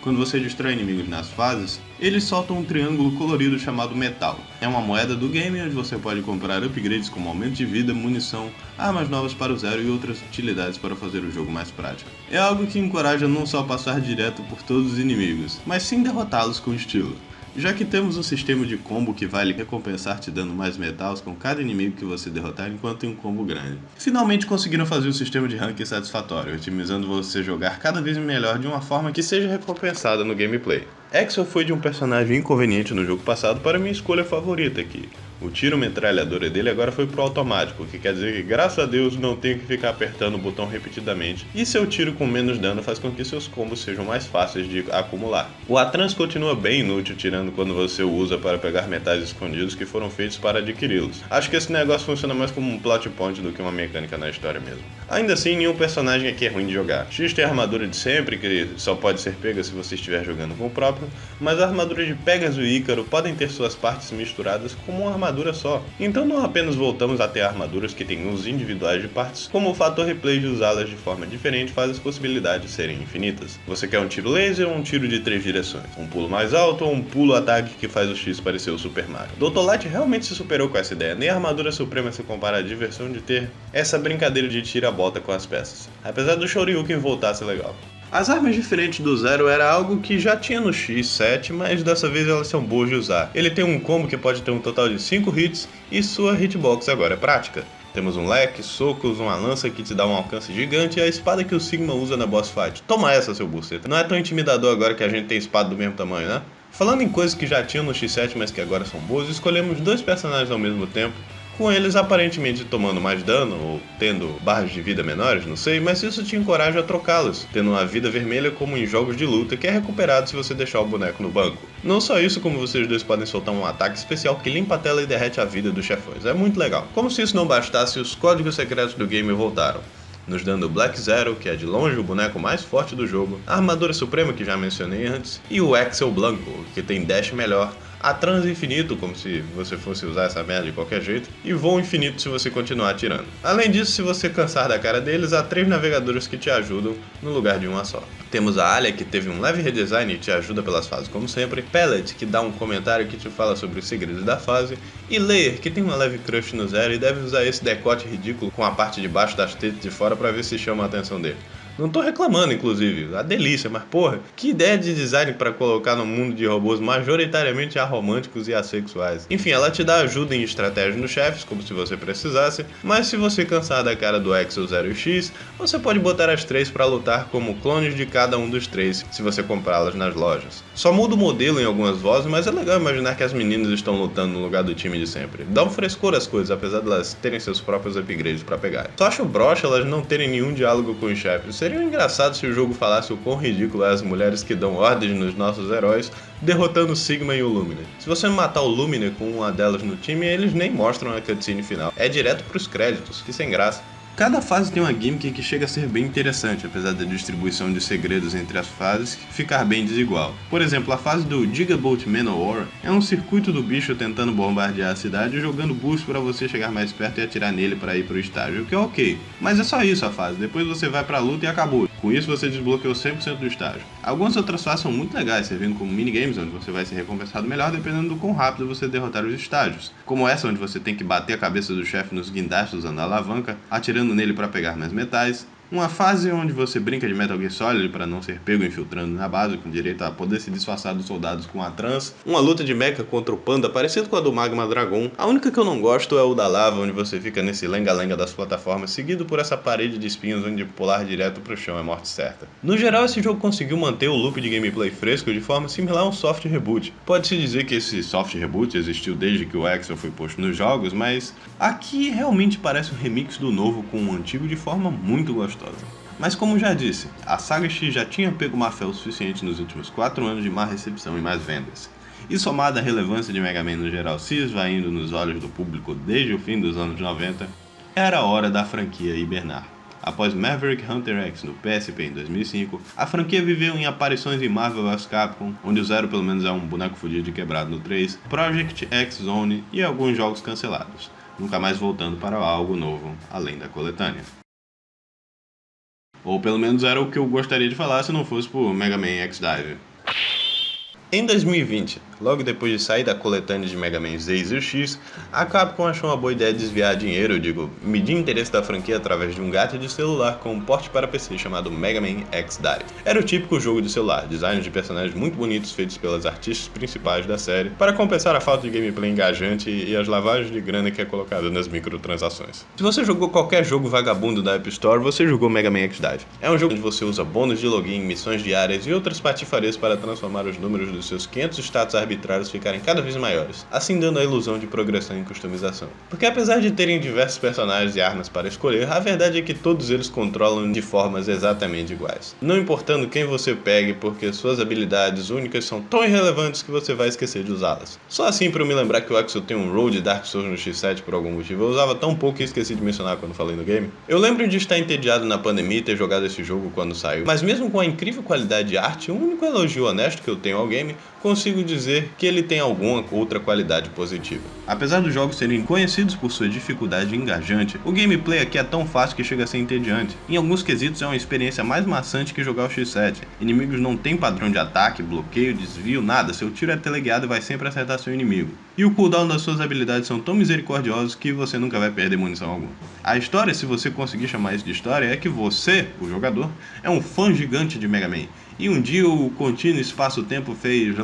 Quando você destrói inimigos nas fases, eles soltam um triângulo colorido chamado metal. É uma moeda do game onde você pode comprar upgrades como aumento de vida, munição, armas novas para o Zero e outras utilidades para fazer o jogo mais prático. É algo que encoraja não só passar direto por todos os inimigos, mas sim derrotá-los com estilo. Já que temos um sistema de combo que vai lhe recompensar te dando mais metals com cada inimigo que você derrotar enquanto tem um combo grande. Finalmente conseguiram fazer um sistema de ranking satisfatório, otimizando você jogar cada vez melhor de uma forma que seja recompensada no gameplay. Axel foi de um personagem inconveniente no jogo passado para minha escolha favorita aqui. O tiro metralhadora dele agora foi pro automático, o que quer dizer que, graças a Deus, não tenho que ficar apertando o botão repetidamente, e seu tiro com menos dano faz com que seus combos sejam mais fáceis de acumular. O Atrans continua bem inútil, tirando quando você o usa para pegar metais escondidos que foram feitos para adquiri-los. Acho que esse negócio funciona mais como um plot point do que uma mecânica na história mesmo. Ainda assim, nenhum personagem aqui é ruim de jogar. X tem a armadura de sempre, que só pode ser pega se você estiver jogando com o próprio, mas a armadura de Pegasus e Ícaro podem ter suas partes misturadas como uma armadura só. Então não apenas voltamos a ter armaduras que têm usos individuais de partes, como o fator replay de usá-las de forma diferente faz as possibilidades serem infinitas. Você quer um tiro laser ou um tiro de 3 direções? Um pulo mais alto ou um pulo-ataque que faz o X parecer o Super Mario? Dr. Light realmente se superou com essa ideia, nem a armadura suprema se compara à diversão de ter essa brincadeira de tira-bota com as peças, apesar do Shoryuken voltar a ser legal. As armas diferentes do Zero era algo que já tinha no X7, mas dessa vez elas são boas de usar. Ele tem um combo que pode ter um total de 5 hits e sua hitbox agora é prática. Temos um leque, socos, uma lança que te dá um alcance gigante e a espada que o Sigma usa na boss fight. Toma essa, seu buceta. Não é tão intimidador agora que a gente tem espada do mesmo tamanho, né? Falando em coisas que já tinham no X7, mas que agora são boas, escolhemos 2 personagens ao mesmo tempo, com eles aparentemente tomando mais dano ou tendo barras de vida menores, não sei, mas isso te encoraja a trocá-los, tendo uma vida vermelha como em jogos de luta que é recuperado se você deixar o boneco no banco. Não só isso, como vocês dois podem soltar um ataque especial que limpa a tela e derrete a vida dos chefões, é muito legal. Como se isso não bastasse, os códigos secretos do game voltaram, nos dando o Black Zero, que é de longe o boneco mais forte do jogo, a Armadura Suprema, que já mencionei antes, e o Axel Blanco, que tem dash melhor, a transe infinito, como se você fosse usar essa merda de qualquer jeito, e voo infinito se você continuar atirando. Além disso, se você cansar da cara deles, há 3 navegadores que te ajudam no lugar de uma só. Temos a Alia, que teve um leve redesign e te ajuda pelas fases como sempre, Pellet, que dá um comentário que te fala sobre os segredos da fase, e Layer, que tem uma leve crush no Zero e deve usar esse decote ridículo com a parte de baixo das tetas de fora pra ver se chama a atenção dele. Não tô reclamando, inclusive, a delícia, mas porra, que ideia de design pra colocar no mundo de robôs majoritariamente aromânticos e assexuais. Enfim, ela te dá ajuda em estratégia nos chefes, como se você precisasse, mas se você cansar da cara do Axel Zero e X, você pode botar as 3 pra lutar como clones de cada um dos 3, se você comprá-las nas lojas. Só muda o modelo em algumas vozes, mas é legal imaginar que as meninas estão lutando no lugar do time de sempre. Dá um frescor às coisas, apesar de elas terem seus próprios upgrades pra pegar. Só acho broxa elas não terem nenhum diálogo com os chefes. Seria engraçado se o jogo falasse o quão ridículo é as mulheres que dão ordens nos nossos heróis, derrotando o Sigma e o Lumine. Se você matar o Lumine com uma delas no time, eles nem mostram a cutscene final. É direto pros créditos, que sem graça. Cada fase tem uma gimmick que chega a ser bem interessante, apesar da distribuição de segredos entre as fases ficar bem desigual. Por exemplo, a fase do Gigabolt Manowar é um circuito do bicho tentando bombardear a cidade e jogando boost para você chegar mais perto e atirar nele para ir pro estágio, o que é ok. Mas é só isso a fase, depois você vai pra luta e acabou. Com isso você desbloqueou 100% do estágio. Algumas outras fases são muito legais, servindo como minigames onde você vai ser recompensado melhor dependendo do quão rápido você derrotar os estágios. Como essa onde você tem que bater a cabeça do chefe nos guindastes usando a alavanca, atirando nele para pegar mais metais, uma fase onde você brinca de Metal Gear Solid para não ser pego infiltrando na base, com direito a poder se disfarçar dos soldados com a trans, uma luta de mecha contra o Panda parecida com a do Magma Dragon. A única que eu não gosto é o da lava, onde você fica nesse lenga-lenga das plataformas, seguido por essa parede de espinhos onde pular direto pro chão é morte certa. No geral, esse jogo conseguiu manter o loop de gameplay fresco de forma similar a um soft reboot. Pode-se dizer que esse soft reboot existiu desde que o Axel foi posto nos jogos, mas aqui realmente parece um remix do novo com o antigo de forma muito gostosa. Mas como já disse, a saga X já tinha pego má fé o suficiente nos últimos 4 anos de má recepção e más vendas. E somada à relevância de Mega Man no geral se esvaindo nos olhos do público desde o fim dos anos 90, era hora da franquia hibernar. Após Maverick Hunter X no PSP em 2005, a franquia viveu em aparições em Marvel vs Capcom, onde o Zero pelo menos é um boneco fudido e quebrado no 3, Project X Zone e alguns jogos cancelados, nunca mais voltando para algo novo, além da coletânea. Ou pelo menos era o que eu gostaria de falar se não fosse por Mega Man X-Dive. Em 2020, logo depois de sair da coletânea de Mega Man Z e X, a Capcom achou uma boa ideia desviar dinheiro, medir interesse da franquia através de um gadget de celular com um porte para PC chamado Mega Man X-Dive. Era o típico jogo de celular, designs de personagens muito bonitos feitos pelas artistas principais da série, para compensar a falta de gameplay engajante e as lavagens de grana que é colocada nas microtransações. Se você jogou qualquer jogo vagabundo da App Store, você jogou Mega Man X-Dive. É um jogo onde você usa bônus de login, missões diárias e outras patifarias para transformar os números dos seus 500 status arbitrários ficarem cada vez maiores, assim dando a ilusão de progressão e customização. Porque apesar de terem diversos personagens e armas para escolher, a verdade é que todos eles controlam de formas exatamente iguais. Não importando quem você pegue, porque suas habilidades únicas são tão irrelevantes que você vai esquecer de usá-las. Só assim para eu me lembrar que o Axel tem um roll de Dark Souls no X7 por algum motivo, eu usava tão pouco que esqueci de mencionar quando falei no game. Eu lembro de estar entediado na pandemia e ter jogado esse jogo quando saiu, mas mesmo com a incrível qualidade de arte, o único elogio honesto que eu tenho ao game, consigo dizer que ele tem alguma outra qualidade positiva. Apesar dos jogos serem conhecidos por sua dificuldade engajante, o gameplay aqui é tão fácil que chega a ser entediante. Em alguns quesitos é uma experiência mais maçante que jogar o X7. Inimigos não têm padrão de ataque, bloqueio, desvio, nada. Seu tiro é teleguiado e vai sempre acertar seu inimigo. e o cooldown das suas habilidades são tão misericordiosos que você nunca vai perder munição alguma. A história, se você conseguir chamar isso de história, é que você, o jogador, é um fã gigante de Mega Man. E um dia o contínuo espaço-tempo fez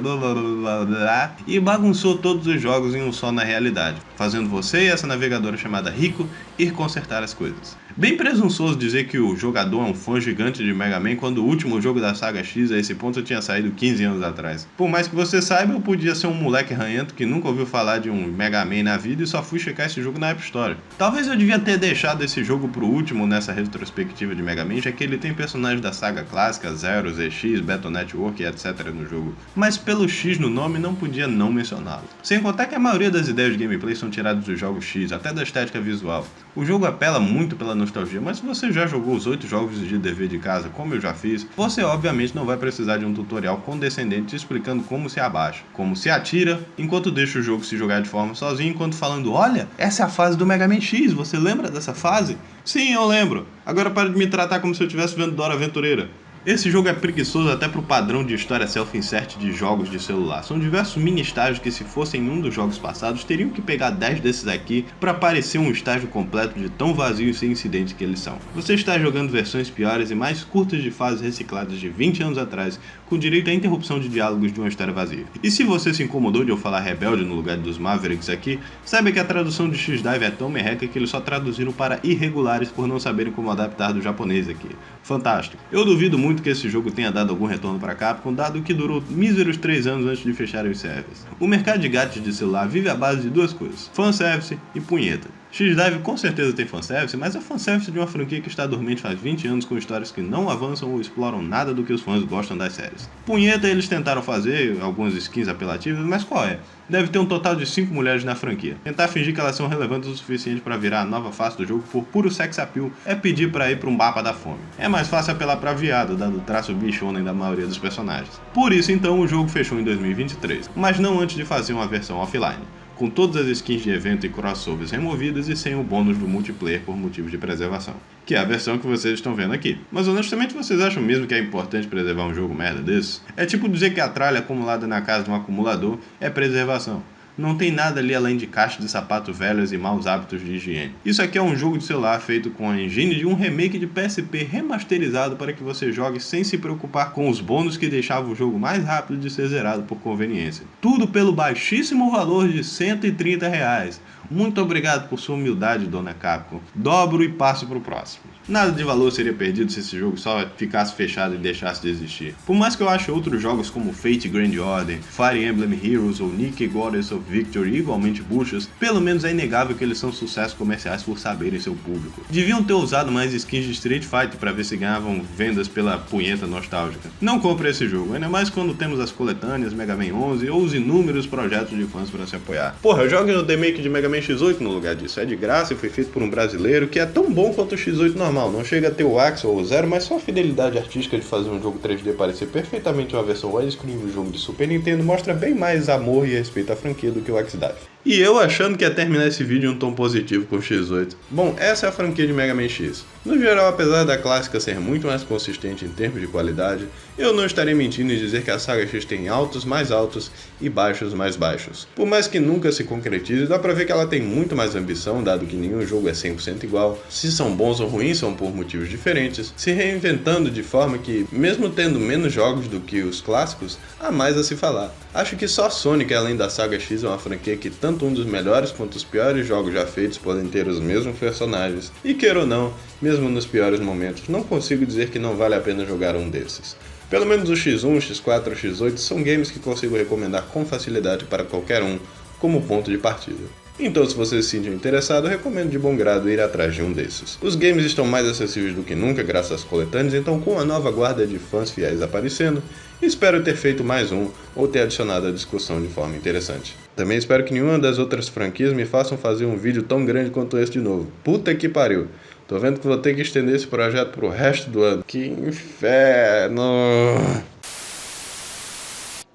e bagunçou todos os jogos em um só na realidade, fazendo você e essa navegadora chamada Rico ir consertar as coisas. Bem presunçoso dizer que o jogador é um fã gigante de Mega Man quando o último jogo da saga X a esse ponto tinha saído 15 anos atrás. Por mais que você saiba, eu podia ser um moleque ranhento que nunca ouviu falar de um Mega Man na vida e só fui checar esse jogo na App Store. Talvez eu devia ter deixado esse jogo pro último nessa retrospectiva de Mega Man, já que ele tem personagens da saga clássica, Zero, ZX, Battle Network e etc. no jogo. Mas pelo X no nome não podia não mencioná-lo. Sem contar que a maioria das ideias de gameplay são tiradas dos jogos X, até da estética visual. O jogo apela muito pela nostalgia, mas se você já jogou os 8 jogos de dever de casa, como eu já fiz, você obviamente não vai precisar de um tutorial condescendente explicando como se abaixa, como se atira, enquanto deixa o jogo se jogar de forma sozinho, enquanto falando, olha, essa é a fase do Mega Man X, você lembra dessa fase? Sim, eu lembro. Agora para de me tratar como se eu estivesse vendo Dora Aventureira. Esse jogo é preguiçoso até pro padrão de história self-insert de jogos de celular. São diversos mini estágios que, se fossem um dos jogos passados, teriam que pegar 10 desses aqui para parecer um estágio completo de tão vazio e sem incidente que eles são. Você está jogando versões piores e mais curtas de fases recicladas de 20 anos atrás, com direito à interrupção de diálogos de uma história vazia. E se você se incomodou de eu falar rebelde no lugar dos Mavericks aqui, saiba que a tradução de X-Dive é tão merreca que eles só traduziram para irregulares por não saberem como adaptar do japonês aqui. Fantástico. Eu duvido muito que esse jogo tenha dado algum retorno para Capcom, dado que durou míseros 3 anos antes de fecharem os servers. O mercado de gadgets de celular vive à base de duas coisas, fanservice e punheta. X-Dive com certeza tem fanservice, mas é fanservice de uma franquia que está dormente faz 20 anos com histórias que não avançam ou exploram nada do que os fãs gostam das séries. Punheta eles tentaram fazer algumas skins apelativas, mas qual é? Deve ter um total de 5 mulheres na franquia. Tentar fingir que elas são relevantes o suficiente para virar a nova face do jogo por puro sex appeal é pedir para ir para um mapa da fome. É mais fácil apelar para viado, dado o traço bichonem da maioria dos personagens. Por isso então o jogo fechou em 2023, mas não antes de fazer uma versão offline, com todas as skins de evento e crossovers removidas e sem o bônus do multiplayer por motivos de preservação, que é a versão que vocês estão vendo aqui. Mas honestamente vocês acham mesmo que é importante preservar um jogo merda desse? É tipo dizer que a tralha acumulada na casa de um acumulador é preservação. Não tem nada ali além de caixas de sapatos velhos e maus hábitos de higiene. Isso aqui é um jogo de celular feito com a engine de um remake de PSP remasterizado para que você jogue sem se preocupar com os bônus que deixavam o jogo mais rápido de ser zerado por conveniência. Tudo pelo baixíssimo valor de R$130. Muito obrigado por sua humildade, dona Capcom. Dobro e passo pro próximo. Nada de valor seria perdido se esse jogo só ficasse fechado e deixasse de existir. Por mais que eu ache outros jogos como Fate Grand Order, Fire Emblem Heroes ou Nikke Goddess of Victory igualmente buchas, pelo menos é inegável que eles são sucessos comerciais por saberem seu público. Deviam ter usado mais skins de Street Fighter para ver se ganhavam vendas pela punheta nostálgica. Não compre esse jogo, ainda mais quando temos as coletâneas Mega Man 11 ou os inúmeros projetos de fãs para se apoiar. Porra, jogue no remake de Mega Man X8 no lugar disso, é de graça e foi feito por um brasileiro que é tão bom quanto o X8 normal. Não chega a ter o Axel ou o Zero, mas só a fidelidade artística de fazer um jogo 3D parecer perfeitamente uma versão widescreen do jogo de Super Nintendo mostra bem mais amor e respeito à franquia do que o X-Dive. E eu achando que ia terminar esse vídeo em um tom positivo com o X8. Bom, essa é a franquia de Mega Man X. No geral, apesar da clássica ser muito mais consistente em termos de qualidade, eu não estaria mentindo em dizer que a saga X tem altos mais altos e baixos mais baixos. Por mais que nunca se concretize, dá pra ver que ela tem muito mais ambição, dado que nenhum jogo é 100% igual. Se são bons ou ruins, são por motivos diferentes, se reinventando de forma que, mesmo tendo menos jogos do que os clássicos, há mais a se falar. Acho que só Sonic, além da saga X, é uma franquia que tanto um dos melhores quanto os piores jogos já feitos podem ter os mesmos personagens. E queira ou não, mesmo nos piores momentos, não consigo dizer que não vale a pena jogar um desses. Pelo menos o X1, X4 ou X8 são games que consigo recomendar com facilidade para qualquer um como ponto de partida. Então, se você se sentir interessado, eu recomendo de bom grado ir atrás de um desses. Os games estão mais acessíveis do que nunca graças às coletâneas, então com a nova guarda de fãs fiéis aparecendo, espero ter feito mais um ou ter adicionado a discussão de forma interessante. Também espero que nenhuma das outras franquias me façam fazer um vídeo tão grande quanto esse de novo. Puta que pariu! Tô vendo que vou ter que estender esse projeto pro resto do ano. Que inferno!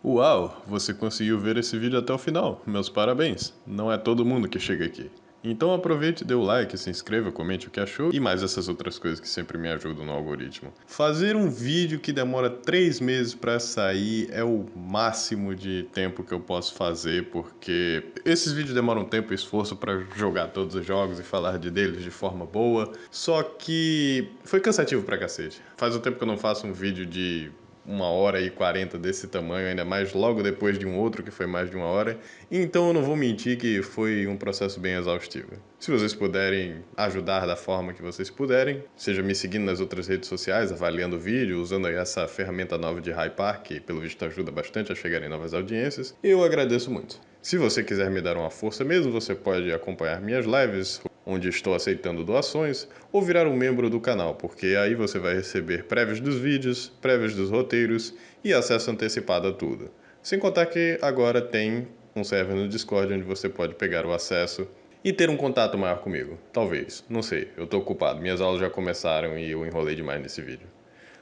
Uau, você conseguiu ver esse vídeo até o final. Meus parabéns. Não é todo mundo que chega aqui. Então aproveite, dê o like, se inscreva, comente o que achou e mais essas outras coisas que sempre me ajudam no algoritmo. Fazer um vídeo que demora 3 meses para sair é o máximo de tempo que eu posso fazer, porque esses vídeos demoram tempo e esforço para jogar todos os jogos e falar deles de forma boa, só que foi cansativo pra cacete. Faz um tempo que eu não faço um vídeo de 1h40 desse tamanho, ainda mais logo depois de um outro que foi mais de 1 hora. Então eu não vou mentir que foi um processo bem exaustivo. Se vocês puderem ajudar da forma que vocês puderem, seja me seguindo nas outras redes sociais, avaliando o vídeo, usando aí essa ferramenta nova de Hypar, que pelo visto ajuda bastante a chegar em novas audiências, eu agradeço muito. Se você quiser me dar uma força mesmo, você pode acompanhar minhas lives, onde estou aceitando doações, ou virar um membro do canal, porque aí você vai receber prévias dos vídeos, prévias dos roteiros e acesso antecipado a tudo. Sem contar que agora tem um server no Discord onde você pode pegar o acesso e ter um contato maior comigo. Talvez, não sei, eu tô ocupado, minhas aulas já começaram e eu enrolei demais nesse vídeo.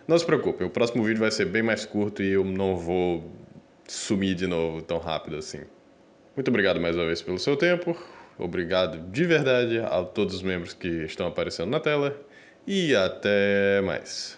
Não se preocupe, o próximo vídeo vai ser bem mais curto e eu não vou sumir de novo tão rápido assim. Muito obrigado mais uma vez pelo seu tempo. Obrigado de verdade a todos os membros que estão aparecendo na tela e até mais.